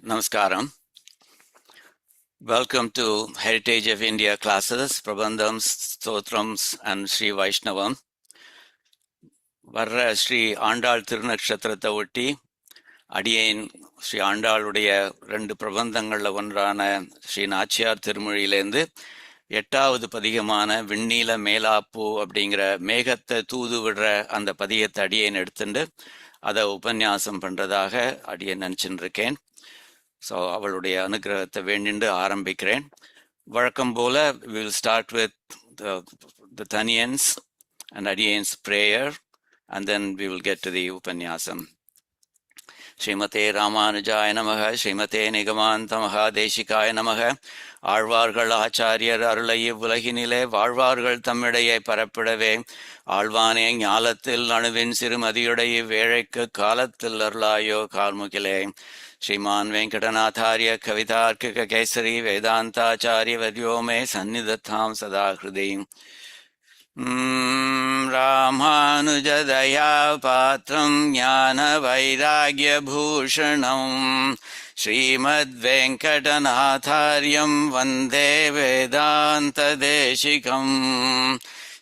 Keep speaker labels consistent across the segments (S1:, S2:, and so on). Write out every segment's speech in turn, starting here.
S1: Namaskaram. Welcome to Heritage of India classes, Prabandhams, Stotrams, and Sri Vaishnavam. வர்ற ஸ்ரீ ஆண்டாள் திருநக்ஷத்திரத்தை ஒட்டி அடியேன் ஸ்ரீ ஆண்டாளுடைய 2 பிரபந்தங்களில் ஒன்றான ஸ்ரீ நாச்சியார் திருமொழியிலேருந்து 8வது பதிகமான விண்ணீல மேலாப்பூ அப்படிங்கிற மேகத்தை தூது விடுற அந்த பதிகத்தை அடியேன் எடுத்துட்டு அதை உபன்யாசம் பண்ணுறதாக அடியேன் நினச்சின்னு இருக்கேன். ஸோ அவளுடைய அனுகிரகத்தை வேண்டிண்டு ஆரம்பிக்கிறேன். வழக்கம் போல we will start with the Thaniyans and Adiyan's prayer and then we will get to the Upanyasam. ஸ்ரீமதே ராமானுஜாய நமக, ஸ்ரீமதே நிகமாந்த மகாதேசிகாய நமக. ஆழ்வார்கள் ஆச்சாரியர் அருளை இவ்வுலகினிலே வாழ்வார்கள் தம்மிடையே பரப்பிடவே ஆழ்வானே ஞாலத்தில் அணுவின் சிறுமதியுடைய இவ்வேழைக்கு காலத்தில் அருளாயோ கார்முகிலே. श्रीमान वेंकटनाथार्य कवितार्किक केसरी वेदांताचार्य वर्यो मे सन्निधत्तां सदा हृदि. रामानुजदया पात्रं ज्ञान वैराग्य भूषणं श्रीमद्वेंकटनाथार्यं वंदे वेदांतदेशिकम्.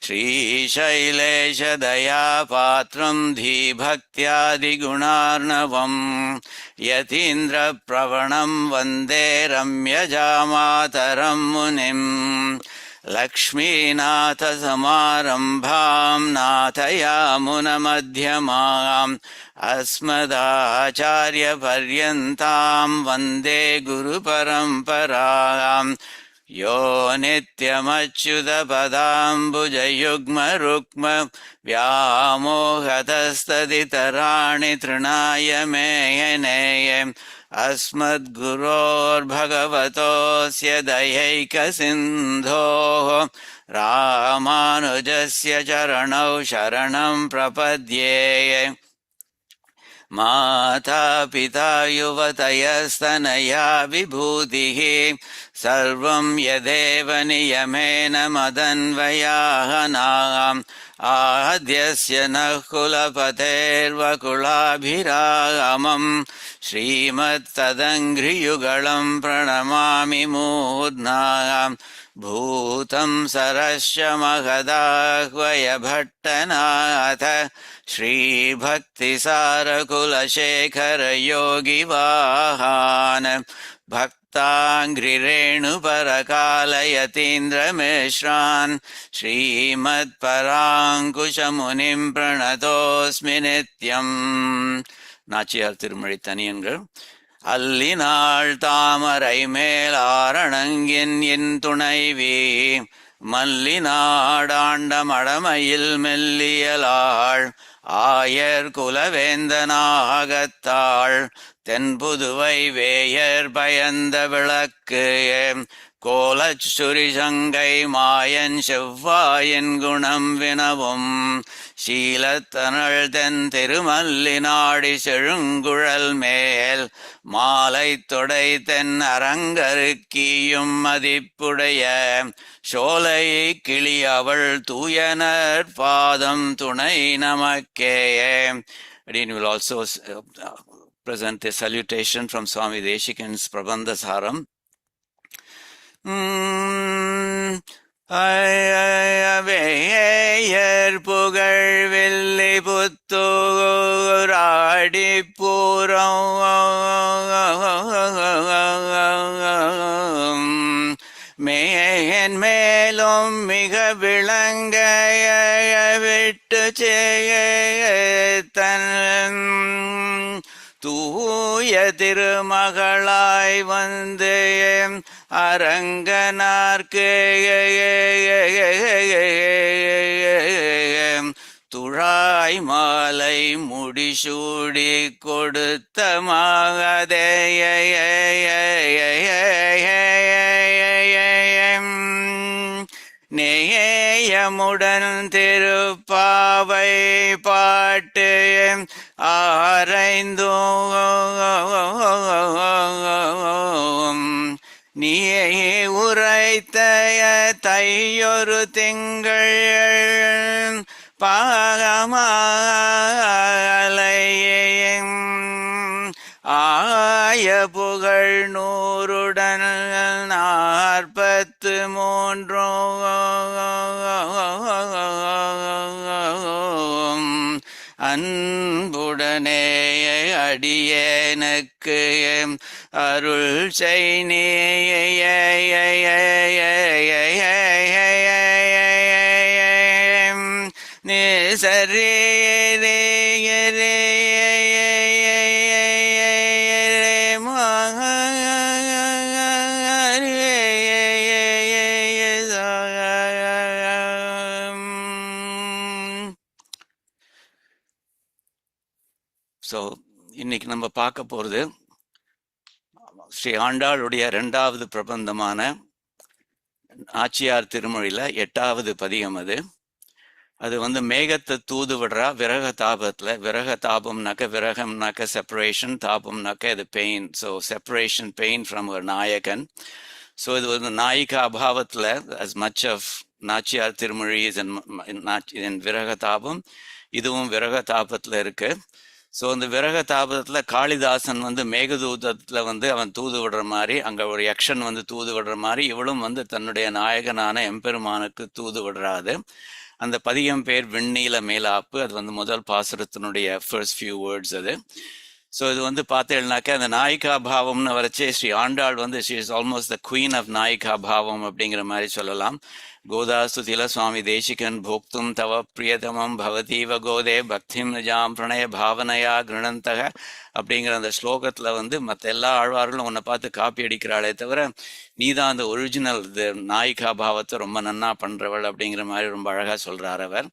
S1: श्रीशैलेशदयापात्रं धीभक्त्यादिगुणार्णवम् यतीन्द्रप्रवणं वन्दे रम्यजामातरं मुनिम्. लक्ष्मीनाथसमारम्भां नाथयामुनमध्यमाम् अस्मदाचार्यपर्यन्तां वन्दे गुरुपरम्पराम्. यो नित्यमच्युतपदाम्बुजयुग्मरुक्म व्यामोहतस्तदितराणि तृणाय मेयनेय अस्मद्गुरोर्भगवतोऽस्य दयैकसिन्धोः रामानुजस्य चरणौ शरणं प्रपद्ये. माता पिता युवतयस्तनया विभूतिः सर्वं यदेव नियमेन मदन्वयाहनाम्. आद्यस्य नः कुलपतेर्वकुलाभिरामम् श्रीमत्तदङ्घ्रियुगलं प्रणमामि मूर्ध्ना. भूतं सरस्य महदाह्वय भट्टनाथ श्रीभक्तिसारकुलशेखर योगिवाहान्. भक्ताङ्घ्रिरेणुपरकालयतीन्द्रमिश्रान् श्रीमत्पराङ्कुशमुनिं प्रणतोऽस्मि नित्यम्. நாச்சியார் திருமொழி தனியன்கள். அல்லினாள் தாமரை மேல் ஆரணங்கின் என் துணைவி மல்லிநாடாண்ட மடமையில் மெல்லியலாள் ஆயர் குலவேந்தனாகத்தாள் தென்புதுவை வேயர் பயந்த விளக்கு கோலச்சுரிசங்கை மாயன் செவ்வாயின் குணம் வினவும் சீலத்தனள் தென் திருமல்லினாடி செழுங்குழல் மேல் மாலை தொடை தென் அரங்கருக்கியும் மதிப்புடைய சோலை கிளி அவள் தூயனர் பாதம் துணை நமக்கே. Again, we will also present a salutation from Swami Deshikan's Prabandha Saram. Avvaiyar புகழ் வெள்ளி புத்தூராடி பூரம் மேலும் மிக விளங்க விட்டு தன் தூய திருமகளாய் வந்து அரங்கனார்க்கு துழாய் மாலை முடிசூடி கொடுத்த மகதேய நேயமுடன் திருப்பாவை பாட்டு ஆரைந்தோம் நீயே உரைத்த தையொரு திங்கள் பாகமாலையே ஆய புகழ் 100 43 அன்புடனே அடியேனுக்கு அருள் செய்ய சரே ஸோ இன்னைக்கு நம்ம பார்க்க போகிறது ஸ்ரீ ஆண்டாளுடைய 2வது பிரபந்தமான நாச்சியார் திருமொழியில் 8வது பதிகம். அது வந்து மேகத்தை தூது விடுறா விரக தாபத்தில். விரக தாபம்னாக்க, விரகம்னாக்க செப்பரேஷன், தாபம்னாக்க இது pain. So separation, pain from ஒரு நாயகன். ஸோ இது வந்து நாயிகா அபாவத்தில் as much of Nachiyar Thirumozhi is in விரக தாபம். இதுவும் விரக தாபத்தில் இருக்கு. ஸோ இந்த விரக தாபத்தில் காளிதாசன் வந்து மேகதூதத்தில் வந்து அவன் தூது விடுற மாதிரி, அங்கே ஒரு யக்ஷன் வந்து தூது விடுற மாதிரி இவளும் வந்து தன்னுடைய நாயகனான எம்பெருமானுக்கு தூது விடுறாது. அந்த பதிகம் பேர் விண்ணீல மேலாப்பு. அது வந்து முதல் பாசுரத்தினுடைய ஃபர்ஸ்ட் ஃபியூ வேர்ட்ஸ் அது. ஸோ இது வந்து பார்த்தேன்னாக்கா அந்த நாயிகா பாவம்னு வரைச்சே ஸ்ரீ ஆண்டாள் வந்து she is almost the queen of நாயிகா பாவம் அப்படிங்கிற மாதிரி சொல்லலாம். கோதாஸ்துதில சுவாமி தேசிகன் போக்தும் தவ பிரியதமம் பவதீவ கோதே பக்திம் நிஜாம் பிரணய பாவனையா கிருணந்தக அப்படிங்கிற அந்த ஸ்லோகத்தில் வந்து மற்ற எல்லா ஆழ்வார்களும் உன்னை பார்த்து காப்பி அடிக்கிறாளே தவிர நீ தான் அந்த ஒரிஜினல் நாயிகா பாவத்தை ரொம்ப நன்னா பண்ணுறவள் அப்படிங்கிற மாதிரி ரொம்ப அழகாக சொல்கிறார் அவர்.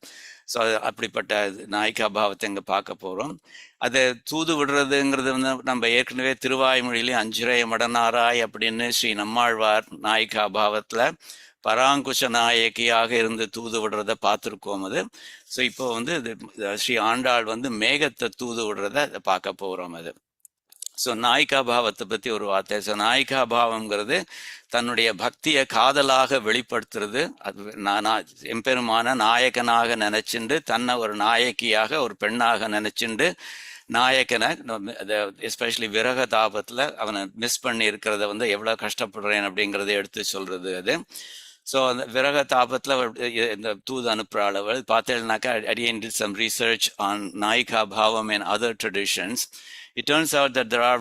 S1: ஸோ அது அப்படிப்பட்ட நாயிகா பாவத்தை இங்கே பார்க்க போகிறோம். அதை தூது விடுறதுங்கிறது வந்து நம்ம ஏற்கனவே திருவாய்மொழியிலே 5 மடனாராய் அப்படின்னு ஸ்ரீ நம்மாழ்வார் நாயிகா பாவத்தில் பராங்குஷ நாயகியாக இருந்து தூது விடுறதை பார்த்துருக்கோம் அது. ஸோ இப்போ வந்து இது ஸ்ரீ ஆண்டாள் வந்து மேகத்தை தூது விடுறத பார்க்க போகிறோம் அது. ஸோ நாயிகா பாவத்தை பற்றி ஒரு வார்த்தை. ஸோ நாயிகா பாவம்ங்கிறது தன்னுடைய பக்தியை காதலாக வெளிப்படுத்துறது. அது எம்பெருமான நாயகனாக நினைச்சுண்டு தன்னை ஒரு நாயகியாக ஒரு பெண்ணாக நினைச்சுண்டு நாயகனை எஸ்பெஷலி விரக தாபத்தில் அவனை மிஸ் பண்ணி இருக்கிறத வந்து எவ்வளோ கஷ்டப்படுறேன் அப்படிங்கிறத எடுத்து சொல்றது அது. ஸோ அந்த விரக தாபத்தில் இந்த தூது அனுப்புகிற அளவு பார்த்தேன்னாக்கா அடியன் did some research on நாயிகா பாவம் and other traditions. It turns out that there are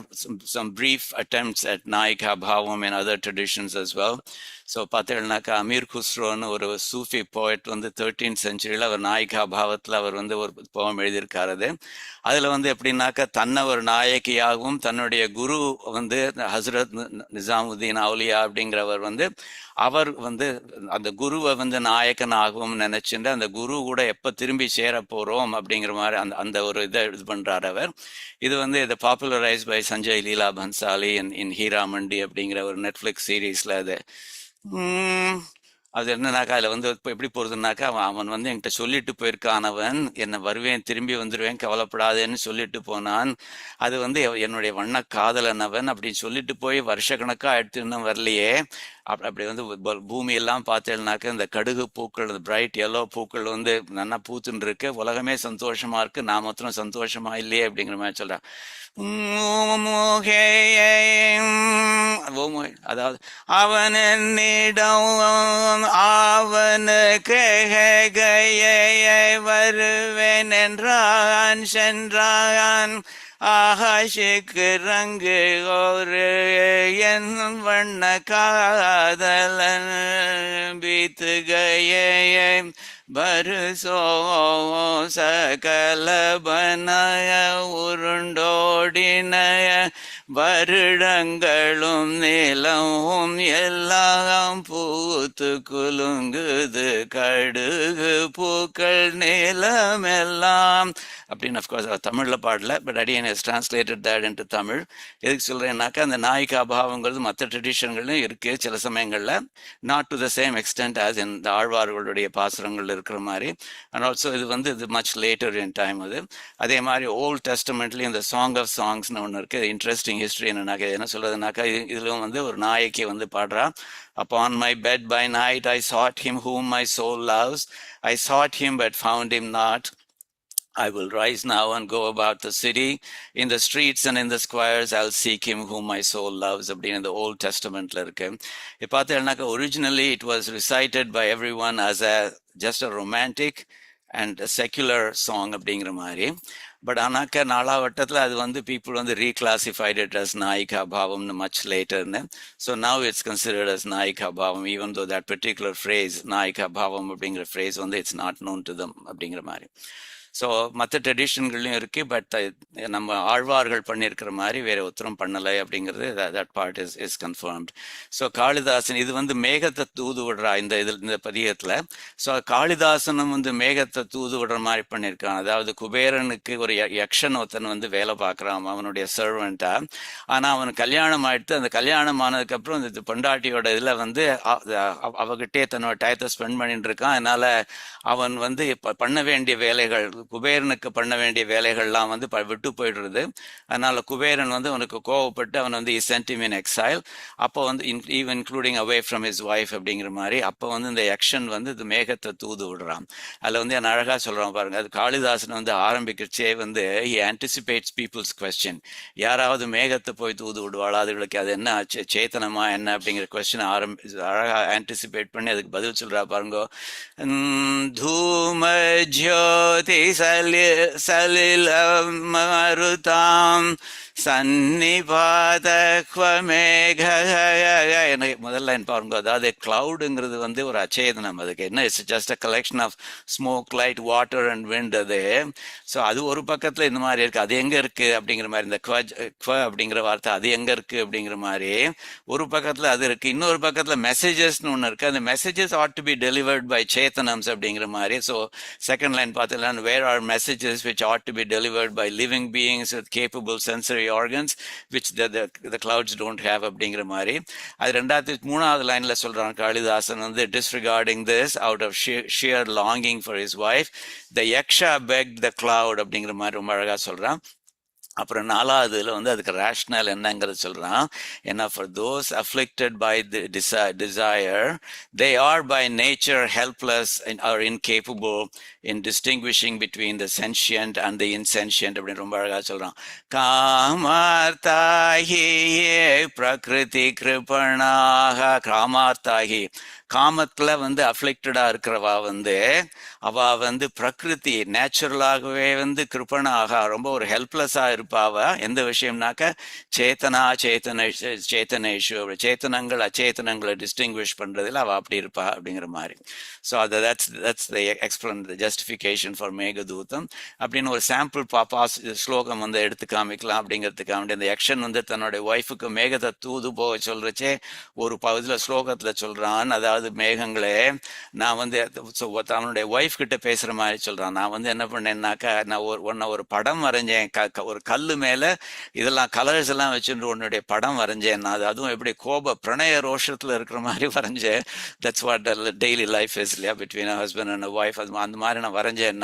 S1: some brief attempts at நாயிகா பாவம் and other traditions as well. So பார்த்தேன்னாக்கா அமீர் குஸ்ரோன்னு ஒரு சூஃபி போய்ட் வந்து 13th centuryல அவர் நாயிகா பாவத்தில் அவர் வந்து ஒரு போகம் எழுதியிருக்காரு. அதில் வந்து எப்படின்னாக்கா தன்னை ஒரு நாயகியாகவும் தன்னுடைய குரு வந்து ஹசரத் நிசாமுதீன் அவுலியா அப்படிங்கிறவர் வந்து அவர் வந்து அந்த குருவை வந்து நாயக்கனாகவும் நினைச்சுட்டு அந்த குரு கூட எப்போ திரும்பி சேர போகிறோம் அப்படிங்கிற மாதிரி அந்த ஒரு இதை இது பண்ணுறார் அவர். இது வந்து இதை பாப்புலரைஸ் பை சஞ்சய் லீலா பன்சாலி இன் ஹீரா மண்டி அப்படிங்கிற ஒரு நெட்ஃப்ளிக்ஸ் சீரீஸில் அது என்னன்னாக்கா அதில் வந்து இப்போ எப்படி போகிறதுனாக்கா அவன் வந்து என்கிட்ட சொல்லிட்டு போயிருக்கானவன் என்னை வருவேன் திரும்பி வந்துடுவேன் கவலைப்படாதேன்னு சொல்லிட்டு போனான். அது வந்து என்னுடைய வண்ண காதலனவன் அப்படின்னு சொல்லிட்டு போய் வருஷக்கணக்காக எடுத்து இன்னும் வரலையே. அப்படி வந்து பூமியெல்லாம் பார்த்தேன்னாக்க இந்த கடுகு பூக்கள், இந்த பிரைட் எல்லோ பூக்கள் வந்து நல்லா பூத்துன்னு இருக்கு, உலகமே சந்தோஷமா இருக்கு, நான் மாத்திரம் சந்தோஷமா இல்லையே அப்படிங்கிற மாதிரி சொல்றான். அதாவது அவன் என்னிடம் அவனுக்கு வருவேன் என்றான், சென்றான் ஆகாஷுக்கு ரங்கு ஒரு என் வண்ண காதலன் பீத்துகையே பருசோ சகலபனய உருண்டோடினய வருடங்களும் நிலவும் எல்லாம் பூத்து குலுங்குது கடுகு பூக்கள் நிலமெல்லாம் அப்படின்னு. அஃப்கோர்ஸ் அவர் தமிழில் பாடல, பட் அடியன் has translated that into Tamil. எதுக்கு சொல்கிறேன்னாக்கா அந்த நாயிகா பாவங்கிறது மற்ற ட்ரெடிஷன்களும் இருக்குது சில சமயங்களில், not to the same extent as இந்த ஆழ்வார்களுடைய பாசுரங்கள் இருக்கிற மாதிரி. அண்ட் ஆல்சோ இது வந்து இது மச் லேட்டர் இன் டைம். அது அதே மாதிரி ஓல்ட் டெஸ்டமெண்ட்லேயும் இந்த சாங் ஆஃப் சாங்ஸ்னு ஒன்று இருக்குது. இன்ட்ரெஸ்டிங் ஹிஸ்ட்ரி என்னன்னாக்கா என்ன சொல்கிறதுனாக்கா இதிலும் வந்து ஒரு நாயக்கி வந்து பாடுறா. Upon my bed by night I sought him whom my soul loves. I sought him but found him not. I will rise now and go about the city. In the streets and in the squares, I'll seek him whom my soul loves. அப்படின்னு இந்த volt டெஸ்டமெண்ட்ல இருக்கு. இப்போ பார்த்தீங்கன்னாக்கா originally it was recited by everyone as a just a romantic and secular song அப்படிங்கிற மாதிரி. But ஆனாக்கா நாலாவட்டத்தில் அது வந்து people வந்து ரீக்ளாசிஃபைட் இட் அஸ் நாயிகா பாவம்னு மச் லேட்டர்னு. So now it's considered as நாயிகா பாவம், even though that particular phrase நாயிகா பாவம் அப்படிங்கிற ஃப்ரேஸ் வந்து it's not known to them அப்படிங்கிற மாதிரி. ஸோ மற்ற ட்ரெடிஷன்கள்லையும் இருக்குது, பட் நம்ம ஆழ்வார்கள் பண்ணியிருக்கிற மாதிரி வேற ஒருத்தரும் பண்ணலை அப்படிங்கிறது that part is confirmed. So Kalidasan இது வந்து மேகத்தை தூது விடுறா இந்த பதிகத்தில். ஸோ காளிதாசனும் வந்து மேகத்தை தூது விடுற மாதிரி பண்ணியிருக்கான். அதாவது குபேரனுக்கு ஒரு யக்ஷன் ஒருத்தன் வந்து வேலை பார்க்குறான் அவனுடைய சர்வெண்ட்டா. ஆனால் அவனுக்கு கல்யாணம் ஆயிடுத்து. அந்த கல்யாணம் ஆனதுக்கப்புறம் இந்த பொண்டாட்டியோட இதில் வந்து அவகிட்டே தன்னோட டயத்தை ஸ்பெண்ட் பண்ணிட்டு இருக்கான். அதனால அவன் வந்து பண்ண வேண்டிய வேலைகள், குபேரனுக்கு பண்ண வேண்டிய வேலைகள்லாம் வந்து விட்டு போயிடுறது. அதனால குபேரன் வந்து அவனுக்கு கோவப்பட்டு அவன் வந்து சென்ட் ஹிம் இன் எக்ஸைல். அப்போ வந்து even including away from his wife அப்படிங்கிற மாதிரி. அப்போ வந்து இந்த யக்ஷன் வந்து இது மேகத்தை தூது விடுறான். அதில் வந்து என்ன அழகாக சொல்கிறான் பாருங்க. அது காளிதாசன் வந்து ஆரம்பிக்கிறச்சே வந்து ஹி ஆன்டிசிபேட்ஸ் பீப்புள்ஸ் கொஸ்டின். யாராவது மேகத்தை போய் தூது விடுவாளா, அதுகளுக்கு அது என்ன சேத்தனமா என்ன அப்படிங்கிற கொஸ்டின் அழகாக ஆன்டிசிபேட் பண்ணி அதுக்கு பதில் சொல்கிறா பாருங்க. धूम ज्योति सलिलमरुतां சன்னிபாதக்வமேக. எனக்கு முதல்ல லைன் பாருங்க. அதாவது கிளவுடுங்கிறது வந்து ஒரு அச்சேதனம். அதுக்கு என்ன, it's just a collection of smoke, light, water and wind. அது ஸோ அது ஒரு பக்கத்தில் இந்த மாதிரி இருக்குது. அது எங்கே இருக்குது அப்படிங்கிற மாதிரி, இந்த குவ அப்படிங்கிற வார்த்தை அது எங்கே இருக்குது அப்படிங்கிற மாதிரி ஒரு பக்கத்தில் அது இருக்குது. இன்னொரு பக்கத்தில் மெசேஜஸ்னு ஒன்று இருக்குது. அந்த messages had to be delivered by சேத்தனம்ஸ் அப்படிங்கிற மாதிரி. ஸோ செகண்ட் லைன் பார்த்தீங்கன்னா, where are messages which had to be delivered by living beings with capable sensory organs which the clouds don't have அப்படிங்கிற மாதிரி. அது மூணாவது லைன்ல சொல்றான் காளிதாசன் வந்து, disregarding this out of sheer longing for his wife the yaksha begged the cloud அப்படிங்கிற மாதிரி ரொம்ப அழகா சொல்றான். அப்புறம் நாலாவதுல வந்து அதுக்கு ரேஷ்னல் என்னங்கிறது சொல்றான். ஏன்னா for those afflicted by the desire they are by nature helpless or incapable in distinguishing between the sentient and the insentient அப்படின்னு ரொம்ப அழகா சொல்றான். காமார்த்தாகி பிரகிருதி கிருபணாக. காமார்த்தாகி காமத்துல வந்து அஃப்ளிக்டடா இருக்கிறவா வந்து அவ வந்து பிரகிருதி நேச்சுரலாகவே வந்து கிருப்பணாக ரொம்ப ஒரு ஹெல்ப்லெஸ்ஸா இருப்பாவ. எந்த விஷயம்னாக்க சேத்தனா சேத்தனேஷு சேத்தனங்கள் அச்சேத்தனங்களை டிஸ்டிங்விஷ் பண்றதுல அவ அப்படி இருப்பா அப்படிங்கிற மாதிரி. So that's the justification for Meghaduta அப்படின்னு ஒரு சாம்பிள் ஸ்லோகம் வந்து எடுத்து காமிக்கலாம் அப்படிங்கிறதுக்காக வேண்டிய இந்த யக்ஷன் வந்து தன்னுடைய ஒய்ஃபுக்கு மேகத்தை தூது போக சொல்றச்சே ஒரு பகுதியில் ஸ்லோகத்துல சொல்றான். அதாவது மேகங்களே, நான் வந்து அவனுடைய ஒய்ஃப் கிட்ட பேசுற மாதிரி சொல்றான். நான் வந்து என்ன பண்ணேன்னாக்கா, நான் ஒரு படம் வரைஞ்சேன். ஒரு கல்லு மேல இதெல்லாம் கலர்ஸ் எல்லாம் வச்சுட்டு உன்னுடைய படம் வரைஞ்சேன். நான் அதுவும் எப்படி பிரணய ரோஷத்துல இருக்கிற மாதிரி வரைஞ்சேன். That's what daily life is இல்லையா, பிட்வீன் ஹஸ்பண்ட் அண்ட் ஒய்ஃப். அந்த மாதிரி நான் வரைஞ்சேன்.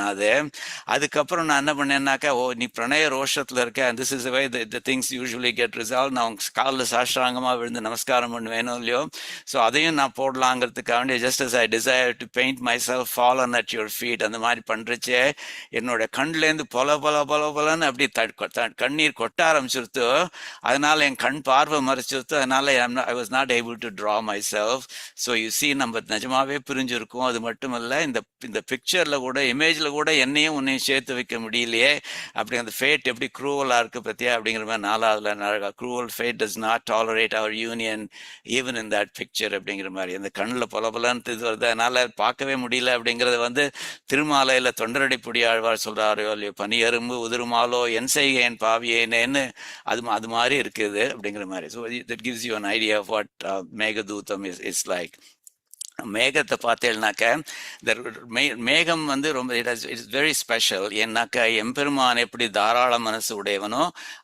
S1: அதுக்கப்புறம் நான் என்ன பண்ணேன்னாக்கா, ஓ நீ பிரணய ரோஷத்துல இருக்க, this is way the things usually get resolve. நான் உங்க காலில் சாஷ்டாங்கமா விழுந்து நமஸ்காரம் பண்ணுவேனோ இல்லையோ. ஸோ அதையும் நான் போடலாங்க just as I desire to paint myself fallen at your feet. அந்த மாதிரி பண்றச்சே என்னோட கண்லேருந்து பொல பொலன்னு அப்படி கண்ணீர் கொட்ட ஆரம்பிச்சிருத்து. அதனால என் கண் பார்வை மறைச்சிருத்து. அதனால I was not able to draw myself. So you see, நம்ம நிஜமாவே பிரிஞ்சிருக்கோம். அது மட்டும் இல்ல, இந்த பிக்சர்ல கூட இமேஜ்ல கூட என்னையும் உன்னையும் சேர்த்து வைக்க முடியலையே. அப்படி அந்த ஃபேட் எப்படி க்ரூவலா இருக்கு பத்தியா அப்படிங்கிற மாதிரி நாலாவதுல cruel fate does not tolerate our union even in that picture அப்படிங்கிற மாதிரி. அந்த கண்ணில் பொலபலன்னு இது வருது, அதனால பார்க்கவே முடியல அப்படிங்கறது வந்து திருமாலையில தொண்டரடி புடியாழ்வார் சொல்றாரோ இல்லையோ, பனி எறும்பு உதிருமாலோ என் செய்கேன் பாவியேன்னு அது மாதிரி இருக்குது அப்படிங்கிற மாதிரி. So that gives you an idea of what Meghaduta is like. மேகத்தை பார்த்தேன்னாக்க மேகம் வந்து ரொம்ப இட்ஸ் வெரி ஸ்பெஷல். ஏன்னாக்கா எம்பெருமான் எப்படி தாராள மனசு உடையவனோ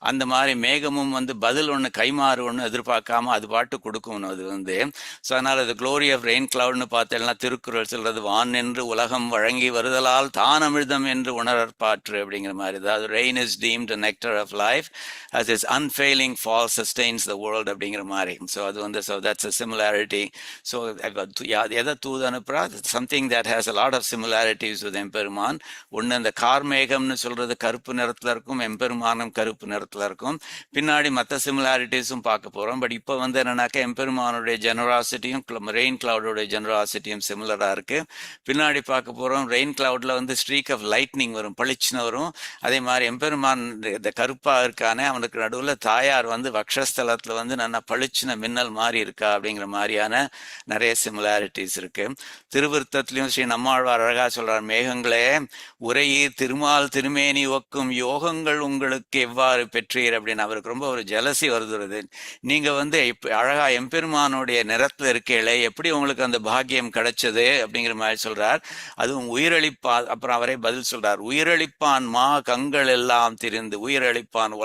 S1: அந்த மாதிரி மேகமும் வந்து பதில் ஒன்று கைமாறு ஒன்று எதிர்பார்க்காம அது பாட்டு கொடுக்கணும். அது வந்து ஸோ அதனால அது க்ளோரி ஆஃப் ரெயின் கிளவுட்னு பார்த்தேன்னா திருக்குறள் சொல்றது, வான் என்று உலகம் வழங்கி வருதலால் தான் அமிர்தம் என்று உணரற்பாற்று அப்படிங்கிற மாதிரி. அதாவது rain is deemed nectar of life as its unfailing fall sustains the world அப்படிங்கிற மாதிரி. ஸோ அது வந்து so that's a similarity. So அது எதை தூது அனுப்புறா? Something that has a lot of similarities with Emperuman. ஒன்று இந்த கார்மேகம்னு சொல்றது கருப்பு நிறத்துல இருக்கும், எம்பெருமானும் கருப்பு நிறத்துல இருக்கும். பின்னாடி மற்ற சிமிலாரிட்டிஸும் பார்க்க போறோம். பட் இப்போ வந்து என்னன்னாக்கா எம்பெருமானுடைய ஜெனராசிட்டியும் ரெயின் கிளவுடோடைய ஜெனராசிட்டியும் சிமிலரா இருக்கு. பின்னாடி பார்க்க போறோம், ரெயின் கிளவுட்ல வந்து ஸ்ட்ரீக் ஆஃப் லைட்னிங் வரும், பளிச்சுன்னு வரும். அதே மாதிரி எம்பெருமான் இந்த கருப்பா இருக்கானே, அவனுக்கு நடுவில் தாயார் வந்து வக்ஷஸ்தலத்துல வந்து நல்லா பளிச்சுன மின்னல் மாதிரி இருக்கா அப்படிங்கிற மாதிரியான நிறைய சிமிலாரிட்டிஸ் இருக்கு. திருவிருத்தத்திலையும் ஸ்ரீ நம்மாழ்வார் அழகா சொல்றார், மேகங்களே உரையீர் திருமால் திருமேனி ஒக்கும் யோகங்கள் உங்களுக்கு எவ்வாறு பெற்றீர் அப்படின்னு. அவருக்கு ரொம்ப ஒரு ஜலசி வருதுறது. நீங்க வந்து அழகா எம்பெருமானுடைய நிறத்துல இருக்கீங்களே, எப்படி உங்களுக்கு அந்த பாக்கியம் கிடைச்சது அப்படிங்கிற மாதிரி சொல்றார். அதுவும் உயிரளிப்பா. அப்புறம் அவரே பதில் சொல்றார், உயிரளிப்பான் மா கங்கள் எல்லாம் திரிந்து. உயிரளிப்பான்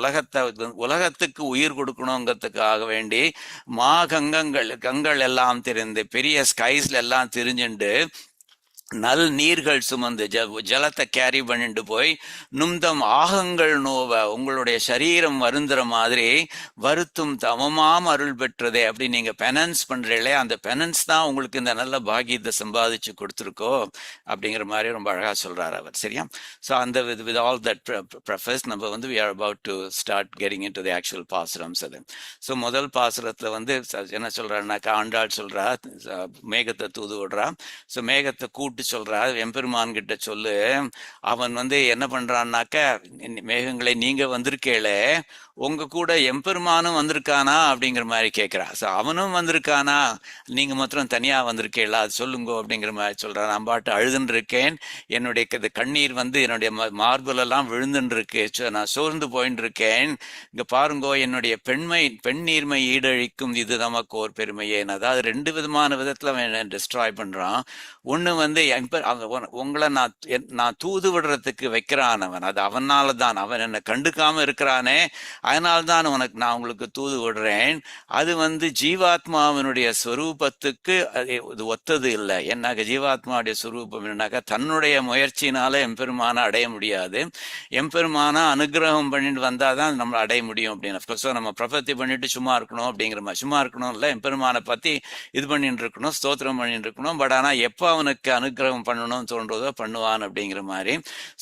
S1: உலகத்துக்கு உயிர் கொடுக்கணுங்கிறதுக்காக வேண்டி மா கங்கள் எல்லாம் திரிந்து, பெரிய ஸ்கைஸ்ல எல்லாம் திரிஞ்சுண்டு நல் நீர்கள் சுமந்து ஜலத்தை கேரி பண்ணிட்டு போய் நும்தம் ஆகங்கள் நோவ, உங்களுடைய சரீரம் வருந்துற மாதிரி வருத்தும் தமமாம் அருள் பெற்றதே. அப்படி நீங்க பெனன்ஸ் பண்றீங்களே, அந்த பெனன்ஸ் தான் உங்களுக்கு இந்த நல்ல பாகியத்தை சம்பாதிச்சு கொடுத்துருக்கோ அப்படிங்கிற மாதிரி ரொம்ப அழகா சொல்றாரு அவர். சரியா? ஸோ அந்த வித் ஆல் தட் ப்ரெஃபஸ் நம்ம வந்து we are about to start getting into the actual பாசுரம்ஸ். அது ஸோ முதல் பாசுரத்துல வந்து என்ன சொல்றாருனாக்கா, ஆண்டாள் சொல்றா மேகத்தை தூது விடுறா. ஸோ மேகத்தை கூட்டு சொல்றா, எம்பெருமான் கிட்ட சொல்லு. அவன் வந்து என்ன பண்றான்னாக்க, மேகங்களை நீங்க வந்திருக்கேளே, உங்க கூட எம்பெருமானும் வந்திருக்கானா அப்படிங்கிற மாதிரி கேட்கிறா. ஸோ அவனும் வந்திருக்கானா, நீங்க மாத்திரம் தனியா வந்திருக்கேளா, அது சொல்லுங்க அப்படிங்கிற மாதிரி சொல்றான். நான் பாட்டு அழுதுன்னு இருக்கேன், என்னுடைய கண்ணீர் வந்து என்னுடைய மார்புலெல்லாம் விழுந்துன்னு இருக்கு, நான் சோர்ந்து போயின்னு இருக்கேன். இங்க பாருங்கோ, என்னுடைய பெண் நீர்மை ஈடழிக்கும் இது நமக்கு ஒரு பெருமையே. அதாவது ரெண்டு விதமான விதத்துல அவன் டிஸ்ட்ராய் பண்றான். ஒண்ணு வந்து உங்களை நான் தூது விடுறதுக்கு வைக்கிறான் அவன். அது அவனால தான், அவன் என்னை கண்டுக்காம இருக்கிறானே, அதனால்தான் நான் உங்களுக்கு தூது விடுறேன். அது வந்து ஜீவாத்மாவினுடைய ஸ்வரூபத்துக்கு அது ஒத்தது இல்லை. என்னாக்க ஜீவாத்மாவுடைய ஸ்வரூபம் என்னன்னாக்கா, தன்னுடைய முயற்சினால எம்பெருமான அடைய முடியாது. எம்பெருமான அனுகிரகம் பண்ணிட்டு வந்தாதான் நம்மளை அடைய முடியும் அப்படின்னு. அப்கோர்ஸ் நம்ம பிரபத்தி பண்ணிட்டு சும்மா இருக்கணும் அப்படிங்கிற மாதிரி, சும்மா இருக்கணும் இல்லை, எம்பெருமானை பத்தி இது பண்ணிட்டு இருக்கணும், ஸ்தோத்திரம் பண்ணிட்டு இருக்கணும். பட் ஆனா எப்போ அவனுக்கு அனுகிரகம் பண்ணணும்னு தோன்றதோ பண்ணுவான் அப்படிங்கிற மாதிரி.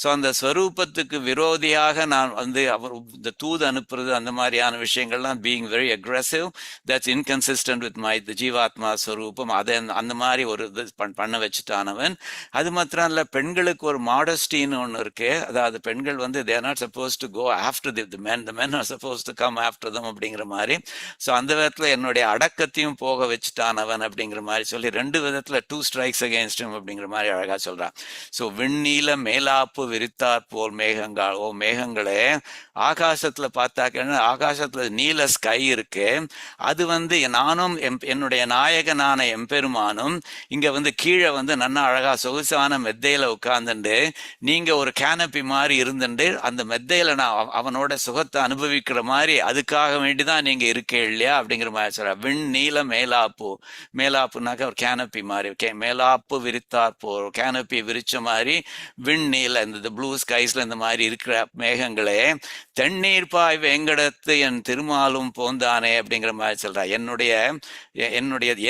S1: ஸோ அந்த ஸ்வரூபத்துக்கு விரோதியாக நான் வந்து அவர் இந்த தூது அனுப்புறது, அந்த மாதிரியான விஷயங்கள்லாம் being very aggressive, that's inconsistent with my ஜீவாத்மா ஸ்வரூபம். அதை அந்த மாதிரி ஒரு இது பண்ண வச்சுட்டானவன். அது மாத்திரம் இல்லை, பெண்களுக்கு ஒரு மாடஸ்டின்னு ஒன்று இருக்கு. அதாவது பெண்கள் வந்து they are not supposed to go after the men are supposed to come after them அப்படிங்கிற மாதிரி. ஸோ அந்த விதத்துல என்னுடைய அடக்கத்தையும் போக வச்சுட்டானவன் அப்படிங்கிற மாதிரி சொல்லி ரெண்டு விதத்துல டூ ஸ்ட்ரைக்ஸ் அகேன்ஸ்ட் ஹிம் அப்படிங்கிற மாதிரி அழகா சொல்றான். ஸோ விண்ணீல மேலாப்பு விரித்தாற் போல் மேகங்கள், ஓ மேகங்களே, ஆகாசத்துல பார்த்தாக்க ஆகாசத்துல நீல ஸ்கை இருக்கு. அது வந்து நானும் என்னுடைய நாயகனான எம்பெருமானும் இங்க வந்து கீழே வந்து நன்னா அழகா சொகுசான மெத்தையில உட்கார்ந்துண்டு, நீங்க ஒரு கேனப்பி மாதிரி இருந்துட்டு அந்த மெத்தையில நான் அவனோட சுகத்தை அனுபவிக்கிற மாதிரி, அதுக்காக வேண்டிதான் நீங்க இருக்கே இல்லையா அப்படிங்கிற மாதிரி சொல்ற. விண் நீல மேலாப்பு, மேலாப்புனாக்க ஒரு கேனப்பி மாதிரி, மேலாப்பு விரித்தார் போ, கேனப்பி விரிச்ச மாதிரி விண் நீல இந்த ப்ளூ ஸ்கைஸ்ல இந்த மாதிரி இருக்கிற மேகங்களே, தென்னீர் பாய் வேங்கடத்து என் திருமாலும் போந்தானே அப்படிங்கிற மாதிரி சொல்றா.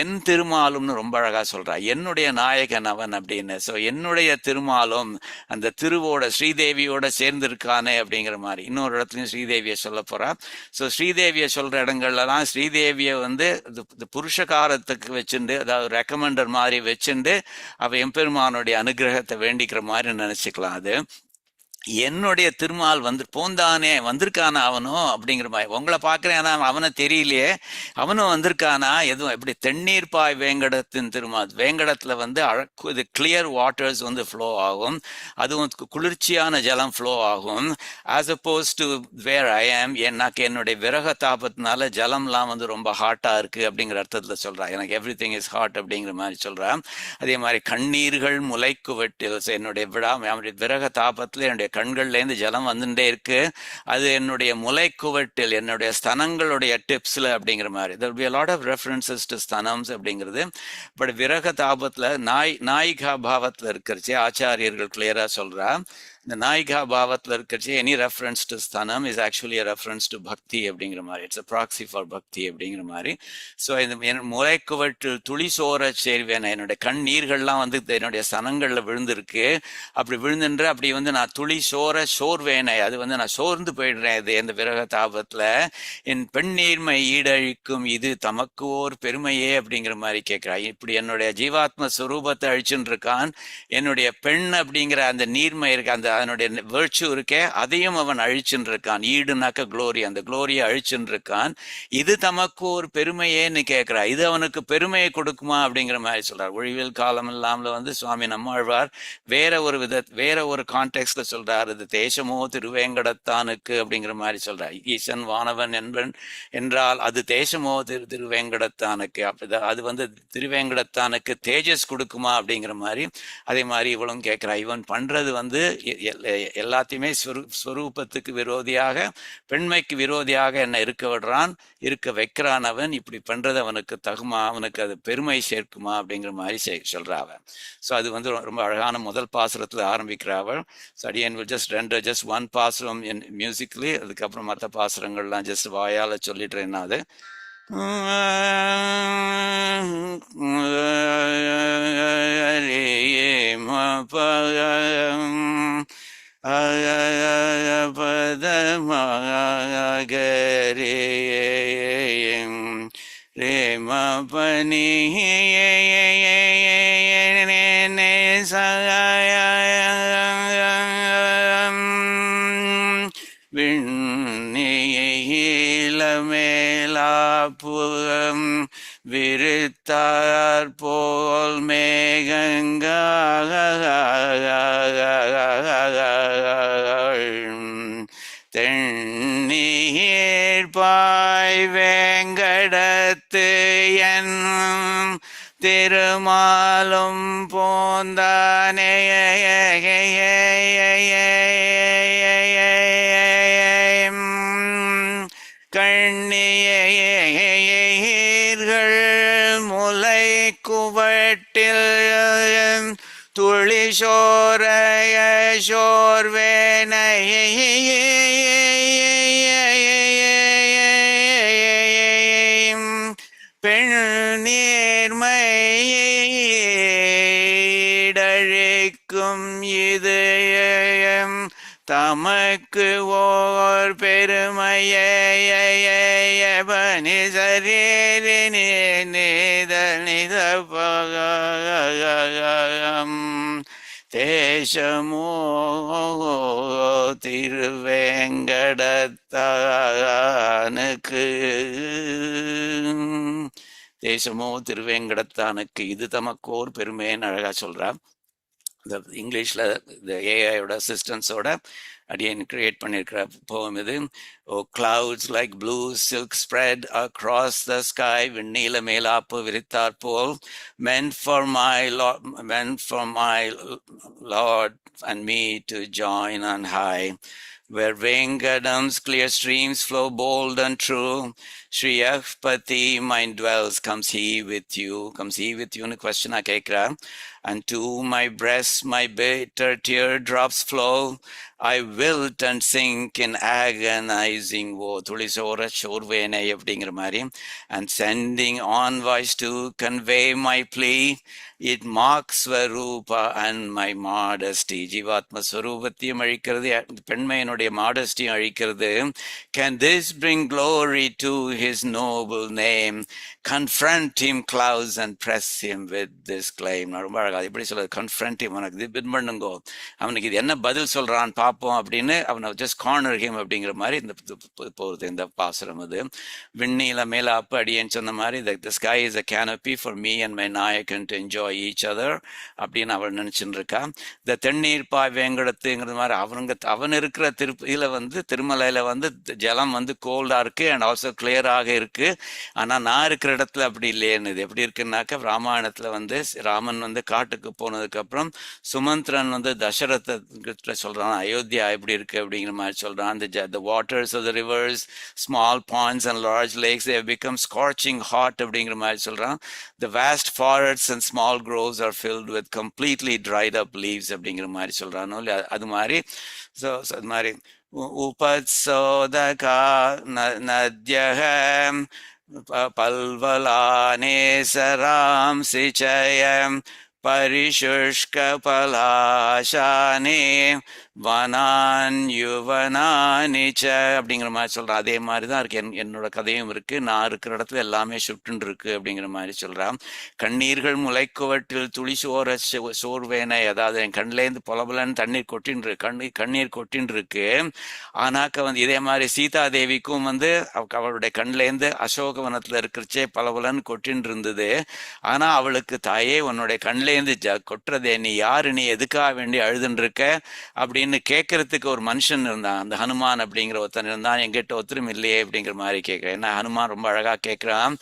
S1: என் திருமாலும்னு ரொம்ப அழகா சொல்றா, என்னுடைய நாயகன் அவன் அப்படின்னு. ஸோ என்னுடைய திருமாலும் அந்த திருவோட ஸ்ரீதேவியோட சேர்ந்திருக்கானே அப்படிங்கிற மாதிரி. இன்னொரு இடத்துலையும் ஸ்ரீதேவியை சொல்ல போறா. ஸோ ஸ்ரீதேவியை சொல்ற இடங்கள்லாம் ஸ்ரீதேவியை வந்து புருஷகாரத்துக்கு வச்சுண்டு, அதாவது ரெக்கமெண்டர் மாதிரி வச்சுண்டு அவ எம்பெருமானுடைய அனுகிரகத்தை வேண்டிக்கிற மாதிரி நினைச்சுக்கலாம். அது என்னுடைய திருமால் வந்து போந்தானே, வந்திருக்கானா அவனும் அப்படிங்கிற மாதிரி. உங்களை பார்க்குறேன், அவனை தெரியலையே, அவனும் வந்திருக்கானா எதுவும். எப்படி தென்னீர் பாய் வேங்கடத்தின் திருமால், வேங்கடத்துல வந்து இது கிளியர் வாட்டர்ஸ் வந்து ஃப்ளோ ஆகும், அதுவும் குளிர்ச்சியான ஜலம் ஃப்ளோ ஆகும். ஆஸ் அப்போஸ் டு வேர் ஐ ஆம், எனக்கு என்னுடைய விரக தாபத்தினால ஜலம்லாம் வந்து ரொம்ப ஹாட்டா இருக்கு அப்படிங்கிற அர்த்தத்துல சொல்றா. எனக்கு எவ்ரி திங் இஸ் ஹாட் அப்படிங்கிற மாதிரி சொல்றான். அதே மாதிரி கண்ணீர்கள் முளைக்கு வெட்டில், என்னுடைய விரக தாபத்துல என்னுடைய கண்கள்லேருந்து ஜலம் வந்துட்டே இருக்கு. அது என்னுடைய முளைக்குவட்டில், என்னுடைய ஸ்தனங்களுடைய டிப்ஸ்ல அப்படிங்கிற மாதிரி. there will be a lot of references to ஸ்தனம்ஸ் அப்படிங்கிறது. பட் விரக தாபத்துல நாயிகா பாவத்துல இருக்கிறச்சு ஆச்சாரியர்கள் கிளியரா சொல்றா. இந்த நாயிகா பாவத்தில் இருக்கிறச்சு எனி ரெஃபரன்ஸ் டு ஸ்தனம் is actually reference to bhakti அப்படிங்கிற மாதிரி. இட்ஸ் அ ப்ராக்சி ஃபார் பக்தி அப்படிங்கிற மாதிரி. ஸோ இந்த முளைக்குவற்று துளி சோர சேர்வேன், என்னுடைய கண் நீர்கள்லாம் வந்து என்னுடைய ஸ்தனங்களில் விழுந்திருக்கு. அப்படி விழுந்துன்ற அப்படி வந்து நான் துளி சோர்வேனை, அது வந்து நான் சோர்ந்து போயிடுறேன். இது இந்த விரக தாபத்தில் என் பெண் நீர்மை ஈடழிக்கும் இது தமக்கு ஓர் பெருமையே அப்படிங்கிற மாதிரி கேட்கிறான். இப்படி என்னுடைய ஜீவாத்ம ஸ்வரூபத்தை அழிச்சுட்டு இருக்கான், என்னுடைய பெண் அப்படிங்கிற அந்த நீர்மை இருக்கு, அந்த அதனுடைய வேர்ச்சு இருக்கே, அதையும் அவன் அழிச்சுட்டு இருக்கான். ஈடுனாக்க குளோரி, அந்த குளோரியை அழிச்சுட்டு இருக்கான். இது தமக்கு ஒரு பெருமையேன்னு கேட்கிறா. இது அவனுக்கு பெருமையை கொடுக்குமா அப்படிங்கிற மாதிரி சொல்றார். ஒழிவில் காலம் இல்லாமல் வந்து சுவாமி நம்மாழ்வார் வேற ஒரு கான்டெக்ட்ல சொல்றார். இது தேசமோ திருவேங்கடத்தானுக்கு அப்படிங்கிற மாதிரி சொல்றார். ஈசன் வானவன் என்பன் என்றால் அது தேசமோ திருவேங்கடத்தானுக்கு, அது வந்து திருவேங்கடத்தானுக்கு தேஜஸ் கொடுக்குமா அப்படிங்கிற மாதிரி. அதே மாதிரி இவளும் கேட்கிறா. இவன் பண்றது வந்து எல்லாத்தையுமே ஸ்வரூபத்துக்கு விரோதியாக, பெண்மைக்கு விரோதியாக என்ன இருக்க வைக்கிறான் அவன். இப்படி பண்றது அவனுக்கு தகுமா, அவனுக்கு அது பெருமை சேர்க்குமா அப்படிங்கிற மாதிரி சொல்றா அவன். ஸோ அது வந்து ரொம்ப அழகான முதல் பாசுரத்துல ஆரம்பிக்கிறாவள். ஸோ அடியன் வில் ஜஸ்ட் ஒன் பாசுரம் மியூசிக்லி, அதுக்கப்புறம் மற்ற பாசுரங்கள்லாம் ஜஸ்ட் வாயால சொல்லிடுறேன்னா அது பதமகரே ரேம பனி விண்ணிலமேலாப்புகம் விருத்தார் போல் மேகங்க தென்னீர் பாய் வேங்கடத்து என் திருமாலும் போந்தானே கண்ணியர்கள் முலை குவட்டில் துளி சோரைய சோர்வேனை பெண் நீர்மையடழிக்கும் இது தமக்கு ஓர் பெருமையே பனி சரீரி நித தேசமோ திருவேங்கடத்தானுக்கு, தேசமோ திருவேங்கடத்தானுக்கு இது தமக்கோர் பெருமைன்னு அழகா சொல்றா. இந்த இங்கிலீஷ்ல இந்த ஏஐயோட அசிஸ்டன்ஸோட அடியன் கிரியேட் பண்ணியிருக்கிற போம் இது. ஓ clouds like blue silk spread across the sky, விண்ணீல மேலாப்பு விரித்தாற் pole, meant for my Lord and me to join on high, where Vengadam's clear streams flow bold and true. Shri Akpati mine dwells, comes he with you ன்னு question கேட்கிறா. And to my breast my bitter teardrops flow, I wilt and sink in agonizing woe. துளி சோர சோர்வேனை அப்படிங்கிற மாதிரி. And sending on voice to convey my plea, it mocks Swarupa and my modesty. ஜீவாத்ம ஸ்வரூபத்தையும் அழிக்கிறது, பெண்மையினுடைய மாடஸ்டியும் அழிக்கிறது. Can this bring glory to his noble name? Confront him, clouds, and press him with this claim. ரொம்ப அழகா எப்படி சொல்றது, confront him, அவனுக்கு இது பண்ணுங்கோ, அவனுக்கு இது என்ன பதில் சொல்றான் பார்ப்போம் அப்படின்னு, அவனை ஜஸ்ட் கார்னர் ஹிம் அப்படிங்கிற மாதிரி இந்த போகுது இந்த பாசுரம். அது விண்ணில மேலாப்பு அடியேன்னு சொன்ன மாதிரி, the sky is a canopy for me and my நாயகன் to enjoy each other அப்படின்னு அவள் நினைச்சுட்டு இருக்கா. இந்த தென்னீர் பாய் வேங்கடத்துங்கிறது மாதிரி அவன் இருக்கிற இதுல வந்து திருமலையில வந்து ஜலம் வந்து கோல்டா இருக்கு அண்ட் ஆல்சோ கிளியராக இருக்கு. ஆனா நான் இருக்கிற இடத்துல அப்படி இல்லையேன்னு. இது எப்படி இருக்குன்னாக்க, ராமாயணத்துல ராமன் காட்டுக்கு போனதுக்கு அப்புறம் சுமந்திரன் தசரத சொல்றான், அயோத்தியா எப்படி இருக்கு அப்படிங்கிற மாதிரி சொல்றான். The waters of the rivers, small ponds and large lakes, they have become scorching hot அப்படிங்கிற மாதிரி சொல்றான். The vast forests and small groves are filled with completely dried up leaves அப்படிங்கிற மாதிரி சொல்றானோ இல்லையா? அது மாதிரி அது மாதிரி உபத்சோதகா நத்யஹ பல்வலானே சராம் சிச்சயம் பரிசுஷ்கபலாசானே வனான் யுவனானிச்ச அப்படிங்கிற மாதிரி சொல்கிறான். அதே மாதிரி தான் இருக்கு என்னோட கதையும் இருக்குது. நான் இருக்கிற இடத்துல எல்லாமே சுட்டுன்னு இருக்கு அப்படிங்கிற மாதிரி சொல்கிறான். கண்ணீர்கள் முளைக்குவட்டில் துளி சோர்வேனை, அதாவது என் கண்ணிலேருந்து பொலபலன்னு தண்ணீர் கொட்டின்னு கண்ணீர் கொட்டின்னு இருக்கு. ஆனாக்க வந்து இதே மாதிரி சீதாதேவிக்கும் வந்து அவளுடைய கண்ணிலேருந்து அசோகவனத்தில் இருக்கிறச்சே பலபலன்னு கொட்டின்னு இருந்தது. ஆனால் அவளுக்கு தாயே உன்னுடைய கண்ணிலேருந்து கொட்டுறதே, நீ யாரு, நீ எதுக்காக வேண்டி அழுதுன்னு இருக்க அப்படின்னு கேட்கறதுக்கு ஒரு மனுஷன் இருந்தான். அந்த ஹனுமான் அப்படிங்கிற ஒருத்தன் இருந்தான். எங்கிட்ட ஒருத்தரும் இல்லையே அப்படிங்கிற மாதிரி கேட்கிறேன். ஏன்னா ஹனுமான் ரொம்ப அழகா கேட்கிறான்.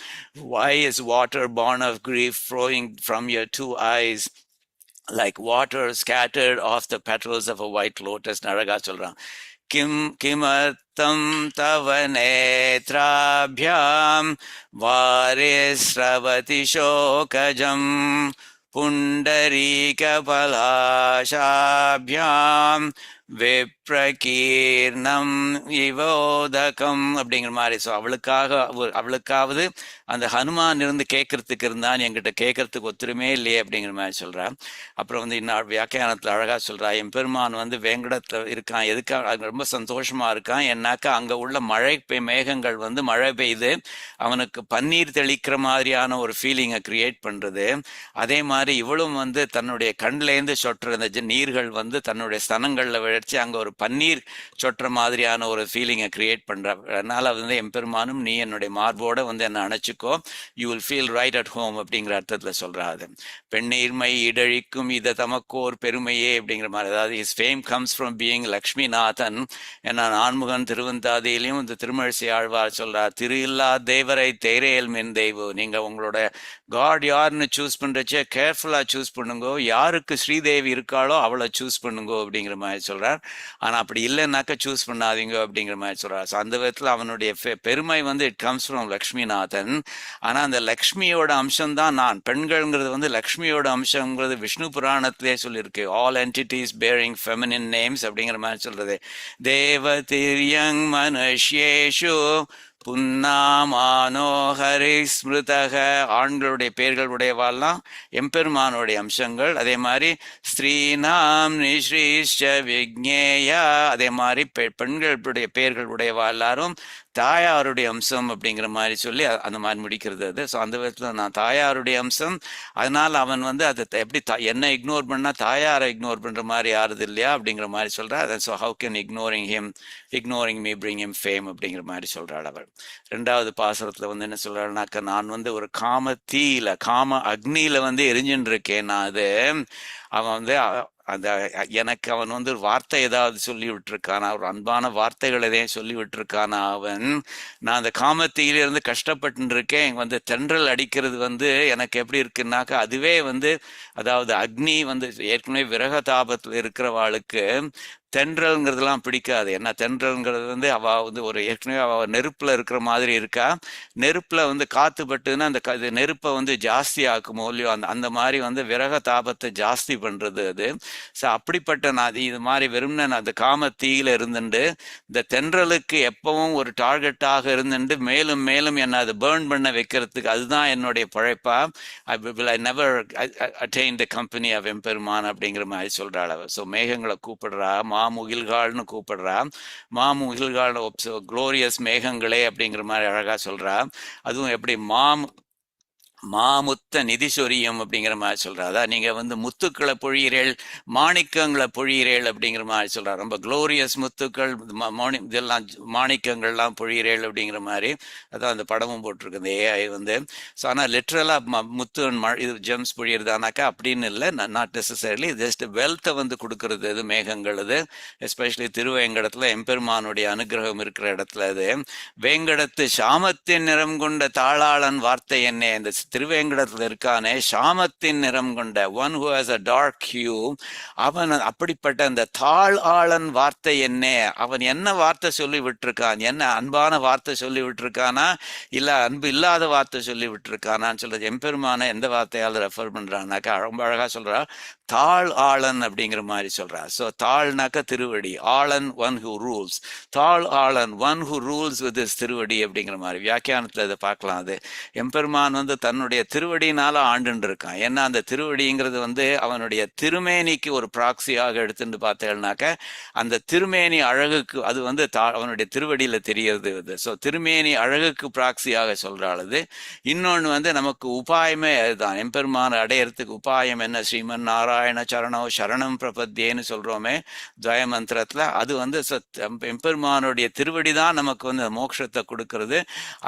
S1: Why is water born of grief flowing from your two eyes like water scattered off the petals of a white lotus? அழகா சொல்றான். கிமர்த்தம் தவ நேத்ராப்யாம் வாரிஸ்ரவதி சோகஜம் புண்டரீகபலாஷாப்யாம் விப்ரகீர்ணம் இவோதகம் அப்படிங்கிற மாதிரி. ஸோ அவளுக்காவது அந்த ஹனுமான் இருந்து கேட்கறதுக்கு இருந்தான், என்கிட்ட கேட்கறதுக்கு ஒத்துருமே இல்லையே அப்படிங்கிற மாதிரி சொல்கிறான். அப்புறம் வந்து இன்னும் வியாக்கியானத்தில் அழகாக சொல்கிறா, என் பெருமான் வந்து வேங்கடத்தில் இருக்கான். எதுக்காக ரொம்ப சந்தோஷமாக இருக்கான். என்னாக்கா அங்கே உள்ள மேகங்கள் வந்து மழை பெய்து அவனுக்கு பன்னீர் தெளிக்கிற மாதிரியான ஒரு ஃபீலிங்கை கிரியேட் பண்ணுறது. அதே மாதிரி இவளும் வந்து தன்னுடைய கண்லேருந்து சொட்டுற இந்த நீர்கள் வந்து தன்னுடைய ஸ்தனங்களில் விழச்சு அங்கே ஒரு பன்னீர் சொட்டுற மாதிரியான ஒரு ஃபீலிங்கை கிரியேட் பண்ணுற. அதனால வந்து எம்பெருமானும் நீ என்னுடைய மார்போட வந்து என்னை அணைச்சிக்கோ, you will feel right at home அப்படிங்கிற அர்த்தத்தில் சொல்கிறாது. பெண்ணீர்மை இடழிக்கும் இதை தமக்கோர் பெருமையே அப்படிங்கிற மாதிரி. அதாவது his fame comes from being Lakshminathan. ஏன்னா நான்முகன் திருவந்தாதியிலையும் இந்த திருமழிசை ஆழ்வார் சொல்கிறார், திரு இல்லா தேவரை தேரேல் மென் தெய்வோ. நீங்கள் உங்களோட காட் யாருன்னு சூஸ் பண்ணுறச்சே கேர்ஃபுல்லாக சூஸ் பண்ணுங்கோ. யாருக்கு ஸ்ரீதேவி இருக்காளோ அவளை சூஸ் பண்ணுங்கோ அப்படிங்கிற மாதிரி சொல்கிறார். ஆனால் அப்படி இல்லைன்னாக்கா சூஸ் பண்ணாதீங்க அப்படிங்கிற மாதிரி சொல்கிறார். ஸோ அந்த விதத்தில் அவனுடைய பெருமை வந்து இட் கம்ஸ் ஃப்ரம் லக்ஷ்மிநாதன். ஆனால் அந்த லக்ஷ்மியோட அம்சம் தான் நான். பெண்கள்ங்கிறது வந்து லக்ஷ்மியோட அம்சங்கிறது விஷ்ணு புராணத்திலே சொல்லியிருக்கு. All entities bearing feminine names அப்படிங்கிற மாதிரி சொல்கிறது. தேவதிரியங் மனுஷ்யேஷு புன்னாமானோஹரி ஸ்மிருதக. ஆண்களுடைய பெயர்கள் உடையவாள்லாம் எம்பெருமானுடைய அம்சங்கள். அதே மாதிரி ஸ்ரீநாம் நிஸ்ரீஷ்ச விக்னேயா. அதே மாதிரி பெண்களுடைய பெயர்கள் உடையவா எல்லாரும் தாயாருடைய அம்சம் அப்படிங்கிற மாதிரி சொல்லி அந்த மாதிரி முடிக்கிறது அது. ஸோ அந்த விதத்தில் நான் தாயாருடைய அம்சம். அதனால் அவன் வந்து அதை எப்படி என்ன இக்னோர் பண்ணால் தாயாரை இக்னோர் பண்ணுற மாதிரி யாருது இல்லையா அப்படிங்கிற மாதிரி சொல்கிறார். So how can ignoring me bring him fame அப்படிங்கிற மாதிரி சொல்கிறாள் அவள். ரெண்டாவது பாசுரத்தில் வந்து என்ன சொல்கிறாள்னாக்கா, நான் வந்து ஒரு காம அக்னியில் வந்து எரிஞ்சுன்னு இருக்கேன். நான் அது அவன் வந்து அந்த எனக்கு அவன் வந்து ஒரு வார்த்தை ஏதாவது சொல்லி விட்டுருக்கானா, ஒரு அன்பான வார்த்தைகள் எதையும் சொல்லி விட்டுருக்கானா அவன். நான் அந்த காமத்தியிலிருந்து கஷ்டப்பட்டு இருக்கேன். வந்து தென்றல் அடிக்கிறது வந்து எனக்கு எப்படி இருக்குன்னாக்கா, அதுவே வந்து அதாவது அக்னி வந்து ஏற்கனவே விரக தாபத்தில் இருக்கிறவாளுக்கு தென்றல்ங்கிறதுலாம் பிடிக்காது. ஏன்னா தென்றல்ங்கிறது வந்து அவள் வந்து ஒரு ஏற்கனவே அவள் நெருப்பில் இருக்கிற மாதிரி இருக்கா. நெருப்பில் வந்து காற்று பட்டுன்னா அந்த நெருப்பை வந்து ஜாஸ்தி ஆக்குமோ இல்லையோ, அந்த மாதிரி வந்து விரக தாபத்தை ஜாஸ்தி பண்ணுறது அது. ஸோ அப்படிப்பட்ட நான் இது மாதிரி வெறும்னு நான் அந்த காம தீயில இருந்துட்டு இந்த தென்றலுக்கு எப்பவும் ஒரு டார்கெட்டாக இருந்துட்டு மேலும் மேலும் என்னை அதை பேர்ன் பண்ண வைக்கிறதுக்கு அதுதான் என்னுடைய பழைப்பா. I never attain the company of Emperuman அப்படிங்கிற மாதிரி சொல்கிறாள் அவள். ஸோ மேகங்களை கூப்பிடுறா, மாமுகில்கால்னு கூப்பிடுறா. மாமுகில்கால் குளோரியஸ் மேகங்களே அப்படிங்கிற மாதிரி அழகா சொல்றா. அதுவும் எப்படி மாமுத்த நிதி சொரியம் அப்படிங்கிற மாதிரி சொல்றா. அதான் நீங்க வந்து முத்துக்களை பொழியிறேள், மாணிக்கங்களை பொழியிறேள் அப்படிங்கிற மாதிரி சொல்றா. ரொம்ப குளோரியஸ் முத்துக்கள் இதெல்லாம் மாணிக்கங்கள்லாம் பொழியிறேள் அப்படிங்கிற மாதிரி அதான் அந்த படமும் போட்டிருக்கு இந்த ஏஐ வந்து. ஸோ ஆனால் லிட்ரலாக முத்து இது ஜெம்ஸ் பொழியிறதானாக்கா அப்படின்னு இல்லை, நாட் நெசசரிலி. ஜஸ்ட் வெல்த்தை வந்து கொடுக்கறது இது மேகங்கள். இது எஸ்பெஷலி திருவேங்கடத்தில் எம்பெருமானுடைய அனுகிரகம் இருக்கிற இடத்துல இது. வேங்கடத்து சாமத்தின் நிறம் கொண்ட தாளாளன் வார்த்தை என்ன, இந்த திருவேங்கடத்துல இருக்கானே, சாமத்தின் நிறம் கொண்ட, one who has a dark hue, அவன் அப்படிப்பட்ட அந்த தாழ் ஆளன் வார்த்தை என்ன, அவன் என்ன வார்த்தை சொல்லி விட்டுருக்கான், என்ன அன்பான வார்த்தை சொல்லி விட்டுருக்கானா இல்ல அன்பு இல்லாத வார்த்தை சொல்லி விட்டுருக்கானான்னு சொல்றது. எம்பெருமான எந்த வார்த்தையால ரெஃபர் பண்றான்னாக்கா ரொம்ப அழகா சொல்றா, தாழ் ஆளன் அப்படிங்கிற மாதிரி சொல்றா. ஸோ தாழ்னாக்க திருவடி, ஆளன் ஒன் ஹூ ரூல்ஸ், தாழ் ஆளன் one who rules with is திருவடி அப்படிங்கிற மாதிரி வியாக்கியானத்தில் இதை பார்க்கலாம். அது எம்பெருமான் வந்து தன்னுடைய திருவடியினால ஆண்டுன்னு இருக்கான். ஏன்னா அந்த திருவடிங்கிறது வந்து அவனுடைய திருமேனிக்கு ஒரு ப்ராக்சியாக எடுத்துட்டு பார்த்தேன்னாக்க அந்த திருமேனி அழகுக்கு அது வந்து அவனுடைய திருவடியில தெரியறது அது. ஸோ திருமேனி அழகுக்கு ப்ராக்சியாக சொல்றாள் அது. இன்னொன்று வந்து நமக்கு உபாயமே அதுதான், எம்பெருமான் அடையறதுக்கு உபாயம் என்ன, ஸ்ரீமன் நாராயண சரணோ சரணம் பிரபத்தியேன்னு சொல்றோமே துவய மந்திரத்துல, அது வந்து எம்பெருமானுடைய திருவடி தான் நமக்கு வந்து மோட்சத்தை கொடுக்கறது.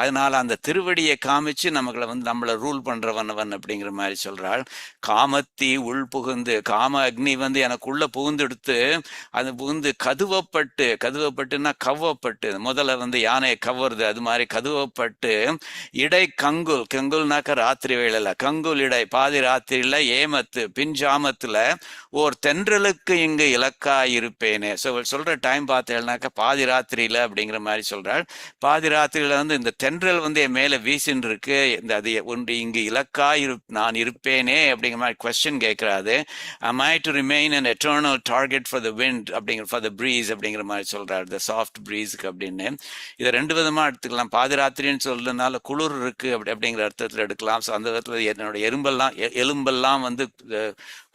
S1: அதனால அந்த திருவடியை காமிச்சு நமக்குள்ள வந்து நம்மளை ரூல் பண்றவனவன் அப்படிங்கிற மாதிரி சொல்றாள். காமத்தி உள் புகுந்து, காம அக்னி வந்து எனக்குள்ள புகுந்தெடுத்து அது புகுந்து கதுவப்பட்டுன்னா கவ்வப்பட்டு, முதல்ல வந்து யானையை கவ்வறது அது மாதிரி கதுவப்பட்டு, இடை கங்குல்னாக்க ராத்திரி வேளையில கங்குல் இடை பாதி ராத்திரியில ஏமத்து பின்ஜாமத்துல ஓர் தென்றலுக்கு இங்கு இலக்காய் இருப்பேனே. சொல்ற டைம் பார்த்தேன்னாக்க பாதி ராத்திரியில அப்படிங்கிற மாதிரி சொல்றாள். பாதி ராத்திரியில வந்து இந்த தென்றல் வந்து என் மேல வீசின்னு இருக்கு, இந்த அது ஒன்று இங்கு இலக்காய் நான் இருப்பேனே அப்படிங்கிற மாதிரி question கேட்கிறாது. am I to remain an eternal target for the wind அப்படிங்கிற for the breeze அப்படிங்கிற மாதிரி சொல்றாரு, the soft breeze அப்படின்னு. இதை ரெண்டு விதமா எடுத்துக்கலாம். பாதிராத்திரின்னு சொல்றதுனால குளிர் இருக்கு அப்படிங்கிற அர்த்தத்துல எடுக்கலாம். ஸோ அந்த விதத்துல என்னோட எலும்பெல்லாம் வந்து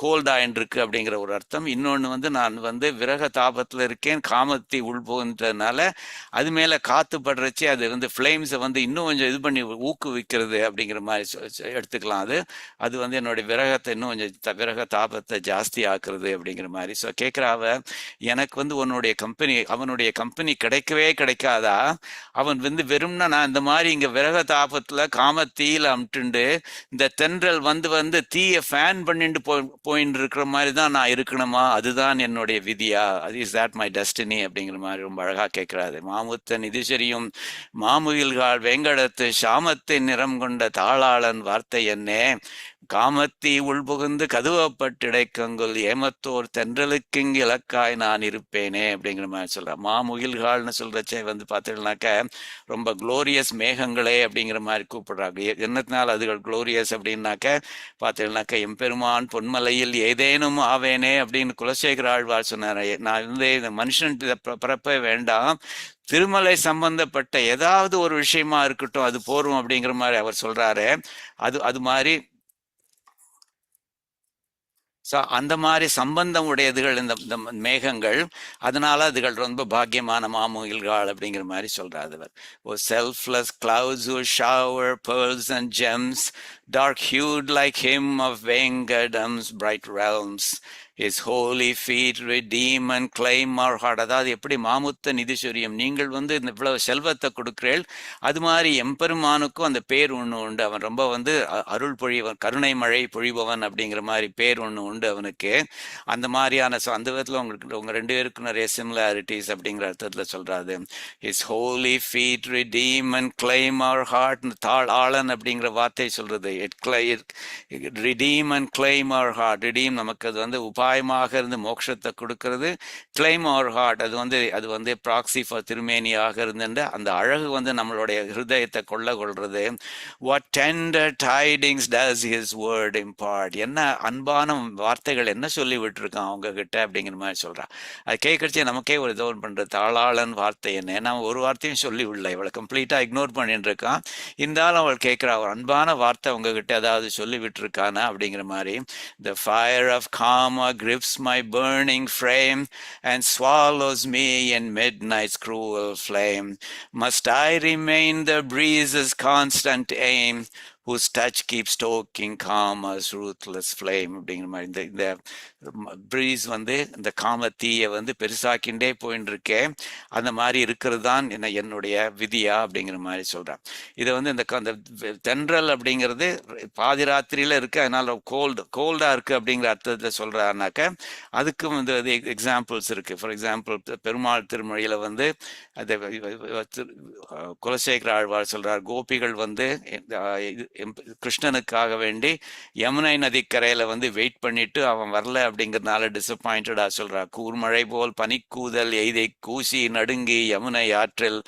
S1: கோல்டாயின் இருக்கு அப்படிங்கிற ஒரு அர்த்தம். இன்னொன்று வந்து நான் வந்து விரக தாபத்துல இருக்கேன், காமத்தை உள்போன்றதுனால அது மேல காத்து படுறச்சு அது வந்து ஃப்ளேம்ஸை வந்து இன்னும் கொஞ்சம் இது பண்ணி ஊக்குவிக்கிறது அப்படிங்கிற மாதிரி எடுத்துக்கலாம். அது வந்து என்னுடைய விரகத்தை இன்னும் கொஞ்சம் விரக தாபத்தை ஜாஸ்தி ஆக்குறது அப்படிங்கிற மாதிரி. ஸோ கேட்குறாவ, எனக்கு வந்து அவனுடைய கம்பெனி கிடைக்கவே கிடைக்காதா, அவன் வந்து வெறும்னா நான் இந்த மாதிரி இங்க விரக தாபத்துல காமத்தீயில அமிட்டுண்டு இந்த தென்றல் வந்து தீய ஃபேன் பண்ணிட்டு போயின்னு இருக்கிற மாதிரி தான் நான் இருக்கணுமா, அதுதான் என்னுடைய விதியா, இஸ் தட் மை டெஸ்டினி அப்படிங்கிற மாதிரி ரொம்ப அழகா கேட்கிறாரு. மாமுத்தன் இதுசரியும் மாமுகில்கால் வேங்கடத்து சாமத்தின் நிறம் கொண்ட தாளாளன் வார்த்தை என்னே, காமத்தி உள்புகுந்து கதுவப்பட்டிடைக்கங்குல் ஏமத்தோர் தென்றலுக்கிங்கு இலக்காய் நான் இருப்பேனே அப்படிங்கிற மாதிரி சொல்றேன். மாமுகில்கால்னு சொல்றச்சே வந்து பார்த்தீங்கன்னாக்க ரொம்ப குளோரியஸ் மேகங்களே அப்படிங்கிற மாதிரி கூப்பிடுறாங்க. என்னத்தினால அதுகள் குளோரியஸ் அப்படின்னாக்க பார்த்தீங்கன்னாக்க எம்பெருமான் பொன்மலையில் ஏதேனும் ஆவேனே அப்படின்னு குலசேகர ஆழ்வார் சொன்னார். நான் வந்து இந்த மனுஷன் பிறப்பே வேண்டாம், திருமலை சம்பந்தப்பட்ட ஏதாவது ஒரு விஷயமா இருக்கட்டும் அது போரும் அப்படிங்கிற மாதிரி அவர் சொல்றாரு. அது மாதிரி ஸோ அந்த மாதிரி சம்பந்தம் உடையதுகள் இந்த மேகங்கள், அதனால அதுகள் ரொம்ப பாக்கியமான மாமுகில்கள் அப்படிங்கிற மாதிரி சொல்றாரு அவர். ஓ selfless clouds who shower pearls and gems, dark hued like him of Vengadam's bright realms, his holy feet redeem and claim our heart. அதாவது எப்படி மாமுத்த நிதிசுரியம், நீங்கள் வந்து இந்த இவ்வளவு செல்வத்தை கொடுக்கிறேள், அது மாதிரி எம்பெருமானுக்கும் அந்த பேர் ஒன்று உண்டு. அவன் ரொம்ப வந்து அருள் பொழிவன், கருணை மழை பொழிபவன் அப்படிங்கிற மாதிரி பேர் ஒன்று உண்டு அவனுக்கு. அந்த மாதிரியான அந்த விதத்தில் உங்க ரெண்டு பேருக்கும் நிறைய சிமிலாரிட்டிஸ் அப்படிங்கிற அர்த்தத்தில் சொல்றாரு. His holy feet redeem and claim our heart. ஆளன் அப்படிங்கிற வார்த்தை சொல்றது, redeem and claim our heart. redeem நமக்கு அது வந்து உபாயமாக இருந்து மோட்சத்தை கொடுக்கிறது. கிளைம் அவர் ஹார்ட் அது வந்து ப்ராக்சி ஃபார் திருமேனியாக இருந்து அந்த அழகு வந்து நம்மளுடைய ஹிருதயத்தை கொள்றது. What tender tidings does his word impart. என்ன அன்பான வார்த்தைகள் என்ன சொல்லி விட்டுருக்கான் அவங்க கிட்ட அப்படிங்கிற மாதிரி சொல்றான். அது கேட்கறச்சே நமக்கே ஒரு இதோ பண்ற தாளாளன் வார்த்தை என்ன, நான் ஒரு வார்த்தையும் சொல்லி விடல, இவளை கம்ப்ளீட்டா இக்னோர் பண்ணிட்டு இருக்கான். இருந்தாலும் அவள் கேட்கிறா, ஒரு அன்பான வார்த்தை உங்ககிட்ட ஏதாவது சொல்லி விட்டுருக்கானா அப்படிங்கிற மாதிரி. The fire of karma grips my burning frame and swallows me in midnight's cruel flame. Must I remain the breeze's constant aim, whose touch keeps stoking karma's ruthless flame அப்படிங்கிற மாதிரி. இந்த ப்ரீஸ் வந்து இந்த காம தீயை வந்து பெருசாக்கிண்டே போயின்னு இருக்கேன், அந்த மாதிரி இருக்கிறது தான் என்னுடைய விதியா அப்படிங்கிற மாதிரி சொல்றான். இதை வந்து அந்த தென்றல் அப்படிங்கிறது பாதி ராத்திரியில இருக்கு, அதனால கோல்டா இருக்கு அப்படிங்கிற அர்த்தத்தில் சொல்றாருனாக்க அதுக்கும் வந்து எக்ஸாம்பிள்ஸ் இருக்கு. ஃபார் எக்ஸாம்பிள் பெருமாள் திருமொழியில வந்து அதை குலசேகர ஆழ்வார் சொல்றார், கோபிகள் வந்து கிருஷ்ணனுக்காக வேண்டி யமுனை நதிக்கரையில வந்து வெயிட் பண்ணிட்டு அவன் வரல அப்படிங்கிறதுனால டிசப்பாயிண்டடா சொல்றா. கூர்மழை போல் பனிக்கூதல் எய்தை கூசி நடுங்கி யமுனை ஆற்றில்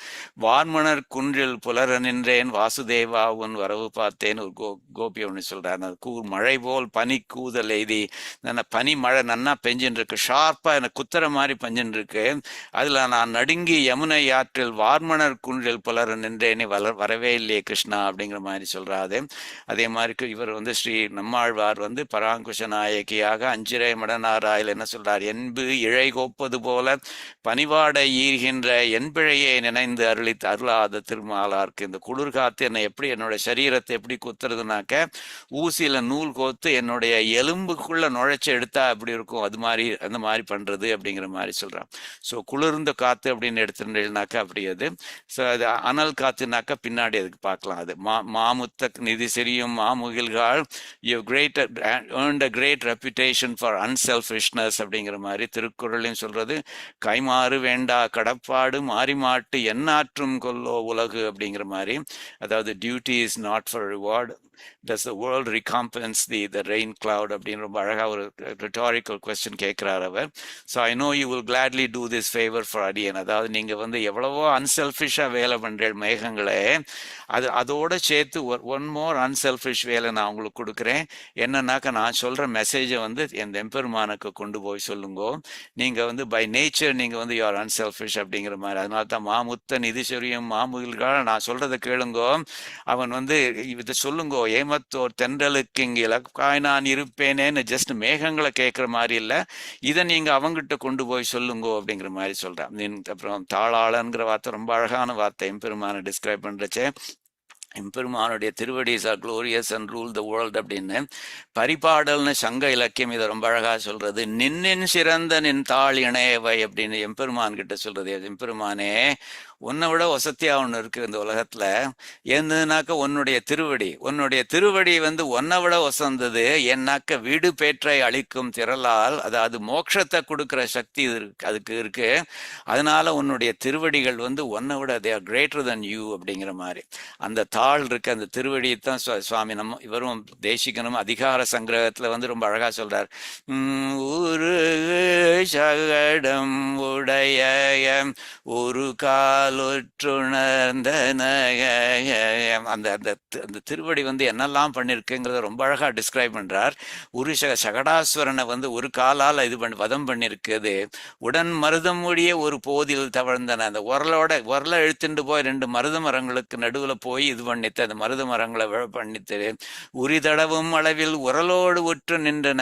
S1: வார்மணர் குன்றில் புலர நின்றேன் வாசுதேவா உன் வரவு பார்த்தேன் ஒரு கோபி ஒன்று சொல்றாரு. அந்த மழை போல் பனி கூதல் எய்தி பனி மழை நன்னா பெஞ்சுன்னு இருக்கு, ஷார்ப்பா எனக்கு குத்துற மாதிரி பெஞ்சுன்னு இருக்கு. அதுல நான் நடுங்கி யமுனை ஆற்றில் வார்மணர் குன்றில் புலர நின்றேனே வரவே இல்லையே கிருஷ்ணா அப்படிங்கிற மாதிரி சொல்றாரு. அதே மாதிரி இவர் வந்து ஸ்ரீ நம்மாழ்வார் வந்து பராங்குஷ நாயகியாக அஞ்சிரை மடனாராயில் என்ன சொல்றார், என்பு இழை கோப்பது போல பனிவாடை ஈர்கின்ற என்பிழையை நினைந்து அருளாத திருமாலாருக்கு. இந்த குளிர்காத்து என்னை எப்படி என்னோட சரீரத்தை எப்படி குத்துறதுனாக்க ஊசியில நூல் கோத்து என்னுடைய எலும்புக்குள்ள நுழைச்சி எடுத்தா அப்படி இருக்கும், அது மாதிரி அந்த மாதிரி பண்றது அப்படிங்கிற மாதிரி சொல்றான். ஸோ குளிர்ந்த காத்து அப்படின்னு எடுத்துனாக்கா அப்படி அது. ஸோ அது அனல் காத்துனாக்கா பின்னாடி அதுக்கு பார்க்கலாம். அது மாமுத்த நிதி செரியும் மாமுகில்கள் you great earned a great reputation for unselfishness அப்படிங்கிற மாதிரி திருக்குறளையும் சொல்றது. கைமாறு வேண்டா கடப்பாடு மாறிமாட்டு எந்நாற்றும் கொல்லோ உலகு அப்படிங்கிற மாதிரி. அதாவது duty is not for reward, does the world recompense the rain cloud அப்படின்னு ரொம்ப அழகா ஒரு rhetorical question கேட்கிறார் அவர். So I know you will gladly do this favor for அடியன். அதாவது நீங்க வந்து எவ்வளவோ அன்செல்ஃபிஷா வேலை பண்றேன் மேகங்களே, அதோட சேர்த்து ஒன் மோர் அன்செல்ஃபிஷ் வேலை நான் உங்களுக்கு கொடுக்குறேன். என்னன்னாக்கா நான் சொல்ற மெசேஜை வந்து என் எம்பெருமானுக்கு கொண்டு போய் சொல்லுங்கோ. நீங்க வந்து பை நேச்சர் நீங்க வந்து யூஆர் அன்செல்ஃபிஷ் அப்படிங்கிற மாதிரி. அதனால தான் மாமுத்த நிதிசொரியும் மாமுகில்கள் நான் சொல்றதை கேளுங்கோ, அவன் வந்து இதை சொல்லுங்கோ, ஏமத்தோர் தென்றலுக்கு இங்கே இலக்காய் நான் இருப்பேனேன்னு ஜஸ்ட் மேகங்களை கேட்குற மாதிரி இல்லை, இதை நீங்க அவங்ககிட்ட கொண்டு போய் சொல்லுங்கோ அப்படிங்கிற மாதிரி சொல்றான். அப்புறம் தாளாளன்கிற வார்த்தை ரொம்ப அழகான வார்த்தை எம்பெருமானை டிஸ்கிரைப் பண்றச்சே. எம்பெருமானுடைய திருவடிஸ் are glorious and rule the world அப்படின்னு பரிபாடல்னு சங்க இலக்கியம் இதை ரொம்ப அழகா சொல்றது. நின்னின் சிறந்த நின் தாள் இணையவை அப்படின்னு எம்பெருமான் கிட்ட சொல்றது. எம்பெருமானே உன்னை விட வசதியா ஒன்று இருக்கு இந்த உலகத்துல, என்னன்னாக்க உன்னுடைய திருவடி வந்து உன்னை விட வசந்தது. என்னாக்க வீடு பேற்றை அளிக்கும் திரளால், அதாவது மோட்சத்தை கொடுக்கிற சக்தி அதுக்கு இருக்கு. அதனால உன்னுடைய திருவடிகள் வந்து உன்னை விட they are greater than you அப்படிங்கிற மாதிரி. அந்த தாள் இருக்கு, அந்த திருவடியை தான் சுவாமி நம்ம இவரும் தேசிகனும் அதிகார சங்கிரகத்துல வந்து ரொம்ப அழகா சொல்றார். ஒரு சகடம் உடைய ஒரு காலுற்றுணர்ந்தன. அந்த அந்த திருவடி வந்து என்னெல்லாம் பண்ணிருக்குங்கிறத ரொம்ப அழகா டிஸ்கிரைப் பண்றார். ஒரு சகடாஸ்வரனை வந்து ஒரு காலால் இது வதம் பண்ணிருக்குது. உடன் மருதம் மொழியே ஒரு போதில் தவழ்ந்தன. அந்த உரலை இழுத்துட்டு போய் 2 மருத மரங்களுக்கு நடுவுல போய் இது பண்ணித்து அந்த மருத மரங்களை பண்ணித்து உரிதடவும் அளவில் உரலோடு உற்று நின்றன.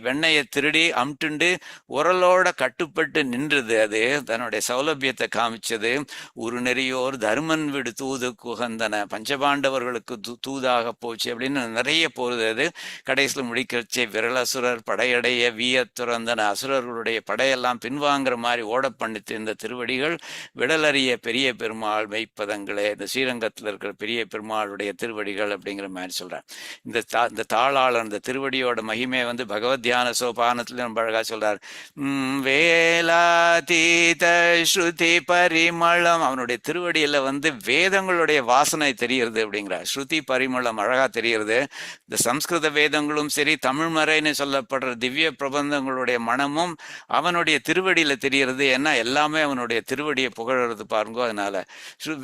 S1: வெண்ணையை திருடி அம்ட்டுண்டு உரலோட கட்டுப்பட்டு நின்றது. அது தன்னுடைய சௌலபியத்தை காமிச்சது. ஒரு நெறியோர் தர்மன் விடு தூது குகந்தன, பஞ்சபாண்டவர்களுக்கு தூதாக போச்சு அப்படின்னு நிறைய போறது. அது கடைசியில் முடிக்கச்சே விரலசுரர் படையடைய வீய துறந்தன. அசுரர்களுடைய படையெல்லாம் பின்வாங்கிற மாதிரி ஓட பண்ணித்து இந்த திருவடிகள் விடலறிய பெரிய பெருமாள் மெய்ப்பதங்களே, இந்த ஸ்ரீரங்கத்தில் இருக்கிற பெரிய பெருமாளுடைய திருவடிகள் அப்படிங்கிற மாதிரி சொல்றார். இந்த தாளாளர் இந்த திருவடியோட மகிமை வந்து பகவத் தியான சோபானத்துல ரொம்ப அழகா சொல்றார். வேலாதீத ஸ்ருதி பரிமளம், அவனுடைய திருவடியில வந்து வேதங்களுடைய வாசனை தெரிகிறது அப்படிங்கிறார். ஸ்ருதி பரிமளம் அழகா தெரிகிறது. இந்த சம்ஸ்கிருத வேதங்களும் சரி, தமிழ் மறைன்னு சொல்லப்படுற திவ்ய பிரபந்தங்களுடைய மனமும் அவனுடைய திருவடியில தெரிகிறது. ஏன்னா எல்லாமே அவனுடைய திருவடியை புகழறது பாருங்க. அதனால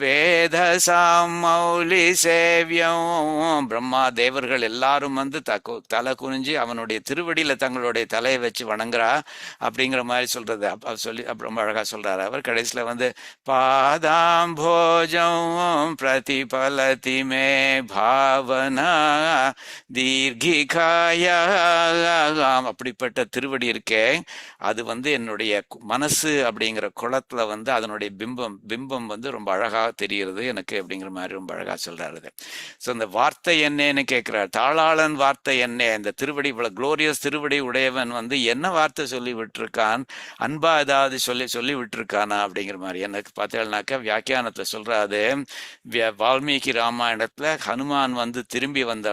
S1: வேத சாமௌலி சேவியம், பிரம்மா தேவர்கள் எல்லாரும் வந்து தலை குனிஞ்சு அவனுடைய திருவடியில தங்களுடைய தலையை வச்சு வணங்குறா அப்படிங்கிற மாதிரி சொல்றது. சொல்லி ரொம்ப அழகா சொல்றாரு அவர். கடைசியில வந்து பாதாம்போஜம் பிரதிபலதி மே பாவனா தீர்கிகாயாம், அப்படிப்பட்ட திருவடி இருக்கே அது வந்து என்னுடைய மனசு அப்படிங்கிற குளத்துல வந்து அதனுடைய பிம்பம் வந்து ரொம்ப அழகா தெரிகிறது எனக்கு அப்படிங்கிற மாதிரி ரொம்ப அழகா சொல்றாரு. ஸோ இந்த வார்த்தை என்னன்னு கேட்கிறார். தாளாளன் வார்த்தை என்ன, இந்த திருவடி இவ்வளவு குளோரியஸ் திருவடி உடையவன் வந்து என்ன வார்த்தை சொல்லி விட்டுருக்கான், அன்பா ஏதாவது சொல்லி விட்டுருக்கானா அப்படிங்கிற மாதிரி. எனக்கு பார்த்தேன்னாக்கா வியாக்கியானத்துல சொல்றாது, வால்மீகி ராமாயணத்துல ஹனுமான் வந்து திரும்பி வந்த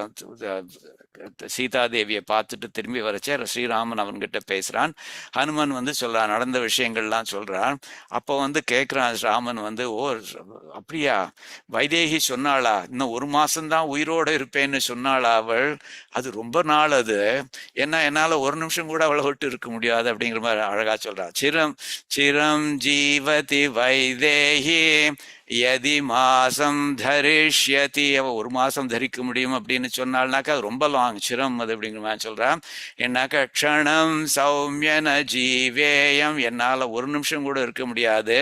S1: சீதாதேவியை பார்த்துட்டு திரும்பி வரச்சே ஸ்ரீராமன் அவன்கிட்ட பேசுறான். ஹனுமன் வந்து சொல்றான், நடந்த விஷயங்கள்லாம் சொல்றான். அப்போ வந்து கேட்கிறான் ராமன் வந்து, ஓ அப்படியா, வைதேகி சொன்னாளா, இன்னும் 1 மாசம்தான் உயிரோட இருப்பேன்னு சொன்னாளா அவள்? அது ரொம்ப நாள் அது, ஏன்னா என்னால 1 நிமிஷம் கூட அவளை விட்டு இருக்க முடியாது அப்படிங்கிற மாதிரி அழகா சொல்றான். சிரம் சிரம் ஜீவதி வைதேகி யதி மாசம் தரிஷ்யதி, அவ 1 மாசம் தரிக்க முடியும் அப்படின்னு சொன்னால்னாக்கா அது ரொம்ப லாங் சிரம் அது அப்படிங்கிற மாதிரி சொல்றான். என்னாக்கா க்ஷணம் சௌமியன ஜீவேயம், என்னால 1 நிமிஷம் கூட இருக்க முடியாது.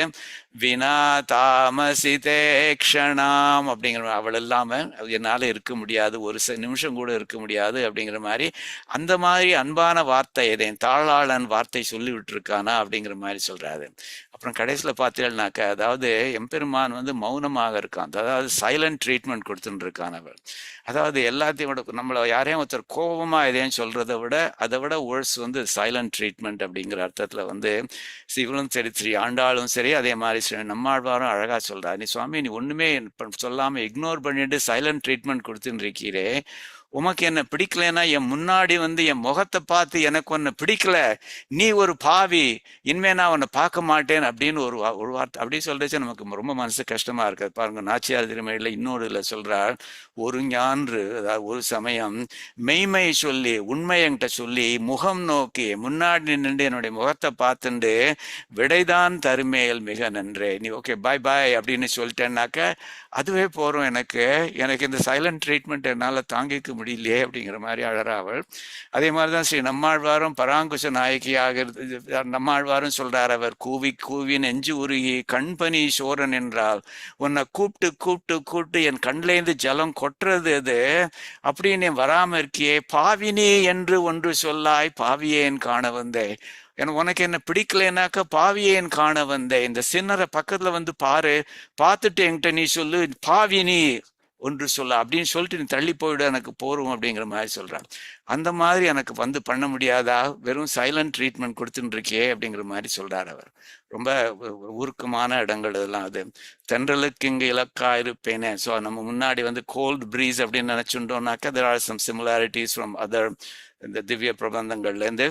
S1: வினா தாமசிதே க்ஷணாம் அப்படிங்கிற, அவள் இல்லாம என்னால இருக்க முடியாது, ஒரு நிமிஷம் கூட இருக்க முடியாது அப்படிங்கிற மாதிரி அந்த மாதிரி அன்பான வார்த்தை, எதையும் தாளாளன் வார்த்தை சொல்லி விட்டுருக்கானா அப்படிங்கிற மாதிரி சொல்றாரு. அப்புறம் கடைசியில் பார்த்தீங்கன்னாக்கா, அதாவது எம்பெருமான் வந்து மௌனமாக இருக்கான், அதாவது சைலண்ட் ட்ரீட்மெண்ட் கொடுத்துட்டு இருக்கான் அவர். அதாவது எல்லாத்தையும் விட நம்மளை யாரையும் ஒருத்தர் கோபமா எதையும் சொல்றதை விட அதை விட வேர்ட்ஸ் வந்து சைலண்ட் ட்ரீட்மெண்ட் அப்படிங்கிற அர்த்தத்துல வந்து சிவனும் சரி ஸ்ரீ ஆண்டாளும் சரி அதே மாதிரி நம்மாழ்வாரும் அழகா சொல்றாரு, நீ சுவாமி நீ ஒண்ணுமே சொல்லாம இக்னோர் பண்ணிட்டு சைலண்ட் ட்ரீட்மெண்ட் கொடுத்துட்டு இருக்கீரே, உமக்கு என்ன பிடிக்கலன்னா என் முன்னாடி வந்து என் முகத்தை பார்த்து எனக்கு ஒன்னு பிடிக்கல, நீ ஒரு பாவி, இனிமே நான் உன்னை பார்க்க மாட்டேன் அப்படின்னு ஒரு வார்த்தை அப்படி சொல்றச்சு நமக்கு ரொம்ப மனசு கஷ்டமா இருக்கு. பாருங்க, நாச்சியார் திருமணில இன்னொரு இதுல சொல்றார், ஒரு ஞான்று, அதாவது ஒரு சமயம் மெய்மை சொல்லி உண்மை என்கிட்ட சொல்லி முகம் நோக்கி முன்னாடி நின்று என்னுடைய முகத்தை பார்த்துண்டு விடைதான் தருமேல் மிக நன்றே, நீ ஓகே பாய் பாய் அப்படின்னு சொல்லிட்டேன்னாக்க அதுவே போறோம், எனக்கு இந்த சைலண்ட் ட்ரீட்மெண்ட் என்னால தாங்கிக்க முடியலையே அப்படிங்கிற மாதிரி அழறா அவள். அதே மாதிரிதான் ஸ்ரீ நம்மாழ்வாரும் பராங்குச நாயகியாக நம்மாழ்வாரும் சொல்றார், அவர் கூவி கூவி நெஞ்சு உருகி கண்பனி சோரன் என்றால் உன்னை கூப்பிட்டு கூப்பிட்டு கூப்பிட்டு என் கண்லேருந்து ஜலம் கொட்டுறது அது, அப்படின்னு வராம இருக்கியே, பாவினி என்று ஒன்று சொல்லாய் பாவியேன் காண வந்தே, உனக்கு என்ன பிடிக்கலனாக்க பாவியேன் காண வந்தேன், இந்த சின்னரை பக்கத்துல வந்து பாரு, பார்த்துட்டு என்கிட்ட நீ சொல்லு பாவினி ஒன்று சொல்ல அப்படின்னு சொல்லிட்டு நீ தள்ளி போயிடு, எனக்கு போரும் அப்படிங்கிற மாதிரி சொல்றான். அந்த மாதிரி எனக்கு வந்து பண்ண முடியாதா, வெறும் சைலண்ட் ட்ரீட்மெண்ட் கொடுத்துட்டு இருக்கே அப்படிங்கிற மாதிரி சொல்றார் அவர். ரொம்ப உருக்கமான இடங்கள் இதெல்லாம். அது தென்றலுக்கு இங்கு இலக்கா இருப்பேனே, ஸோ நம்ம முன்னாடி வந்து கோல்ட் ப்ரீஸ் அப்படின்னு நினைச்சுட்டோம்னாக்கா there are some similarities from other இந்த திவ்ய பிரபந்தங்கள்லேருந்து.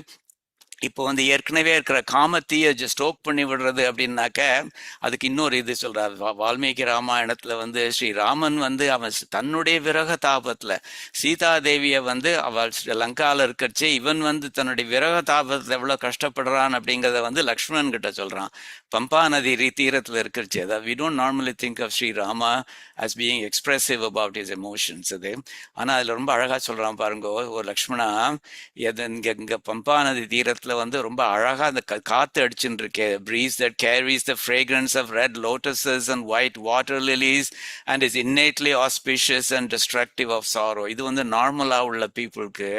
S1: இப்போ வந்து ஏற்கனவே இருக்கிற காமத்தீயை ஸ்டோக் பண்ணி விடுறது அப்படின்னாக்க அதுக்கு இன்னொரு இது சொல்றாரு. வால்மீகி ராமாயணத்துல வந்து ஸ்ரீராமன் வந்து அவன் தன்னுடைய விரக தாபத்துல சீதாதேவியை வந்து அவள் லங்கால இருக்கச்சே இவன் வந்து தன்னுடைய விரக தாபத்துல எவ்வளவு கஷ்டப்படுறான் அப்படிங்கிறத வந்து லக்ஷ்மணன் கிட்ட சொல்றான். பம்பா நதி தீரத்துல இருக்கிறச்சு. அதாவது we don't normally think of Sri Rama as being expressive about his emotions. அது ஆனா அதுல ரொம்ப அழகா சொல்றான் பாருங்க, ஒரு லக்ஷ்மணா இங்க பம்பா நதி தீரத்துல வந்து ரொம்ப அழகா அந்த காத்து அடிச்சுட்டு இருக்கே, breeze that carries the fragrance of red lotuses and white water lilies and is innately auspicious and destructive of sorrow. இது வந்து நார்மலா உள்ள பீப்புளுக்கு.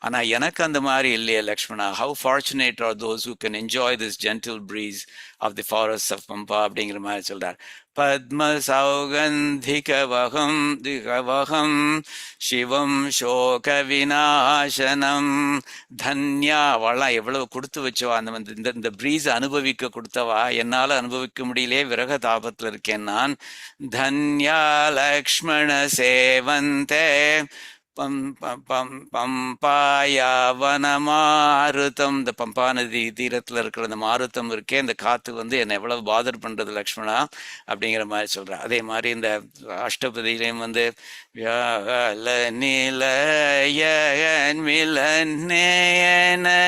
S1: ஆனா எனக்கு அந்த மாதிரி இல்லையே Lakshmana, how fortunate are those who can enjoy this gentle breeze of the forests of Pampa அப்படிங்கிற மாதிரி சொல்றார். பத்ம சௌகந்திகவகம் திகவகம் சிவம் சோக விநாசனம் தன்யா, அவளாம் எவ்வளவு கொடுத்து வச்சவா, அந்த இந்த பிரீஸ் அனுபவிக்க கொடுத்தவா, என்னால அனுபவிக்க முடியலே, விரக தாபத்துல இருக்கேன் நான். தன்யா லக்ஷ்மண சேவந்தே பம்பாயா வனமாருத்தம், இந்த பம்பா நதி தீரத்துல இருக்கிற அந்த மாருத்தம் இருக்கே, இந்த காத்து வந்து என்னை எவ்வளவு பாதர் பண்றது லக்ஷ்மணா அப்படிங்கிற மாதிரி சொல்றேன். அதே மாதிரி இந்த அஷ்டபதியிலையும் வந்து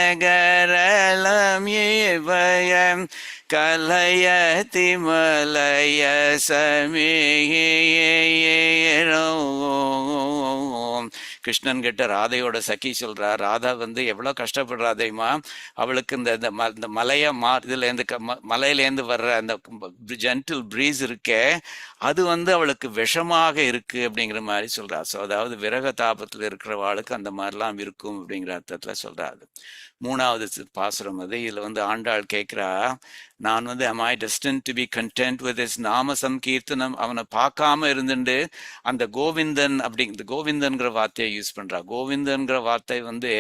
S1: நகரலம் இவயம் கலயதி மலய சமீரோ. கிருஷ்ணன் கிட்ட ராதையோட சகி சொல்றா, ராதா வந்து எவ்வளவு கஷ்டப்படுறாதையுமா, அவளுக்கு இந்த மலைய இதுலேருந்து மலையிலேருந்து வர்ற அந்த ஜென்டில் ப்ரீஸ் இருக்கே, அது வந்து அவளுக்கு விஷமாக இருக்கு அப்படிங்கிற மாதிரி சொல்றா. ஸோ அதாவது விரக தாபத்தில் இருக்கிறவாளுக்கு அந்த மாதிரிலாம் இருக்கும் அப்படிங்கிற அர்த்தத்துல சொல்றாரு. 3வது பாசுரம் அது. இதுல வந்து ஆண்டாள் கேட்கிறா, நான் வந்து am I destined to be content with his நாம சங்கீர்த்தனம், அவனை பார்க்காம இருந்துட்டு அந்த கோவிந்தன் அப்படிங்கிற கோவிந்தன்கிற வார்த்தையை யூஸ் பண்றா. கோவிந்தன்கிற வார்த்தை வந்து